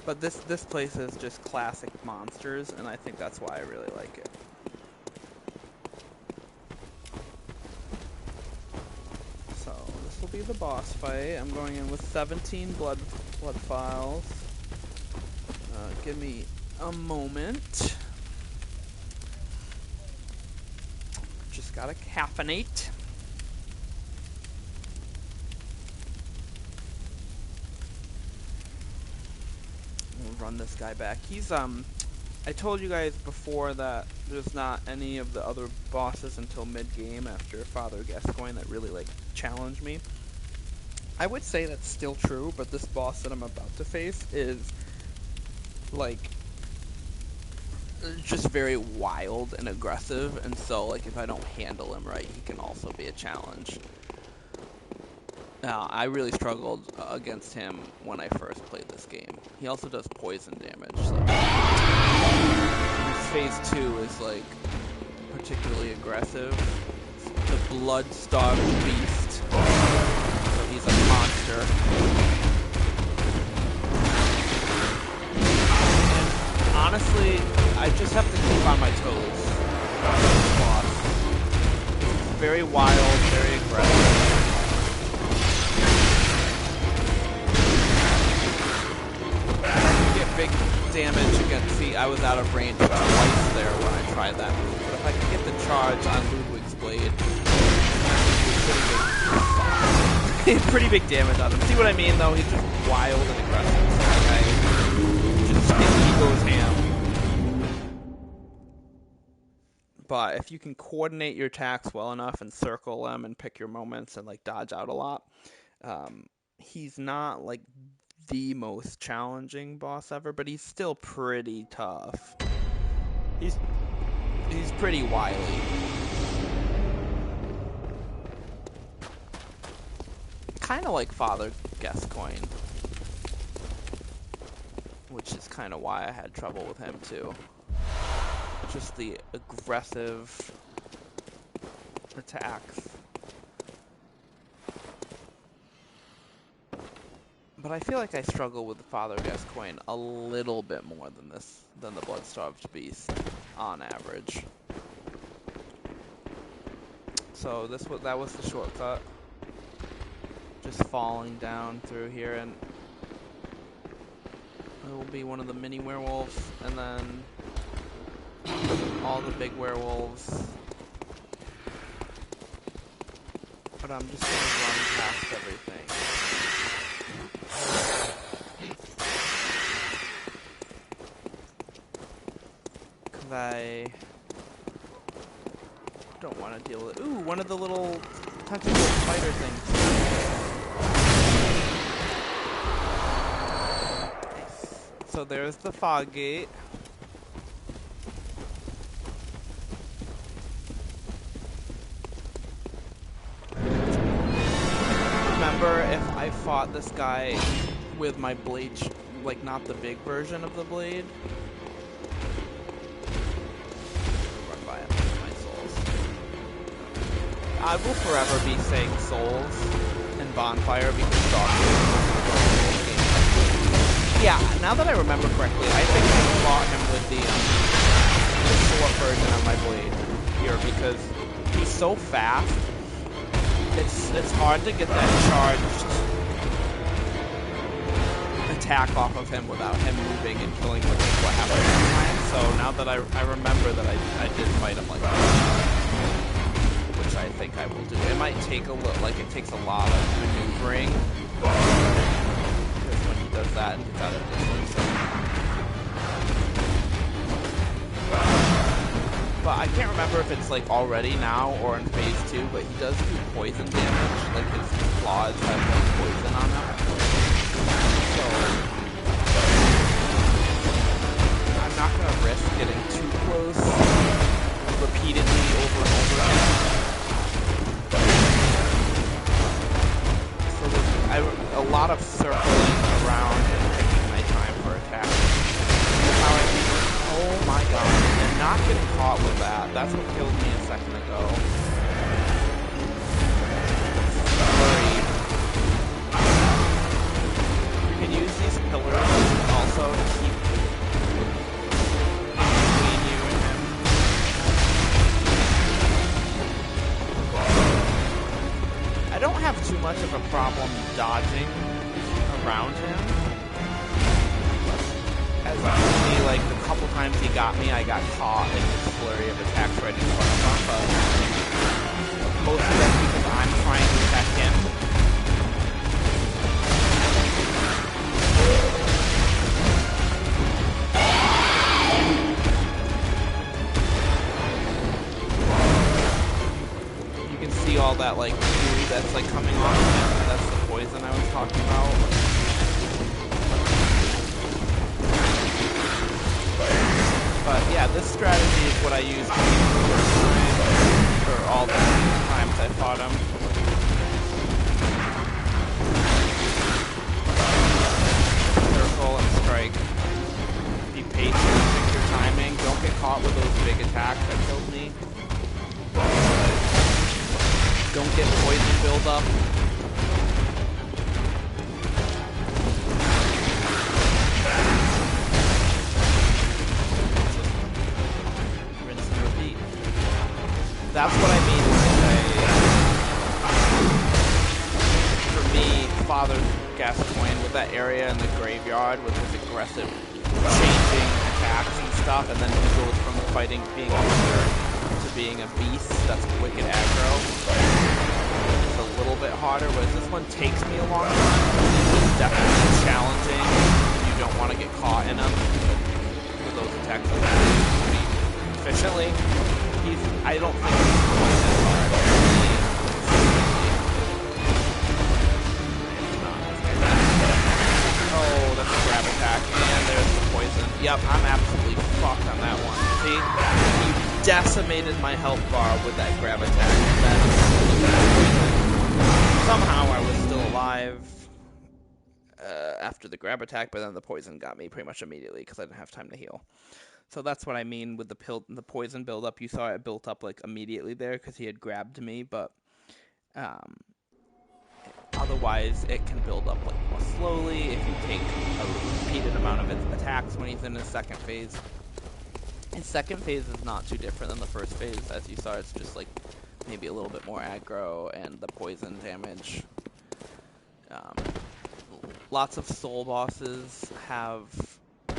but this place is just classic monsters, and I think that's why I really like it. So this will be the boss fight. I'm going in with 17 blood files. Give me a moment. Just gotta caffeinate. Run this guy back. He's I told you guys before that there's not any of the other bosses until mid-game after Father Gascoigne that really like challenge me. I would say that's still true, but this boss that I'm about to face is like just very wild and aggressive, and so like if I don't handle him right, he can also be a challenge. Now, I really struggled against him when I first played this game. He also does poison damage, so phase 2 is like particularly aggressive. The blood-starved beast. So he's a monster. And honestly, I just have to keep on my toes. This boss. He's very wild, very aggressive. Big damage against, see, I was out of range twice there when I tried that move, but if I can get the charge on Ludwig's blade, pretty big damage on him. See what I mean, though? He's just wild and aggressive. So he goes ham. But if you can coordinate your attacks well enough and circle them and pick your moments and like dodge out a lot, he's not like the most challenging boss ever, but he's still pretty tough. He's pretty wily. Kind of like Father Gascoigne, which is kind of why I had trouble with him too. Just the aggressive attacks. But I feel like I struggle with Father Gascoigne a little bit more than the Blood-Starved Beast, on average. So that was the shortcut. Just falling down through here, and it will be one of the mini werewolves, and then all the big werewolves, But I'm just gonna run past everything. Cause I don't want to deal with it. Ooh, one of the little tentacle spider things. Nice. So there's the fog gate. Remember if I fought this guy with my blade, like not the big version of the blade? Run by him with my souls. I will forever be saying souls and bonfire because Darkbeast. Yeah, now that I remember correctly, I think I fought him with the short version of my blade here because he's so fast. It's hard to get that charged attack off of him without him moving and killing, which is what happened last time. So now that I remember that I did fight him like that, which I think I will do. It might take a little, like it takes a lot of maneuvering because when he does that and gets out of distance. But I can't remember if it's like already now or in phase 2, but he does do poison damage, like his claws have like poison on them. So I'm not gonna risk getting too close repeatedly over and over again. So there's a lot of circling around and taking my time for attacks. Oh my god, and not getting caught with that. That's what killed me a second ago. You can use these pillars also to keep between you and him. I don't have too much of a problem dodging around him. As you see, like, the couple times he got me, I got caught in his flurry of attacks right in front of him, but mostly that's because I'm trying to attack him. You can see all that, like, goo that's, like, coming off of him. That's the poison I was talking about. But yeah, this strategy is what I used the first time, or all the times I fought him. Circle and strike. Be patient, pick your timing, don't get caught with those big attacks that killed me. Don't get poison buildup. That's what I mean when I say, for me, Father Gascoigne with that area in the graveyard with his aggressive changing attacks and stuff, and then he goes from fighting being a wizard to being a beast that's wicked aggro. It's a little bit harder, whereas this one takes me a long time. It's definitely challenging. You don't want to get caught in them with those attacks efficiently. I don't think he's quite as hard. Oh, that's a grab attack, and there's the poison. Yep, I'm absolutely fucked on that one. See? You decimated my health bar with that grab attack. Somehow I was still alive after the grab attack, but then the poison got me pretty much immediately because I didn't have time to heal. So that's what I mean with the poison buildup. You saw it built up like immediately there because he had grabbed me, but otherwise it can build up like more slowly if you take a repeated amount of attacks when he's in his second phase. His second phase is not too different than the first phase. As you saw, it's just like maybe a little bit more aggro and the poison damage. Lots of soul bosses have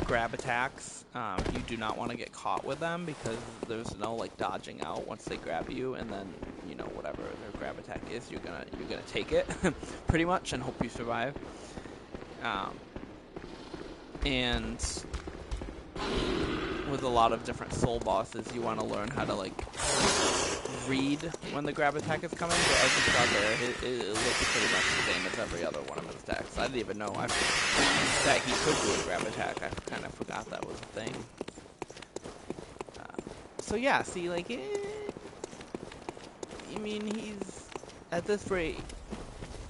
grab attacks. You do not want to get caught with them because there's no like dodging out once they grab you, and then you know whatever, they're grab attack is, you're gonna take it pretty much and hope you survive. And with a lot of different soul bosses, you want to learn how to like read when the grab attack is coming. But as you saw there, it looks pretty much the same as every other one of his attacks. I didn't even know that he could do a grab attack. I kind of forgot that was a thing. So yeah, see, like, I mean, he's at this rate,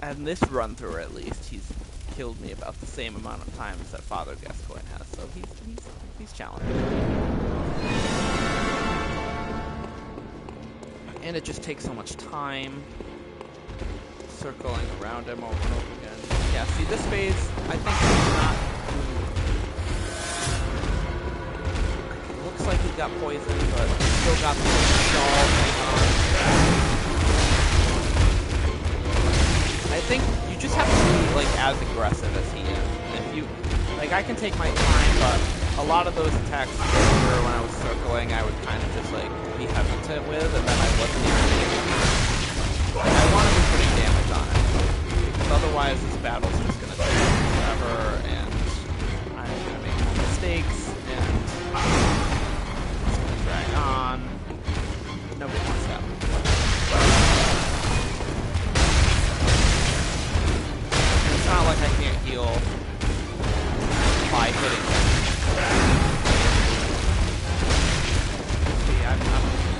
and this run through at least, he's killed me about the same amount of times that Father Gascoigne has. So he's challenging. And it just takes so much time circling around him over and over again. Yeah, see, this phase, I think he's not... It looks like he got poisoned, but he's still got the shawl thing on. I think you just have to be, like, as aggressive as he is. If you... Like, I can take my time, but a lot of those attacks earlier when I was circling, I would kind of just, like, be hesitant with, and then I wasn't even able to... Like, I want to be putting damage on it, because otherwise this battle's just going to take forever, and I'm going to make more mistakes, and it's going to drag on. Nobody wants that. It's not like I can't heal by hitting them. See, I'm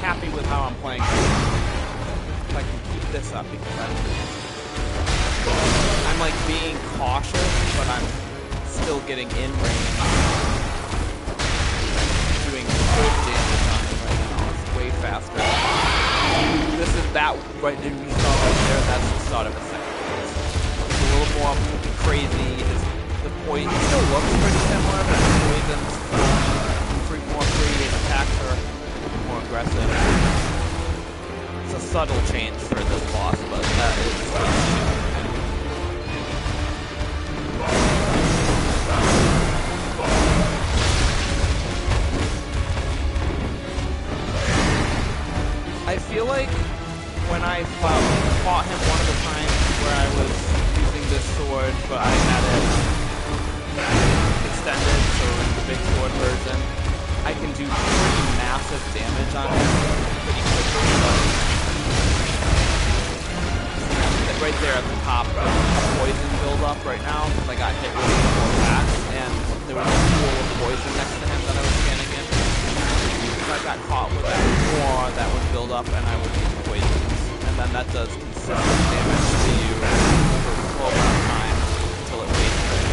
happy with how I'm playing. If I can keep this up, because I'm like being cautious, but I'm still getting in range. Doing good damage on him right now. It's way faster. This is that right there you saw right there. That's the start of a second phase. It's a little more crazy. The poison still looks pretty similar, but the poisons more free, attacks are more aggressive. It's a subtle change for this boss, but that is I feel like when I fought him one of the times where I was using this sword, but I had it extended, so the big sword version, I can do pretty massive damage on him pretty quickly. Right there at the top, the poison build up right now, because I got hit with more attacks, and there was a pool of poison next to him that I was scanning in. So I got caught with that more that would build up, and I would use poisons. And then that does consistent damage to you for a slow amount of time until it fades away.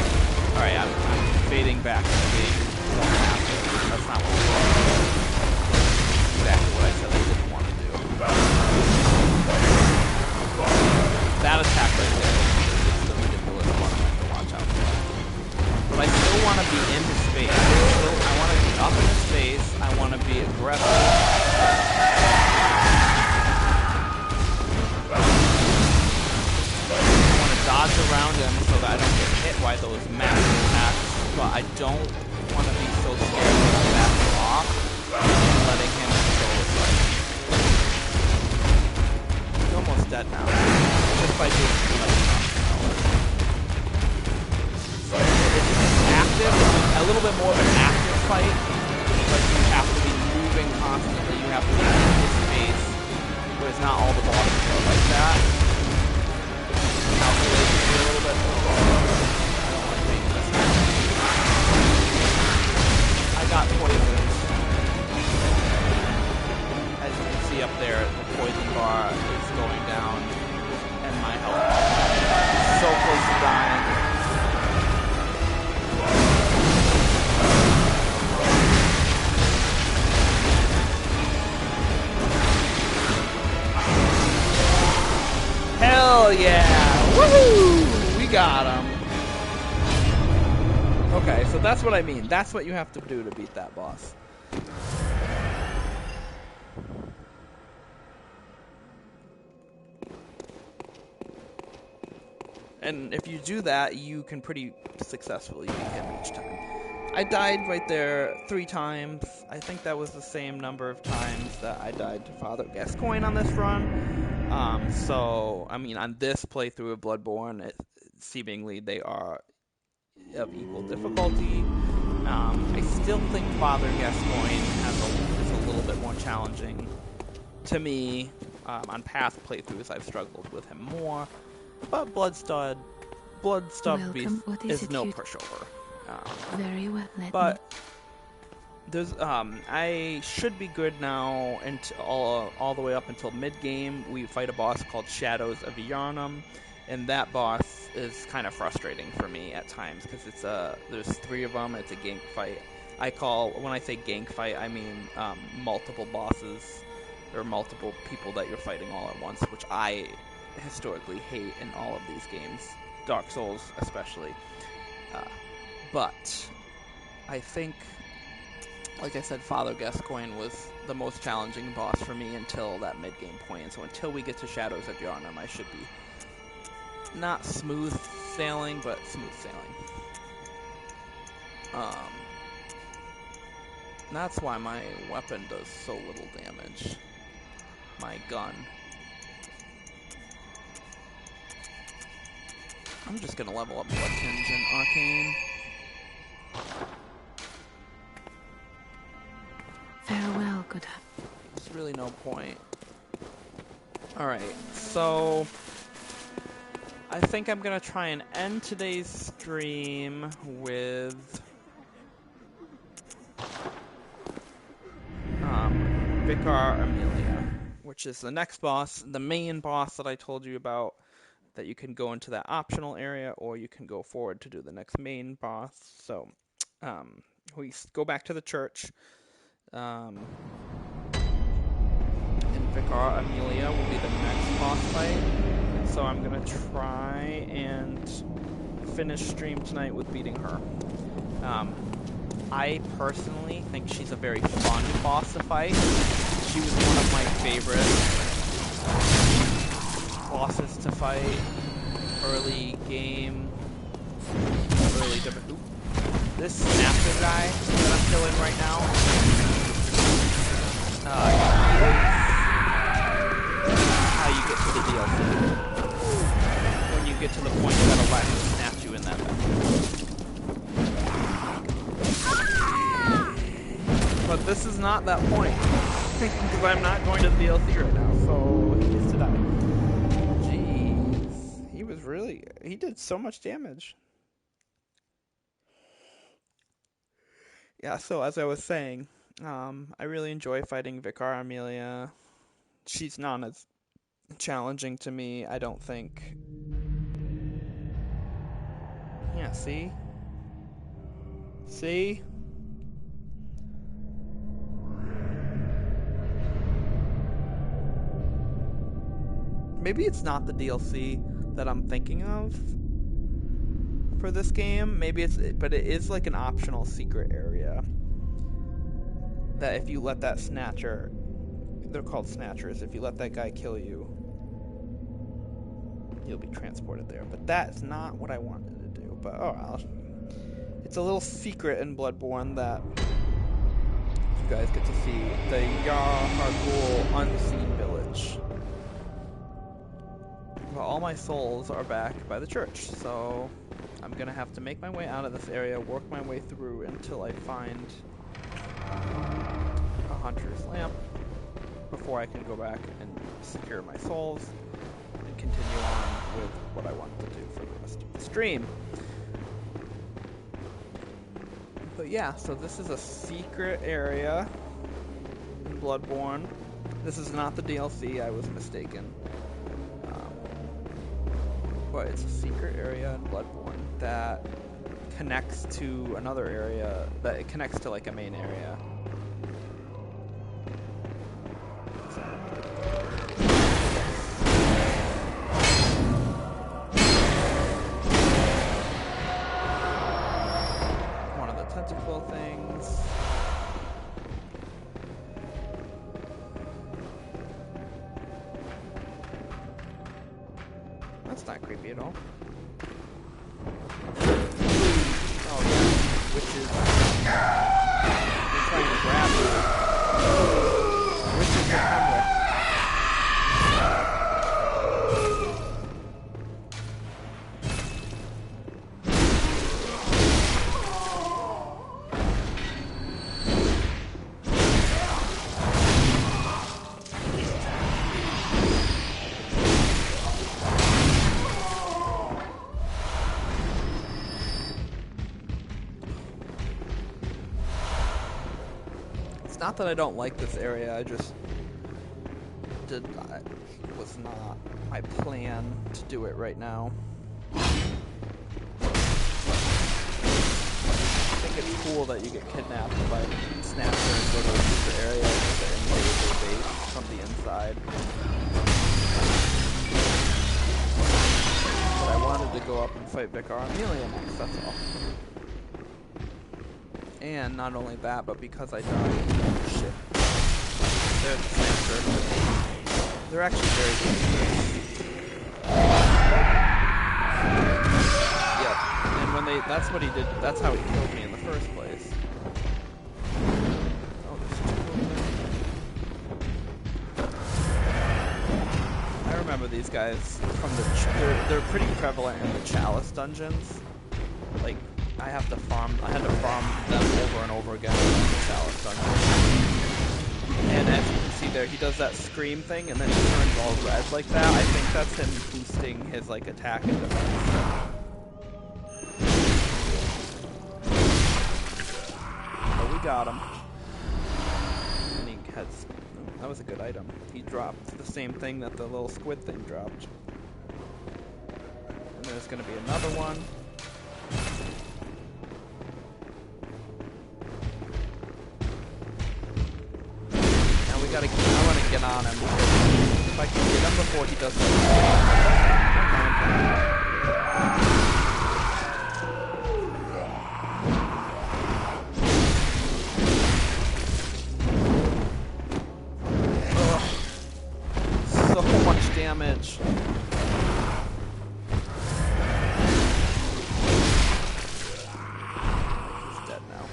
Alright, I'm fading back to being more passive. That's not what I want. Exactly what I said I didn't want to do. That attack right there is the ridiculous one I have to watch out for. But I still want to be in his face. I want to be up in his face. I want to be aggressive. I want to dodge around him so that I don't get hit by those massive attacks. But I don't want to be so scared that I'm backing off and letting him control his life. He's almost dead now. Just by doing too much stuff. So it's active, a little bit more of an active fight, but you have to be moving constantly. You have to be in his space, whereas not all the bosses are like that. Calculations are a little bit. I don't like being this way. I got poisoned. As you can see up there, the poison bar is going down. And my health is so close to dying. Hell yeah! Woohoo! We got him. Okay, so that's what I mean. That's what you have to do to beat that boss. And if you do that, you can pretty successfully beat him each time. I died right there 3 times. I think that was the same number of times that I died to Father Gascoigne on this run. So, I mean, on this playthrough of Bloodborne, seemingly they are of equal difficulty. I still think Father Gascoigne is a little bit more challenging to me. On past playthroughs, I've struggled with him more, but Bloodstubbed Beast is no pushover. Very well, but there's I should be good now until all the way up until mid game. We fight a boss called Shadows of Yharnam, and that boss is kind of frustrating for me at times because there's 3 of them. It's a gank fight. When I say gank fight, I mean multiple bosses or multiple people that you're fighting all at once, which I historically hate in all of these games, Dark Souls especially. But I think, like I said, Father Gascoigne was the most challenging boss for me until that mid-game point. And so until we get to Shadows of Yharnam, I should be not smooth sailing, but smooth sailing. That's why my weapon does so little damage. My gun. I'm just gonna level up Blood Tinge and Arcane. Farewell, good. There's really no point. Alright, so I think I'm gonna try and end today's stream with Vicar Amelia, which is the next boss, the main boss that I told you about, that you can go into that optional area, or you can go forward to do the next main boss. So, we go back to the church, and Vicar Amelia will be the next boss fight. So I'm gonna try and finish stream tonight with beating her. I personally think she's a very fun boss to fight. She was one of my favorite bosses to fight. Early game. This Snapper guy that I'm killing right now. How you get to the DLC. When you get to the point that'll let him snap you in that battle. But this is not that point, because I'm not going to the DLC right now, so he gets to die. Jeez, he did so much damage. Yeah, so as I was saying, I really enjoy fighting Vicar Amelia. She's not as challenging to me, I don't think. Yeah, see? See? Maybe it's not the DLC that I'm thinking of for this game. But it is like an optional secret area that if you let that snatcher, they're called snatchers, if you let that guy kill you, you'll be transported there. But that's not what I wanted to do. But oh well. It's a little secret in Bloodborne that you guys get to see. The Yahar'gul Unseen Village. Well, all my souls are back by the church, so I'm gonna have to make my way out of this area, work my way through until I find a hunter's lamp before I can go back and secure my souls and continue on with what I want to do for the rest of the stream. But yeah, so this is a secret area in Bloodborne. This is not the DLC, I was mistaken. But it's a secret area in Bloodborne that connects to another area, that it connects to like a main area. One of the tentacle things. That's not creepy at all. Oh yeah, witches. They're trying to grab me. Witches are coming. Not that I don't like this area, I just was not my plan to do it right now. I think it's cool that you get kidnapped by Snatcher and go to a secret area to invade their base from the inside. But I wanted to go up and fight Vicar Amelia next, that's all. And not only that, but because I died. Shit. They're the Snatcher. They're actually very dangerous. Yep. And when that's what he did, that's how he killed me in the first place. Oh, there's two over there. I remember these guys from the, they're pretty prevalent in the Chalice dungeons. Like, I had to farm them over and over again in the Chalice dungeon. And as you can see there, he does that scream thing and then he turns all red like that. I think that's him boosting his like attack and defense. But we got him. And he has, that was a good item. He dropped the same thing that the little squid thing dropped. And there's gonna be another one. I want to get on him because if I can get him before he does something. So much damage. He's dead now.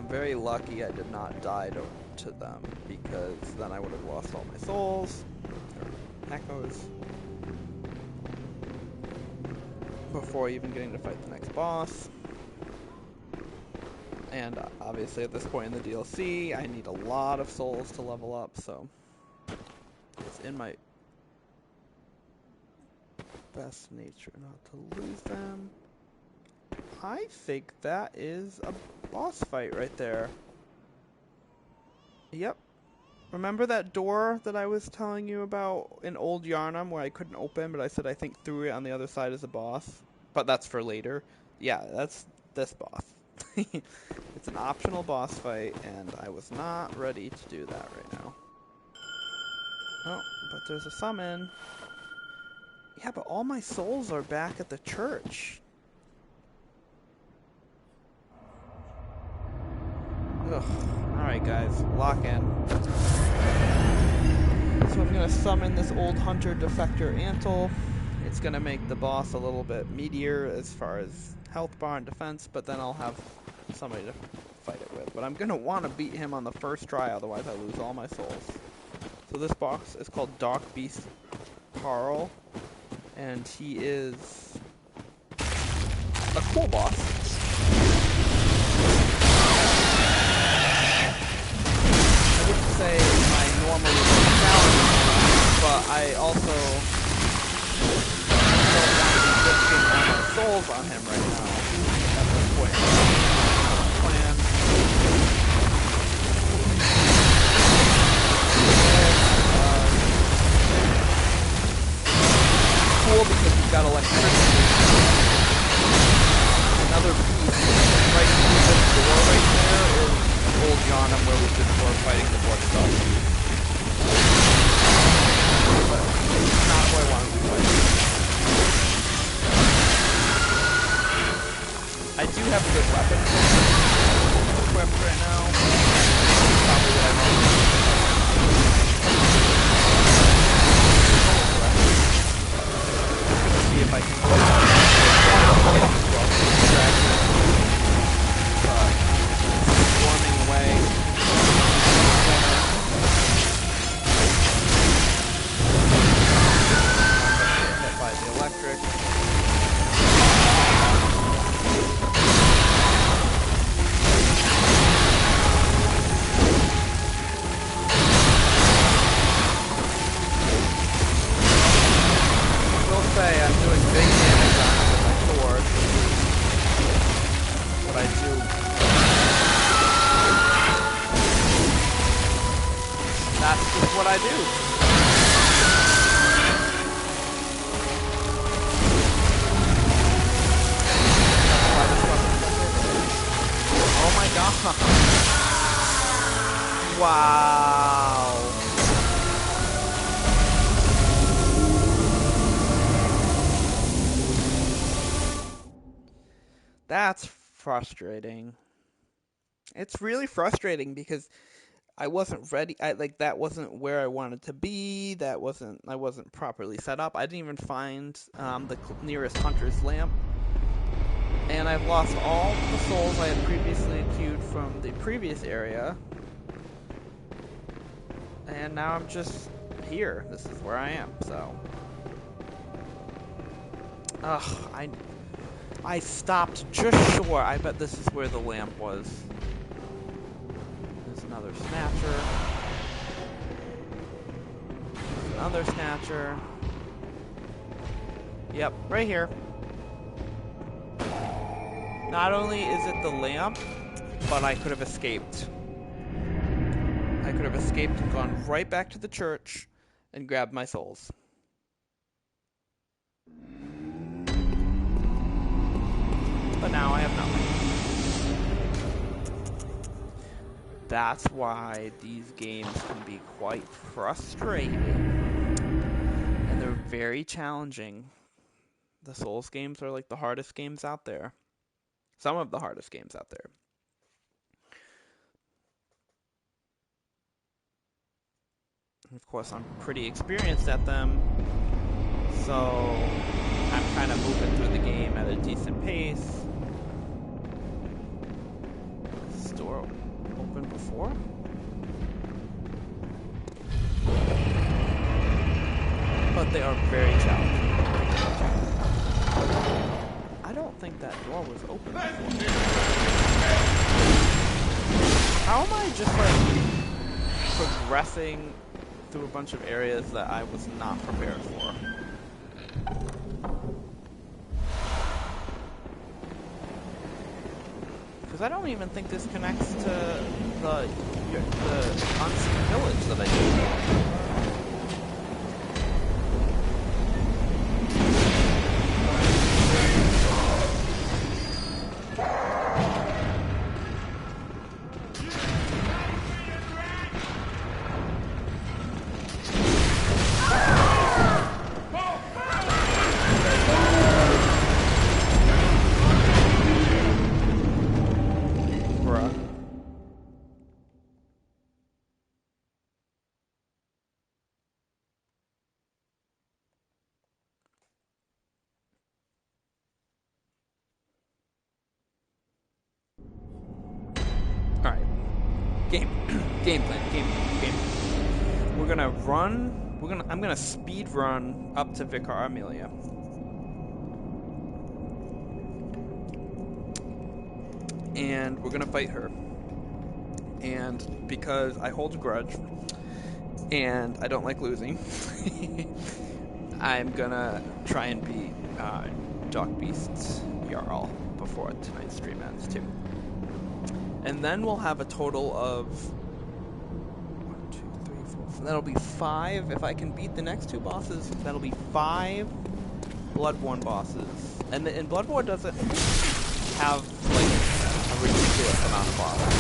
Very lucky I did not die to them, because then I would have lost all my souls, or echoes, before even getting to fight the next boss. And obviously at this point in the DLC, I need a lot of souls to level up, so it's in my best nature not to lose them. I think that is a boss fight right there. Yep. Remember that door that I was telling you about in Old Yharnam where I couldn't open, but I said I think through it on the other side is a boss? But that's for later. Yeah, that's this boss. It's an optional boss fight, and I was not ready to do that right now. Oh, but there's a summon. Yeah, but all my souls are back at the church. Ugh. Alright guys, lock in. So I'm going to summon this old hunter defector Antle. It's going to make the boss a little bit meatier as far as health bar and defense, but then I'll have somebody to fight it with. But I'm going to want to beat him on the first try, otherwise I lose all my souls. So this boss is called Darkbeast Paarl, and he is a cool boss. Say my normal challenge, but I also don't want to be risking all my souls on him right now at this point. Plan. Cool because we've got electricity. Another piece right through this door right there is Old Yharnam where we just were fighting the blood stuff. But it's not who I wanted to fight. I do have a good weapon equipped right now. Probably what I want. Let's see if I can go swarming away. Hit by the electric. say, I'm doing big damage on it with my sword. What I do. That's just what I do. Oh my god. Wow. That's frustrating. It's really frustrating because I wasn't ready. That wasn't where I wanted to be. I wasn't properly set up. I didn't even find the nearest hunter's lamp. And I've lost all the souls I had previously queued from the previous area. And now I'm just here. This is where I am, so. Ugh, I stopped just short. I bet this is where the lamp was. There's another snatcher. There's another snatcher. Yep, right here. Not only is it the lamp, but I could have escaped. I could have escaped and gone right back to the church and grabbed my souls. But now I have nothing. That's why these games can be quite frustrating. And they're very challenging. The Souls games are like the hardest games out there. Some of the hardest games out there. And of course, I'm pretty experienced at them. So I'm kind of moving through the game at a decent pace. Is this door open before? But they are very challenging. I don't think that door was open before. How am I just like progressing through a bunch of areas that I was not prepared for? Because I don't even think this connects to the unseen village that I did. Game plan. We're gonna run. I'm gonna speed run up to Vicar Amelia. And we're gonna fight her. And because I hold a grudge, and I don't like losing, I'm gonna try and beat Darkbeast's Yahar'gul before tonight's stream ends too. And then we'll have a total of 1, 2, 3, 4. That'll be 5. If I can beat the next 2 bosses, that'll be 5 Bloodborne bosses. And Bloodborne doesn't have like a ridiculous amount of bosses.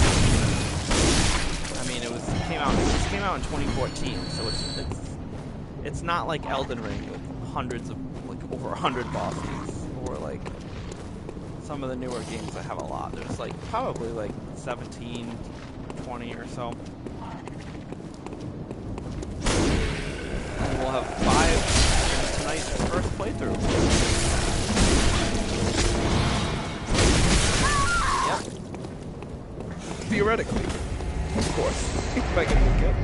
I mean, it came out in 2014, so it's not like Elden Ring with hundreds of over 100 bosses, or like some of the newer games that have a lot. There's like probably like 17, 20 or so. And we'll have 5 in tonight's first playthrough. Yep. Theoretically, of course, if I can make it.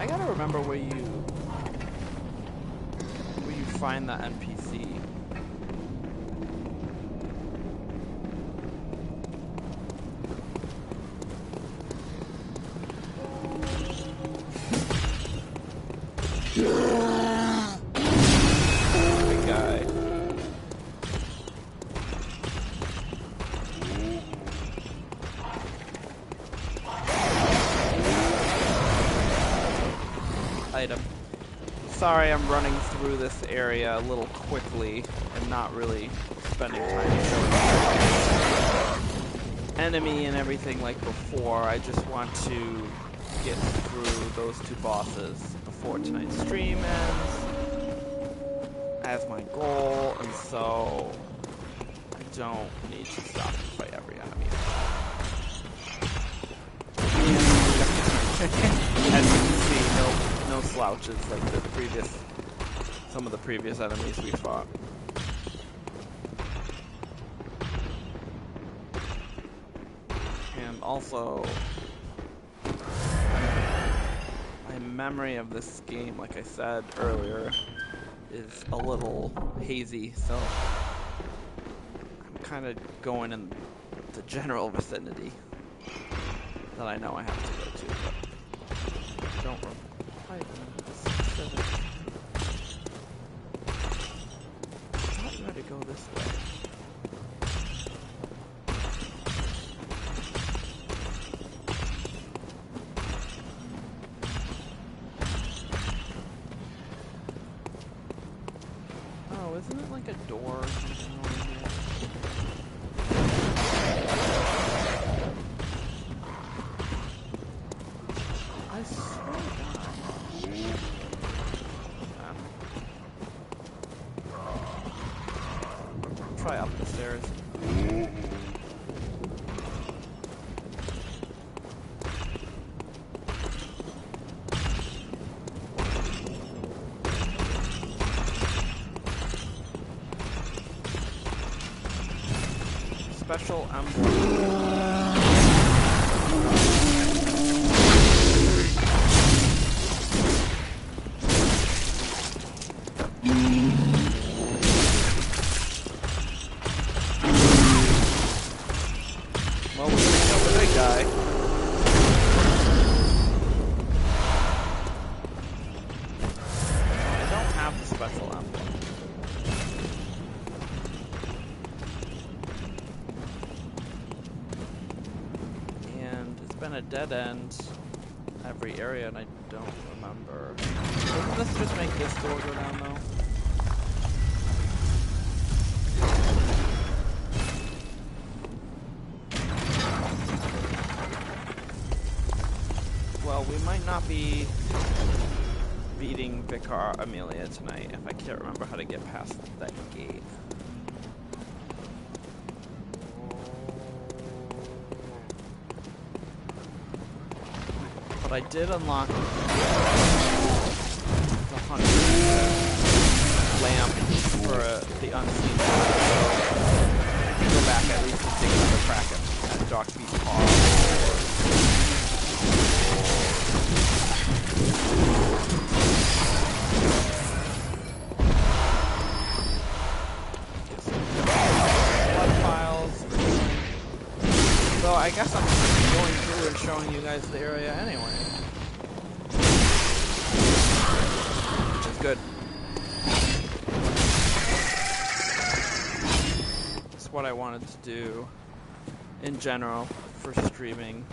I gotta remember where you find that NPC. Big guy. Item. Sorry, I'm running through this area a little quickly and not really spending time showing you enemy and everything like before. I just want to get through those two bosses before tonight's stream ends as my goal, and so I don't need to stop and fight every enemy. As you can see, no slouches like some of the previous enemies we fought. And also, my memory of this game, like I said earlier, is a little hazy, so I'm kind of going in the general vicinity that I know I have to go to, but I don't quite remember the specific. I thought you had to go this way. Oh, isn't it like a door or something over here? I swear to God. Try up the stairs. Special emblem. Well, we're gonna kill the big guy. I don't have the special emblem. And it's been a dead end every area, and I don't remember. Doesn't this just make this door go down, though? Well, we might not be beating Viacr Amelia tonight if I can't remember how to get past that gate. But I did unlock the 100 lamp for the unseen world, so I can go back at least and take another crack at Darkbeast Paarl. Blood files. So I guess I'm just going through and showing you guys the area anyway. Which is good. That's what I wanted to do in general for streaming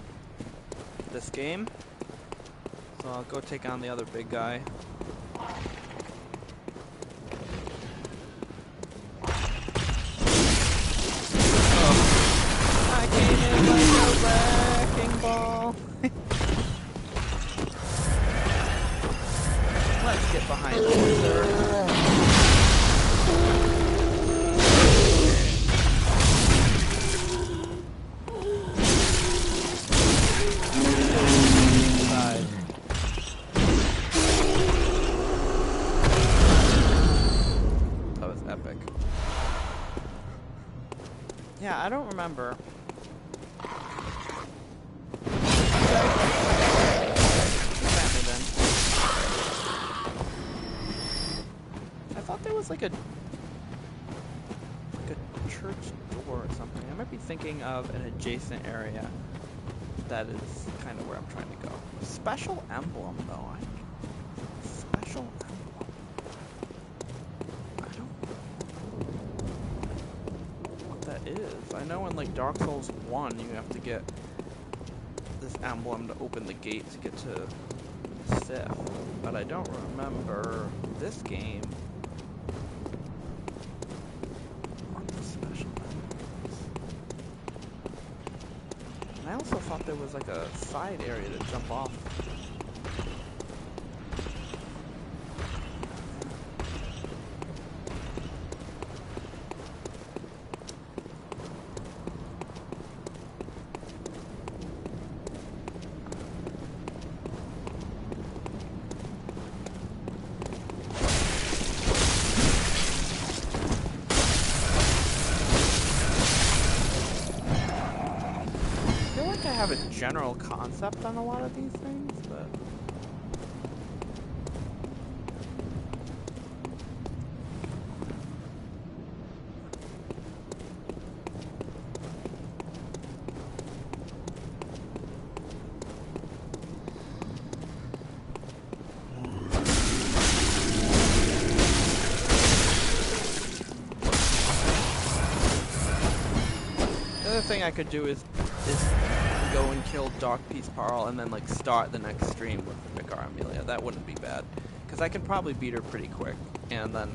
this game. So I'll go take on the other big guy. I came in like a wrecking ball. Let's get behind the wizard. That was epic. Yeah, I don't remember. Then. like a church door or something. I might be thinking of an adjacent area that is kind of where I'm trying to go. Special emblem, though. Special emblem. I don't know what that is. I know in like Dark Souls 1 you have to get this emblem to open the gate to get to Sif, but I don't remember this game. What the special emblems. And I also thought there was like a side area to jump off. Have a general concept on a lot of these things, but the other thing I could do is go and kill Darkbeast Paarl and then like start the next stream with Viacr Amelia. That wouldn't be bad, because I can probably beat her pretty quick and then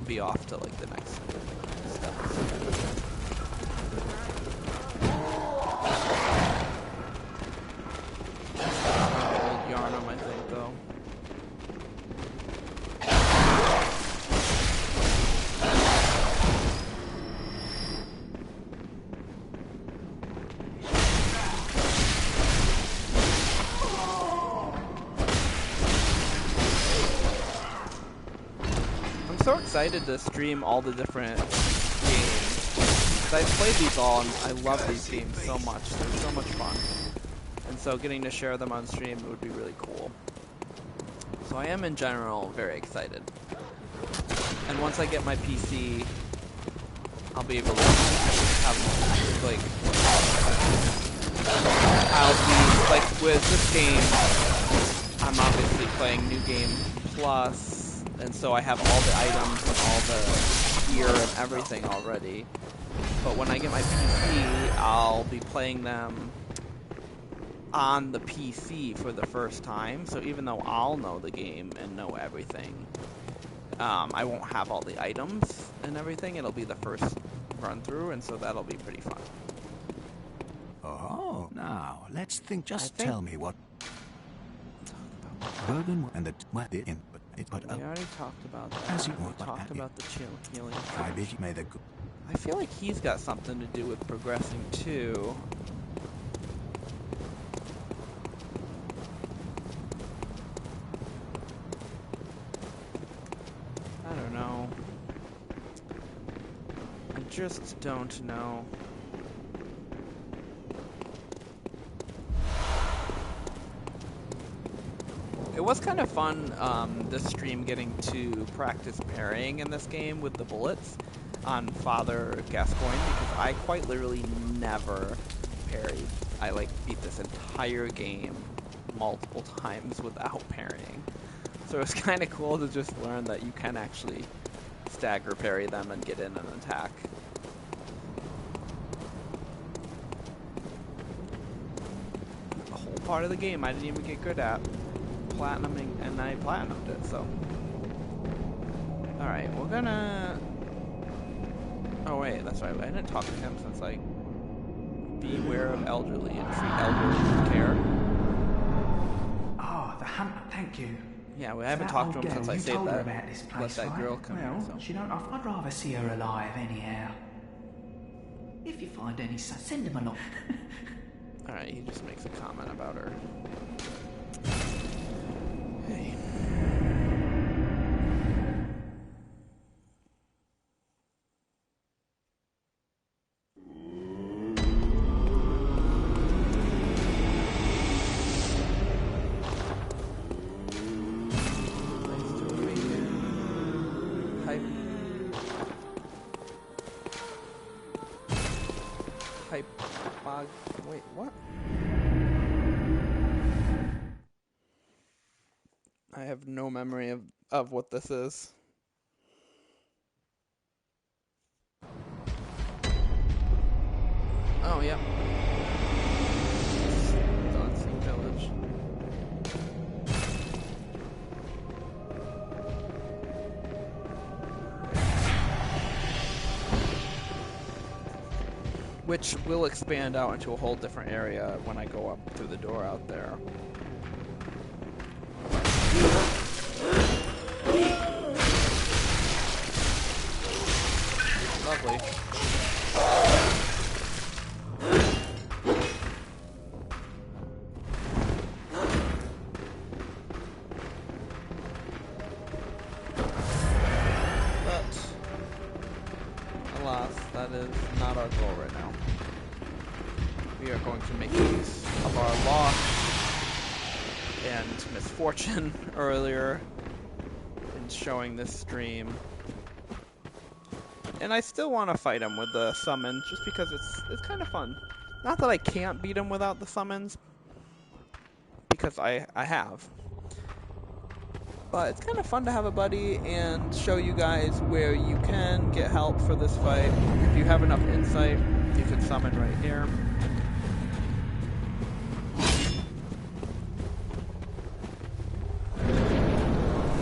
be off to like the next steps. Old Yharnam, I think, though. So excited to stream all the different games, because I've played these all and I love these games so much. They're so much fun, and so getting to share them on stream would be really cool. So I am in general very excited, and once I get my PC I'll be able to have like, I'll be like, with this game I'm obviously playing New Game Plus, and so I have all the items and all the gear and everything already. But when I get my PC, I'll be playing them on the PC for the first time. So even though I'll know the game and know everything, I won't have all the items and everything. It'll be the first run through, and so that'll be pretty fun. Oh, now let's think. Just tell me what Bergen and the what did in. But we already talked about that. As you we want, talked about the healing. I bet you made a good. I feel like he's got something to do with progressing too. I don't know. I just don't know. It was kind of fun, this stream, getting to practice parrying in this game with the bullets on Father Gascoigne, because I quite literally never parried. I like beat this entire game multiple times without parrying. So it's kind of cool to just learn that you can actually stagger parry them and get in an attack. The whole part of the game I didn't even get good at. Platinuming, and I platinumed it, so. Alright, we're gonna... Oh wait, that's right, I didn't talk to him since, like, beware of elderly and treat elderly with care. Oh, the hunter, thank you. Yeah, we haven't talked to him since I saved that. Let that girl come well, in, so. You know, I'd rather see her alive anyhow. If you find any, send him along. Alright, he just makes a comment about her. Hey. Nice to meet you. Hi. dog. Wait, what? I have no memory of what this is. Oh, yeah. The Unseen Village. Which will expand out into a whole different area when I go up through the door out there. Lovely. But, alas, that is not our goal right now. We are going to make use of our loss and misfortune earlier in showing this stream. And I still want to fight him with the summon, just because it's kind of fun. Not that I can't beat him without the summons, because I have. But it's kind of fun to have a buddy and show you guys where you can get help for this fight. If you have enough insight, you can summon right here.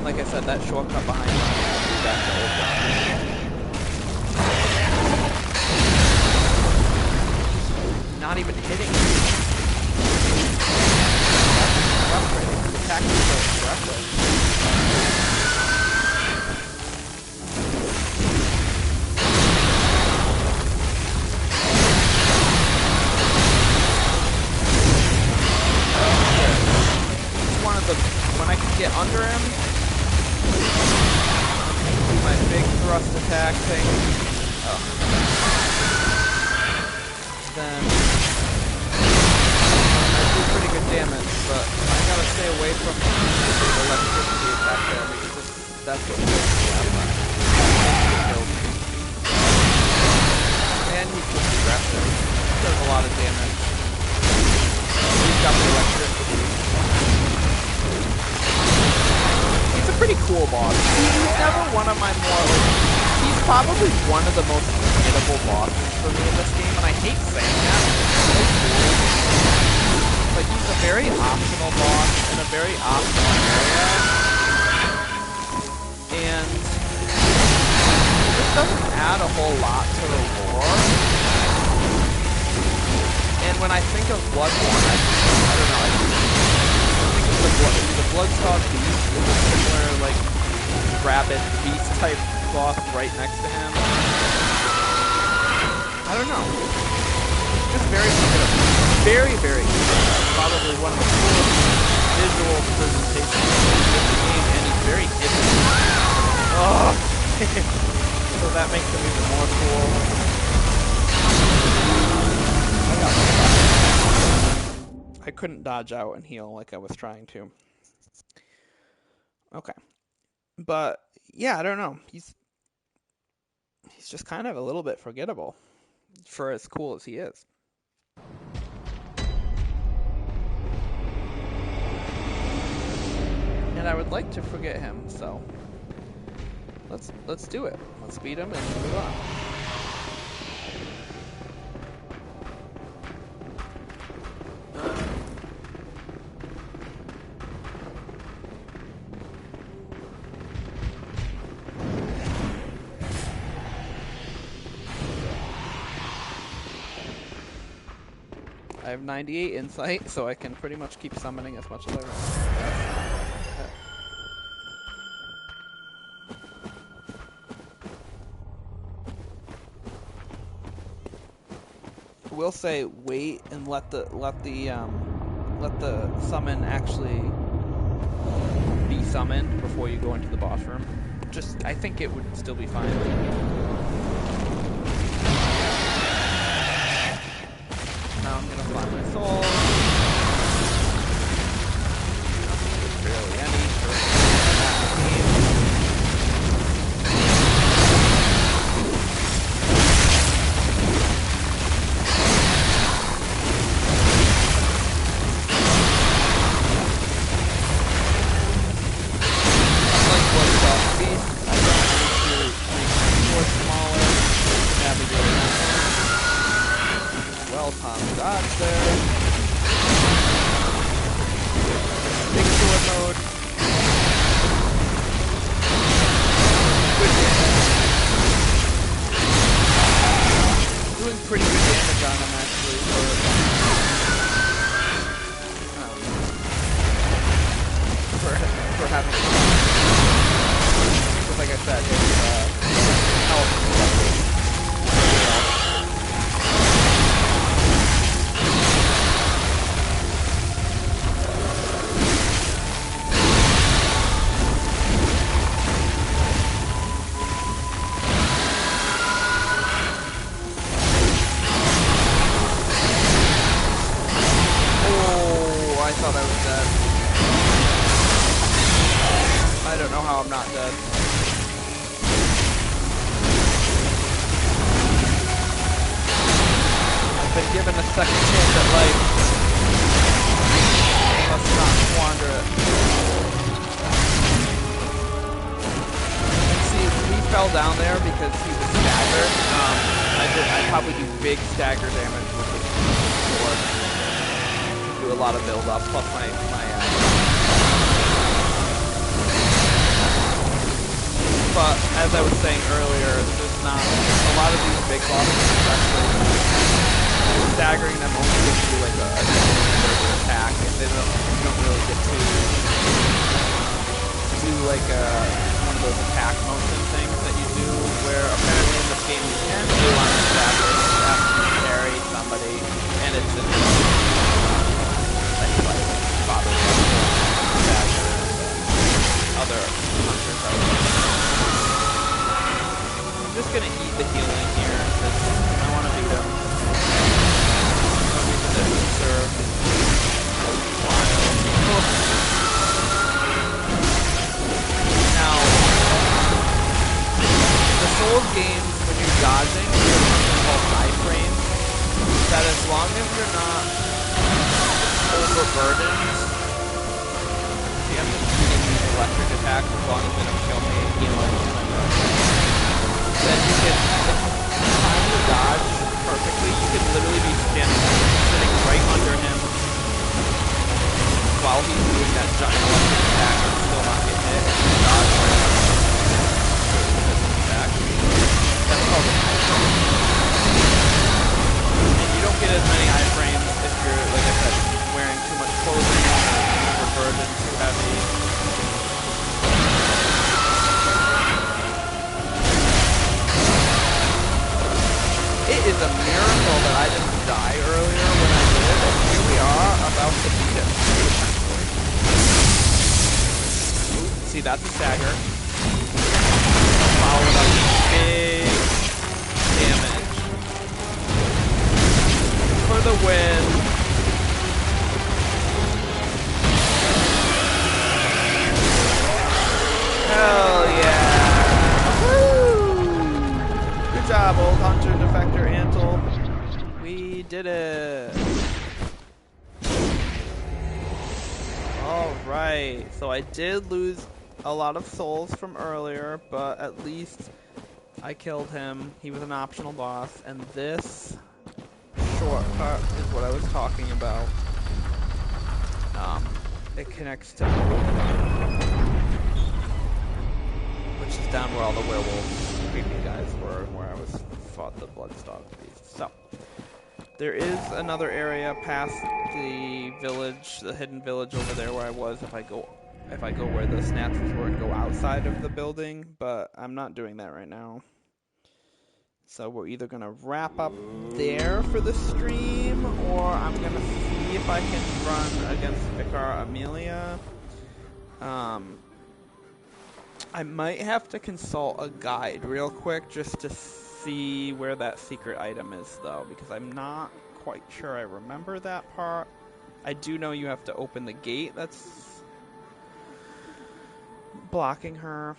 Like I said, that shortcut behind me will do that to old John. Not even hitting me. That's frustrating. Attacking so aggressive. One of the when I can get under him, do my big thrust attack thing. Then I do pretty good damage, but I gotta stay away from the electricity attack there because that's what kills me out of my and he's just aggressive. He does a lot of damage. He's got the electricity. He's a pretty cool boss. He's never one of my more he's probably one of the most forgettable bosses for me in this game, and I hate saying that. It's so cool. Like, he's a very optional boss in a very optional area. And this doesn't add a whole lot to the lore. And when I think of Bloodborne, I don't know, I think of the Bloodstock Beast is a similar, like, rabid beast type boss right next to him. I don't know. Just very forgettable. Very, very good. Probably one of the coolest visual presentations of the game, and he's very hidden. Oh, so that makes him even more cool. I couldn't dodge out and heal like I was trying to. Okay. But, yeah, I don't know. He's just kind of a little bit forgettable for as cool as he is. And I would like to forget him, so let's do it. Let's beat him and move on. I have 98 insight, so I can pretty much keep summoning as much as I want. I will say wait and let the summon actually be summoned before you go into the boss room. Just I think it would still be fine. Now I'm gonna fly my soul. Barely any for that game. dead. I don't know how I'm not dead. I've been given a second chance at life. Let's not squander it. See, he fell down there because he was staggered. I'd probably do big stagger damage with the sword. Do a lot of build up, plus my but as I was saying earlier, there's not a lot of these big bosses, especially staggering them only gives you like a attack, and you don't really get to do like one of those attack motion things that you do, where apparently in this game you can do on a stagger after you carry somebody, and it's an like father stagger other hunters are. I'm just gonna eat the healing here because I want to beat him. No reason to conserve. Now, the Souls games, when you're dodging, there's something called iframes. That as long as you're not overburdened, see, I'm just shooting these electric attacks as long as they don't kill me, healing. Then you can time the dodge perfectly. You can literally be sitting right under him while he's doing that giant electric attack and still not get hit. And you dodge right back. That's called an iframe. And you don't get as many iframes if you're, like I said, wearing too much clothing or burden too heavy. It is a miracle that I didn't die earlier when I did, and here we are about to beat him. Ooh, see, that's a stagger. Followed up with big damage. For the win. Hell yeah. Good job, old hunter, defector, Antle. We did it. Alright, so I did lose a lot of souls from earlier, but at least I killed him. He was an optional boss, and this shortcut is what I was talking about. It connects to which is down where all the werewolves creepy guys were, and where I fought the Bloodstock beast. So there is another area past the village, the hidden village over there where I was. If I go where the snatchers were and go outside of the building, but I'm not doing that right now. So we're either gonna wrap up there for the stream, or I'm gonna see if I can run against Vicar Amelia. I might have to consult a guide real quick just to see where that secret item is, though, because I'm not quite sure I remember that part. I do know you have to open the gate that's blocking her.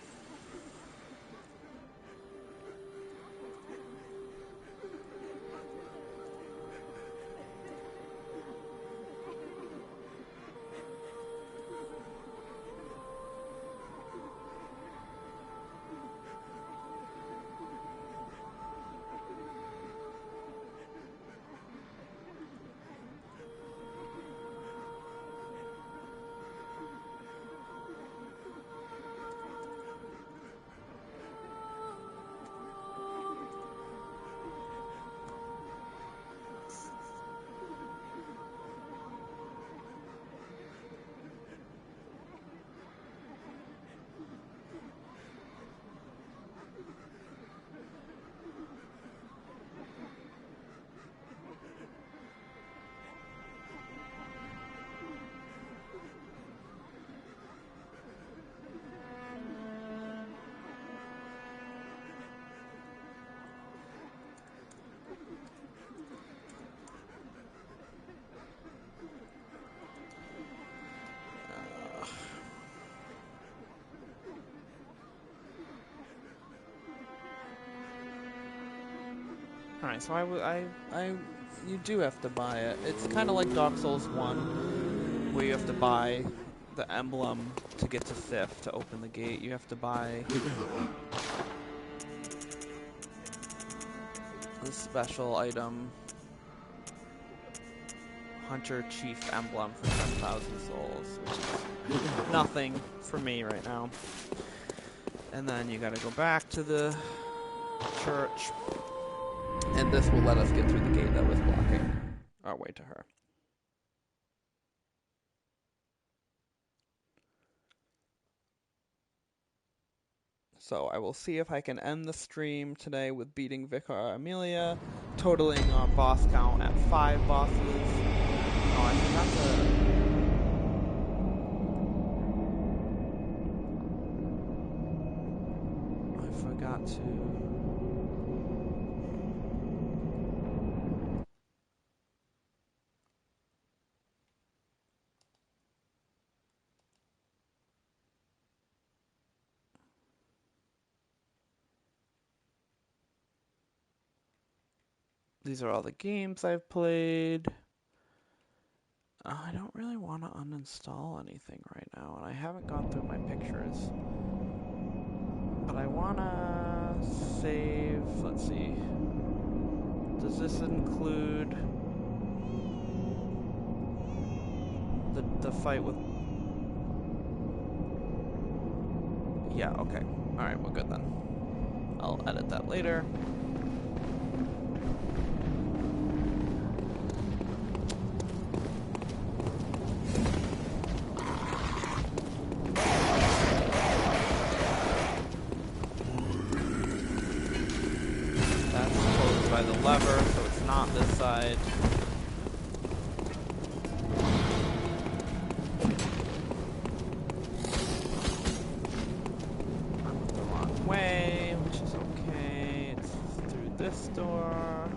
Alright, so you do have to buy it. It's kind of like Dark Souls 1, where you have to buy the emblem to get to Sif to open the gate. You have to buy the special item, Hunter Chief Emblem for 10,000 souls, which is nothing for me right now. And then you gotta go back to the church, and this will let us get through the gate that was blocking our way to her. So I will see if I can end the stream today with beating Vicar Amelia, totaling our boss count at 5 bosses. Oh, I forgot to... These are all the games I've played. I don't really want to uninstall anything right now, and I haven't gone through my pictures. But I want to save... Let's see. Does this include the fight with... Yeah, okay. Alright, we're good then. I'll edit that later. Lever, so it's not this side. I went the wrong way, which is okay. It's through this door.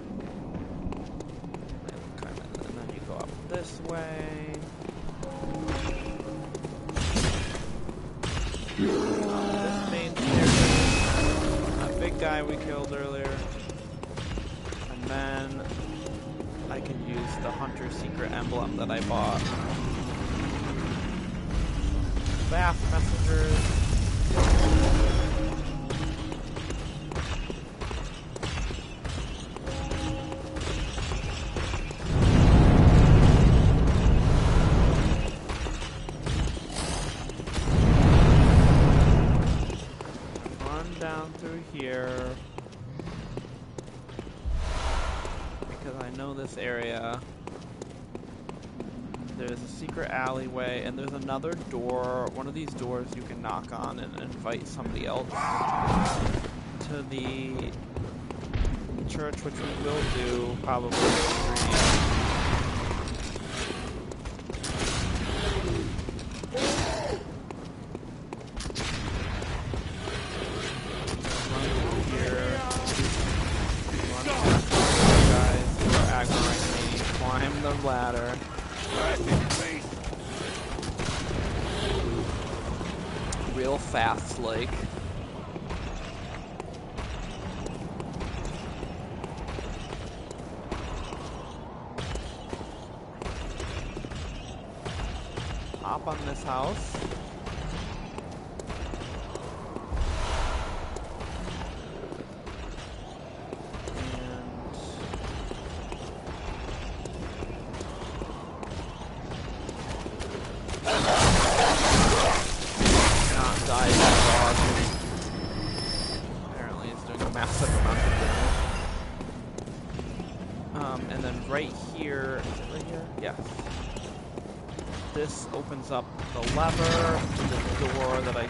And then you go up this way. This main staircase. That big guy we killed earlier. Then I can use the Hunter Secret Emblem that I bought. Bath Messengers. Run down through here. I know this area. There's a secret alleyway, and there's another door. One of these doors you can knock on and invite somebody else to the church, which we will do probably ladder. Real fast, like. Hop on this house. Opens up the lever to the door that I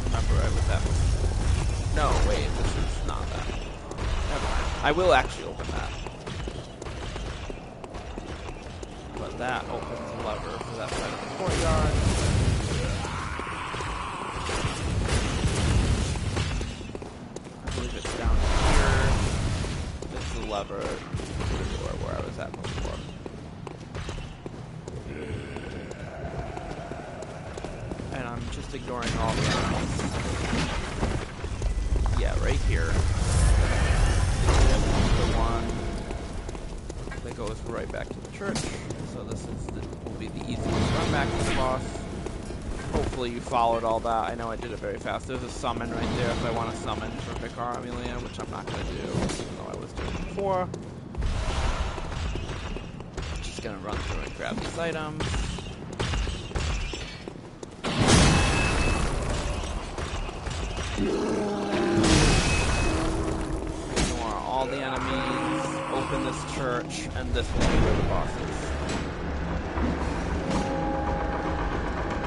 remember I was at before. No, wait, this is not that. Never mind. I will actually open that. But that opens the lever for that side of the courtyard. I believe it's down here. This is the lever to the door where I was at before. Just ignoring all the animals. Yeah, right here. the one that goes right back to the church. So this will be the easiest run back to the boss. Hopefully you followed all that. I know I did it very fast. There's a summon right there if I want to summon for Vicar Amelia, which I'm not going to do, even though I was doing it before. Just going to run through and grab these items. Ignore all the enemies, open this church, and this will be where the boss is.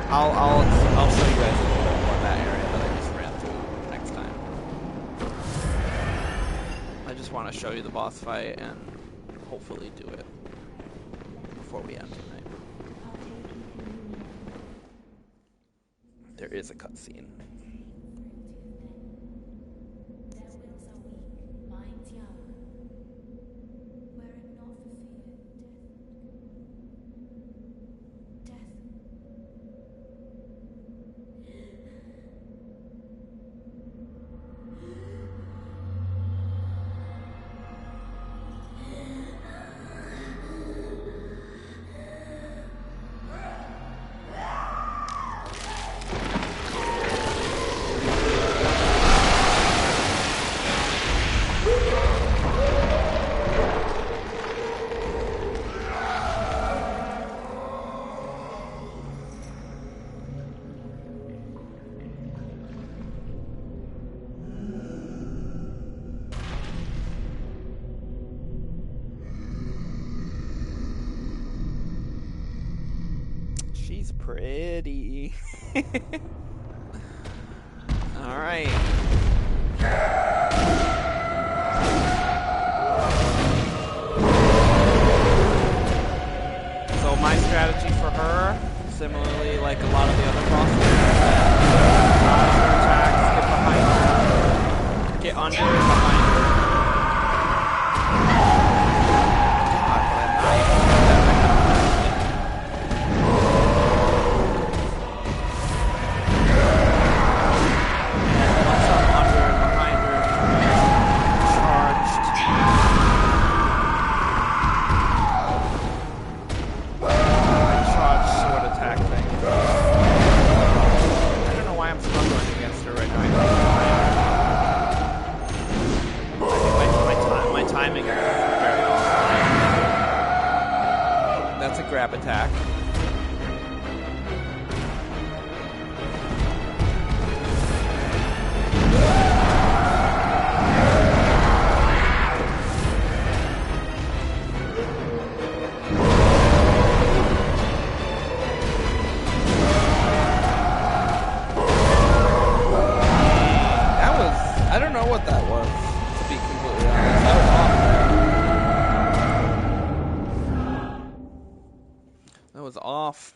I'll show you guys a little bit more of that area that I just ran through next time. I just want to show you the boss fight and hopefully do it before we end tonight. There is a cutscene. She's pretty. All right. So my strategy for her, similarly like a lot of the other bosses, dodge her attacks, get behind her, get under and behind her. Attack. I don't know what that was, to be completely honest. That was off. That was off.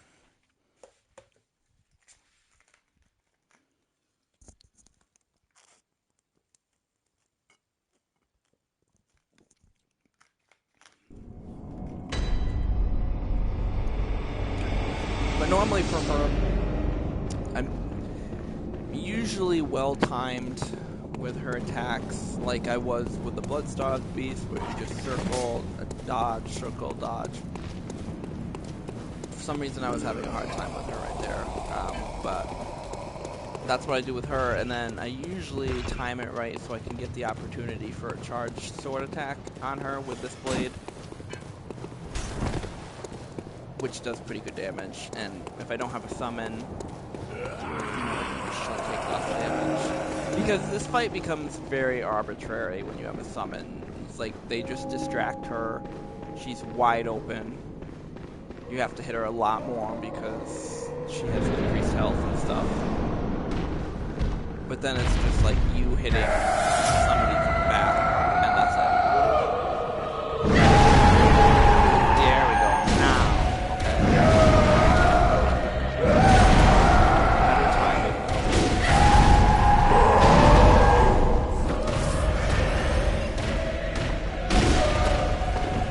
But normally for her, I'm usually well-timed with her attacks, like I was with the Darkbeast, where you just circle, dodge, circle, dodge. For some reason I was having a hard time with her right there, but that's what I do with her, and then I usually time it right so I can get the opportunity for a charged sword attack on her with this blade, which does pretty good damage, and if I don't have a summon, she'll take less damage. Because this fight becomes very arbitrary when you have a summon. It's like they just distract her, she's wide open. You have to hit her a lot more because she has increased health and stuff. But then it's just like you hitting somebody from the back, and that's it. There we go. Now. Better timing.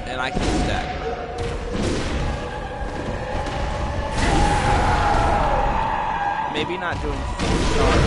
And I can stagger. Maybe not doing full charge.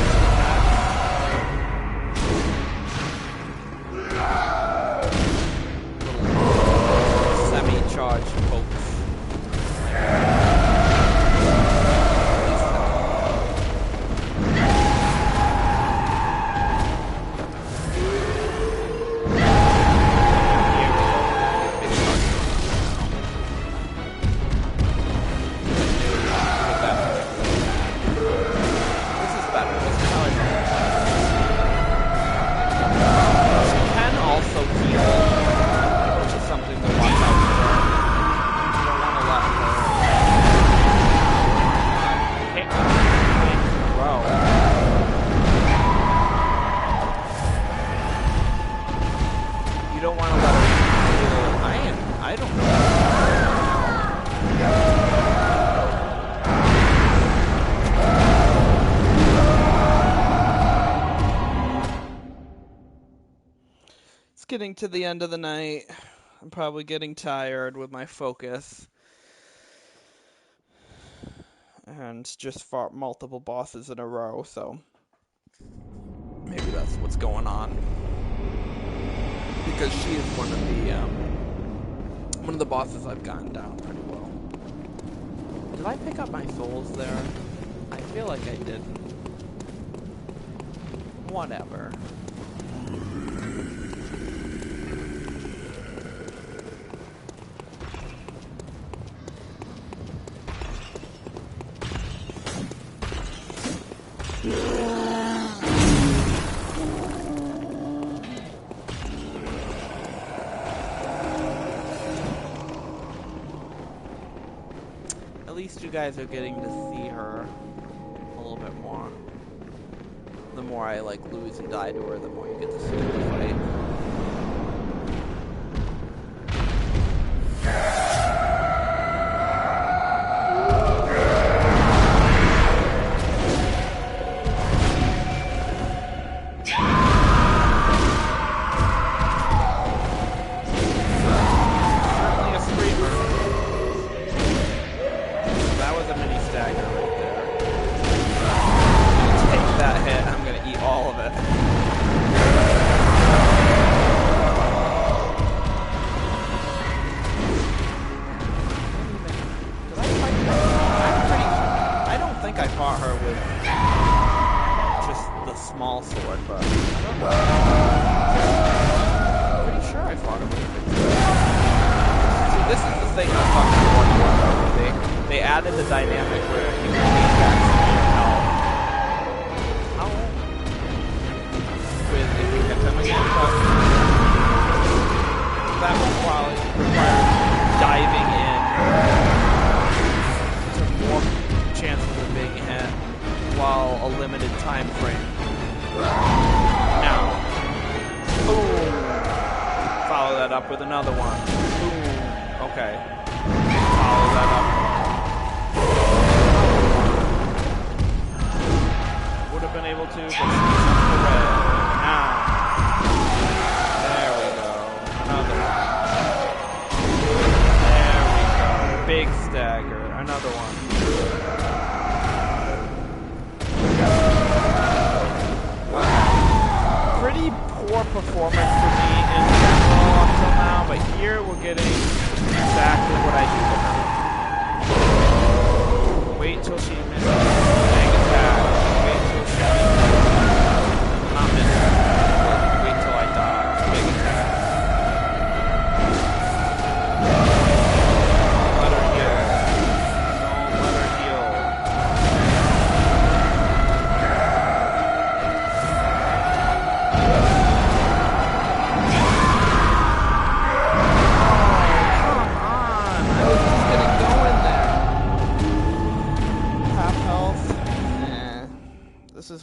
getting to the end of the night. I'm probably getting tired with my focus. And just fought multiple bosses in a row, so maybe that's what's going on. Because she is one of the bosses I've gotten down pretty well. Did I pick up my souls there? I feel like I didn't. Whatever. At least you guys are getting to see her a little bit more. The more I lose and die to her, the more you get to see her fight.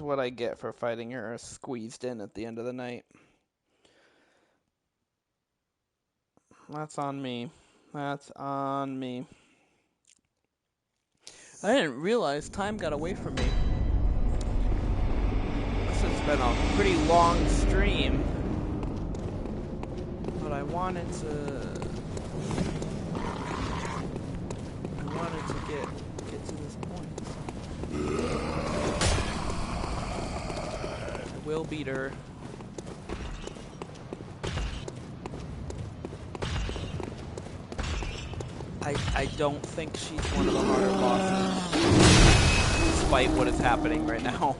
What I get for fighting her squeezed in at the end of the night. That's on me. That's on me. I didn't realize time got away from me. This has been a pretty long stream. But I wanted to get to this point. Will beat her. I don't think she's one of the harder bosses, despite what is happening right now.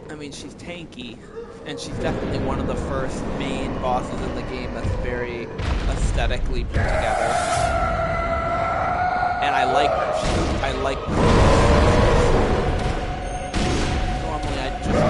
I mean, she's tanky. And she's definitely one of the first main bosses in the game that's very aesthetically put together. And I like her. I like her. Normally I do this.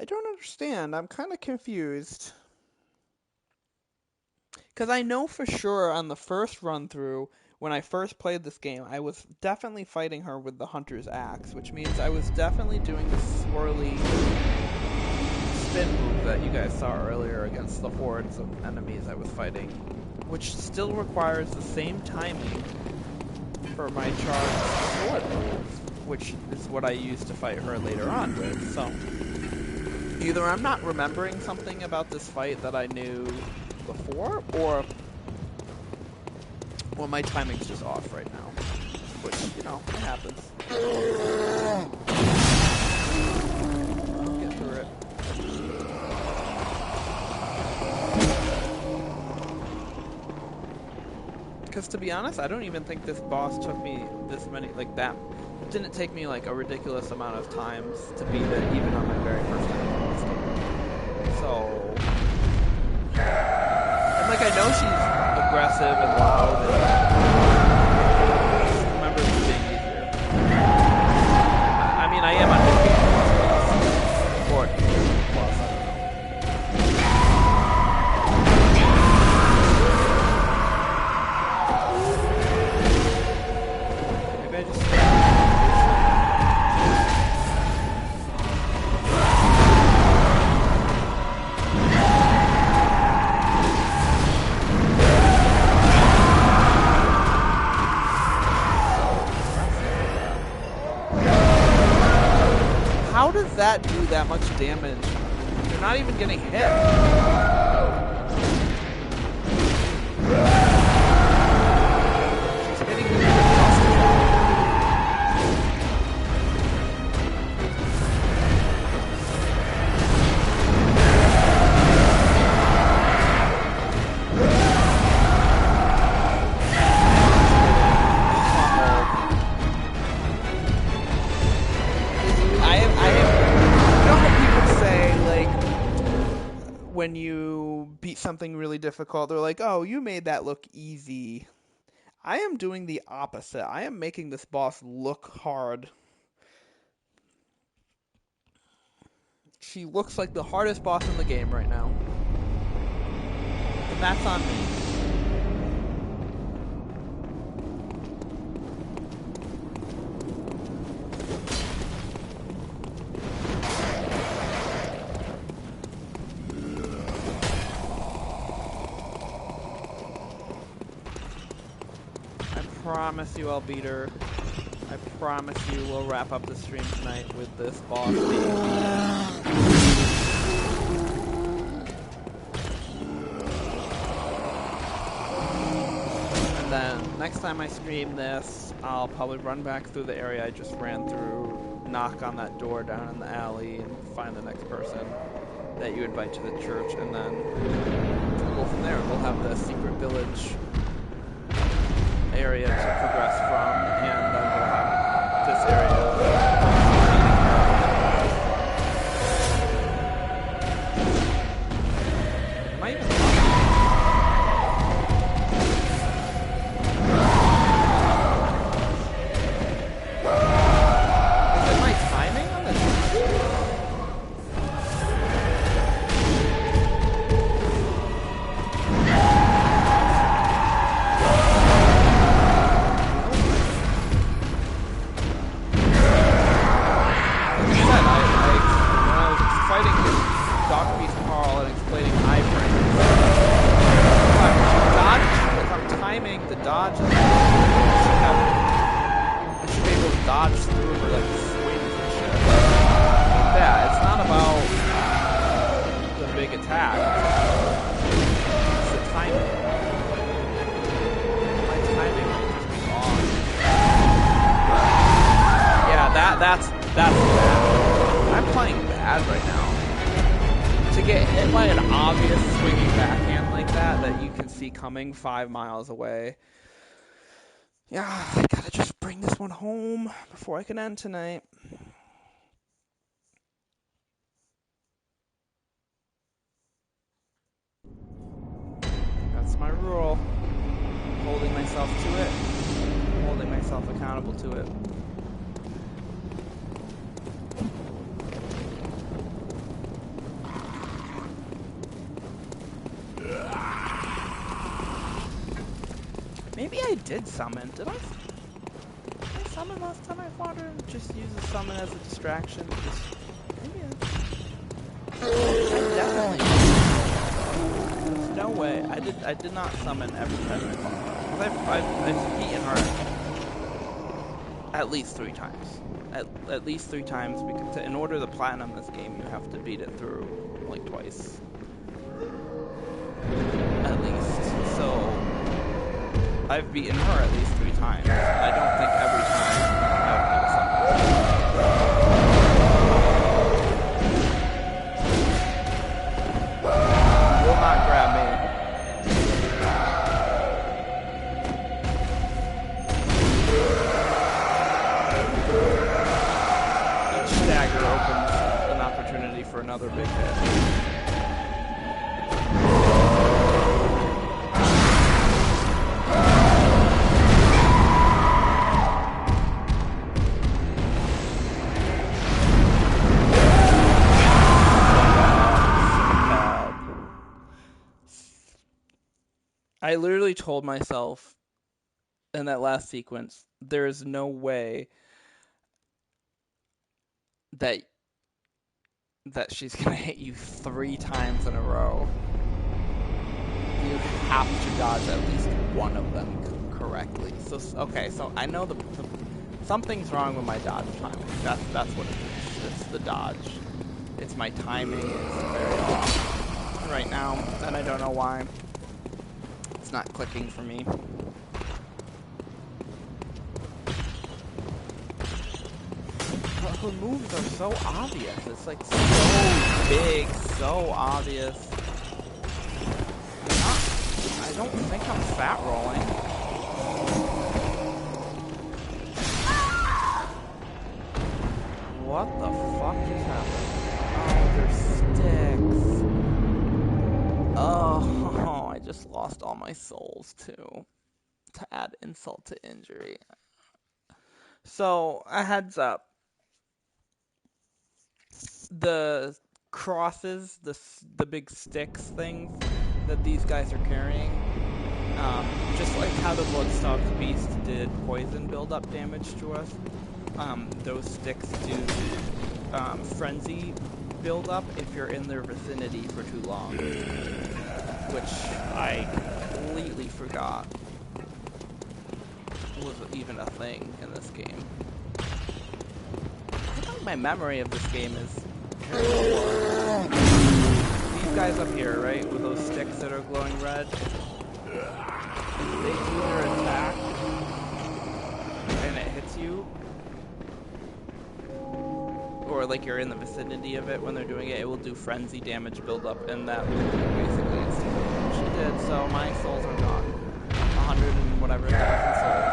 I don't understand. I'm kind of confused. Because I know for sure on the first run-through, when I first played this game, I was definitely fighting her with the Hunter's Axe, which means I was definitely doing the swirly spin move that you guys saw earlier against the hordes of enemies I was fighting, which still requires the same timing for my charged sword move, which is what I used to fight her later on with, so either I'm not remembering something about this fight that I knew before, or my timing's just off right now, which, you know, it happens. I'll get through it. Because to be honest, I don't even think this boss took me this many, like that, it didn't take me like a ridiculous amount of times to beat it, even on my very first time in this game. So, and like I know she's aggressive and loud, and I just remember it being easier. I mean, I am on his game plus, or plus, I don't know. Maybe I just... How does that do that much damage? You're not even getting hit. She's hitting you with a crossbow. When you beat something really difficult, they're like, oh, you made that look easy. I am doing the opposite. I am making this boss look hard. She looks like the hardest boss in the game right now. And that's on me. I promise you I'll beat her. I promise you we'll wrap up the stream tonight with this boss being beaten. And then next time I stream this, I'll probably run back through the area I just ran through, knock on that door down in the alley, and find the next person that you invite to the church, and then we'll go from there. We'll have the secret village area to progress from, and then we'll have this area. Am I even... Is it my timing on this? Fighting Darkbeast Paarl and explaining iframes. If I'm timing the dodge, I should be able to dodge through or like swings and shit. Yeah, it's not about the big attack. It's the timing. My timing might just be off. Yeah, that's bad. I'm playing bad right now. To get hit by an obvious swinging backhand like that you can see coming 5 miles away. Yeah, I gotta just bring this one home before I can end tonight. That's my rule. Holding myself to it. Holding myself accountable to it. Maybe I did summon. Did I summon last time I fought her? Just use a summon as a distraction. Maybe I definitely. There's no way. I did not summon every time I fought her. I've beaten her at least 3 times. At least 3 times, because in order to platinum this game, you have to beat it through like twice. At least. So I've beaten her at least 3 times. I don't think every time I've beaten someone. Will not grab me. Each stagger opens an opportunity for another big hit. I literally told myself in that last sequence, there is no way that she's gonna hit you 3 times in a row. You have to dodge at least one of them correctly. So okay, so I know something's wrong with my dodge timing. That's what it is. It's the dodge. It's my timing. It's very off right now, and I don't know why. It's not clicking for me. Her moves are so obvious. It's like so big, so obvious. I don't think I'm fat rolling. What the fuck just happened? Oh, there's sticks. Oh, I just lost all my souls too. To add insult to injury. So, a heads up. The crosses, the big sticks things that these guys are carrying, just like how the Bloodstocked Beast did poison build-up damage to us, those sticks do frenzy build-up if you're in their vicinity for too long, which I completely forgot was even a thing in this game. I think my memory of this game is these guys up here, right, with those sticks that are glowing red. If they do their attack and it hits you, or like you're in the vicinity of it when they're doing it, it will do frenzy damage build-up, and that will basically instantly what she did. So my souls are gone. 100 and whatever thousand souls.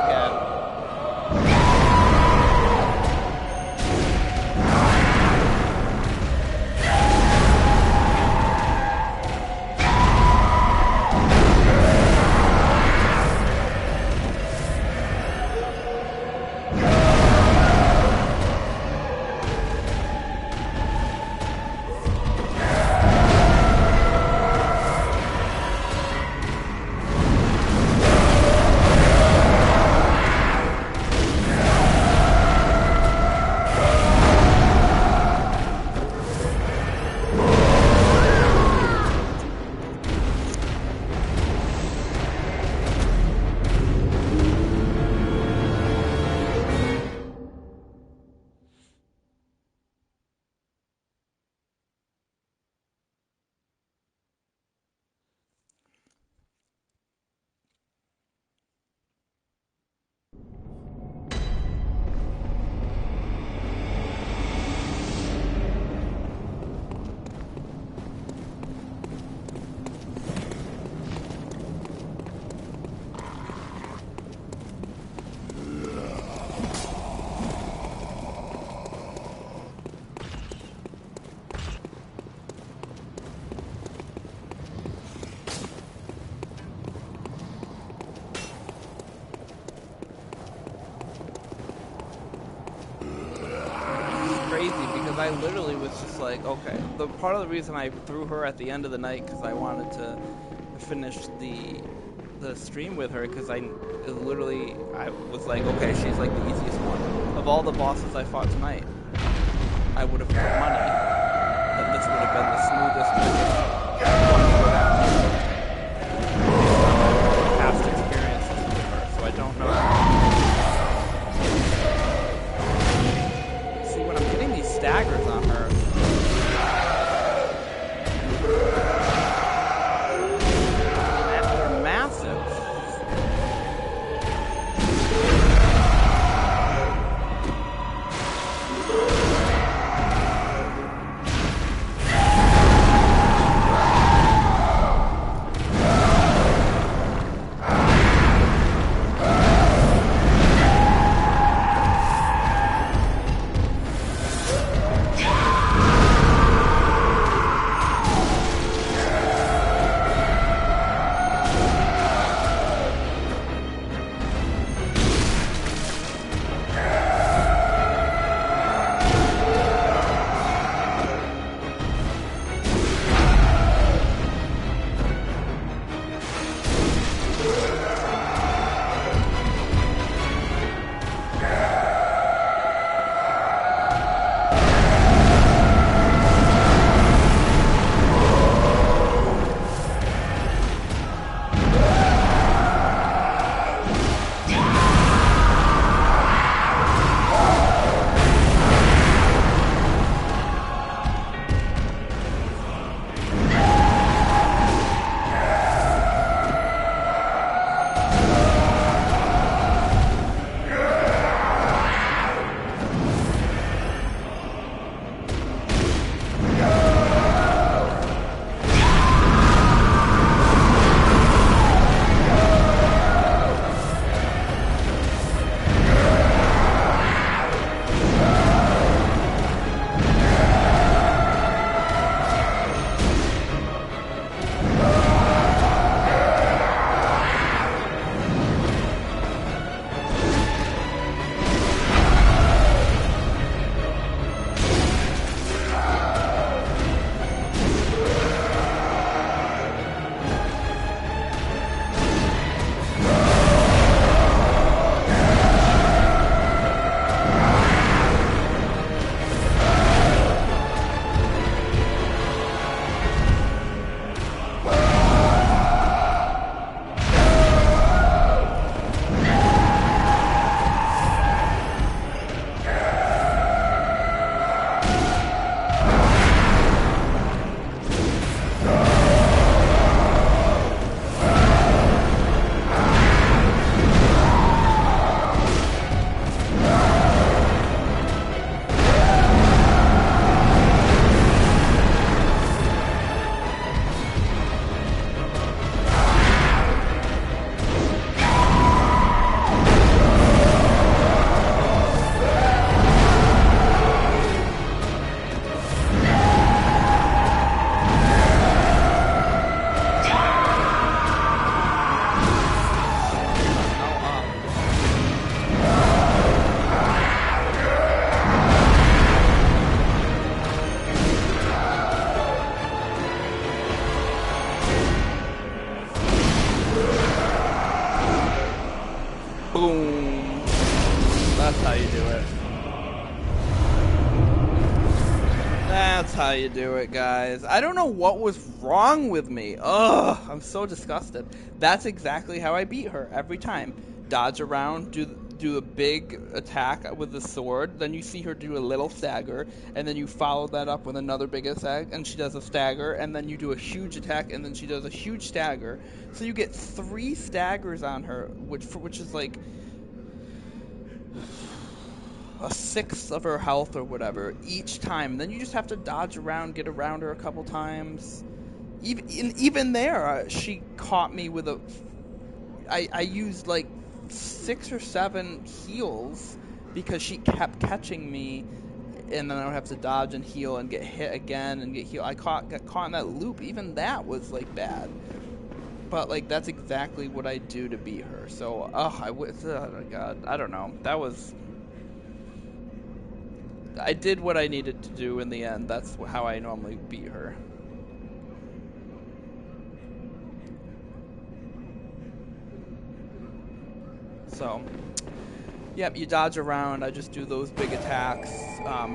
Again. I literally was just like, okay. The part of the reason I threw her at the end of the night because I wanted to finish the stream with her because I was like, okay, she's like the easiest one of all the bosses I fought tonight. I would have put money that this would have been the smoothest one to go down. Past experiences with her, so I don't know. See, when I'm getting these staggers on her. They're massive. That's how you do it, guys. I don't know what was wrong with me. Ugh, I'm so disgusted. That's exactly how I beat her every time. Dodge around, do a big attack with the sword, then you see her do a little stagger, and then you follow that up with another big attack, and she does a stagger, and then you do a huge attack, and then she does a huge stagger. So you get 3 staggers on her, which is like a sixth of her health or whatever each time. Then you just have to dodge around, get around her a couple times. Even there, she caught me with I used like 6 or 7 heals because she kept catching me, and then I would have to dodge and heal and get hit again and get healed. Got caught in that loop. Even that was like bad. But like that's exactly what I do to beat her. So oh my god, I don't know. I did what I needed to do in the end. That's how I normally beat her. So, yep, you dodge around. I just do those big attacks.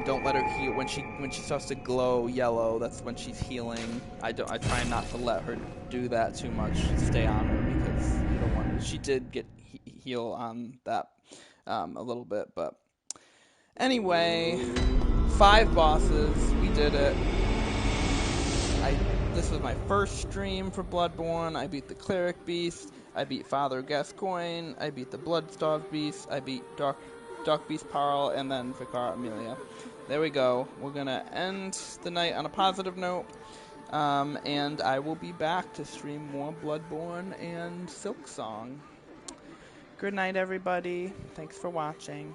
Don't let her heal when she starts to glow yellow. That's when she's healing. I try not to let her do that too much. Stay on her because you don't want. She did get heal on that a little bit, but anyway, 5 bosses. We did it. This was my first stream for Bloodborne. I beat the Cleric Beast. I beat Father Gascoigne. I beat the Bloodstarved Beast. I beat Darkbeast Paarl, and then Vicar Amelia. There we go. We're gonna end the night on a positive note, and I will be back to stream more Bloodborne and Silksong. Good night, everybody. Thanks for watching.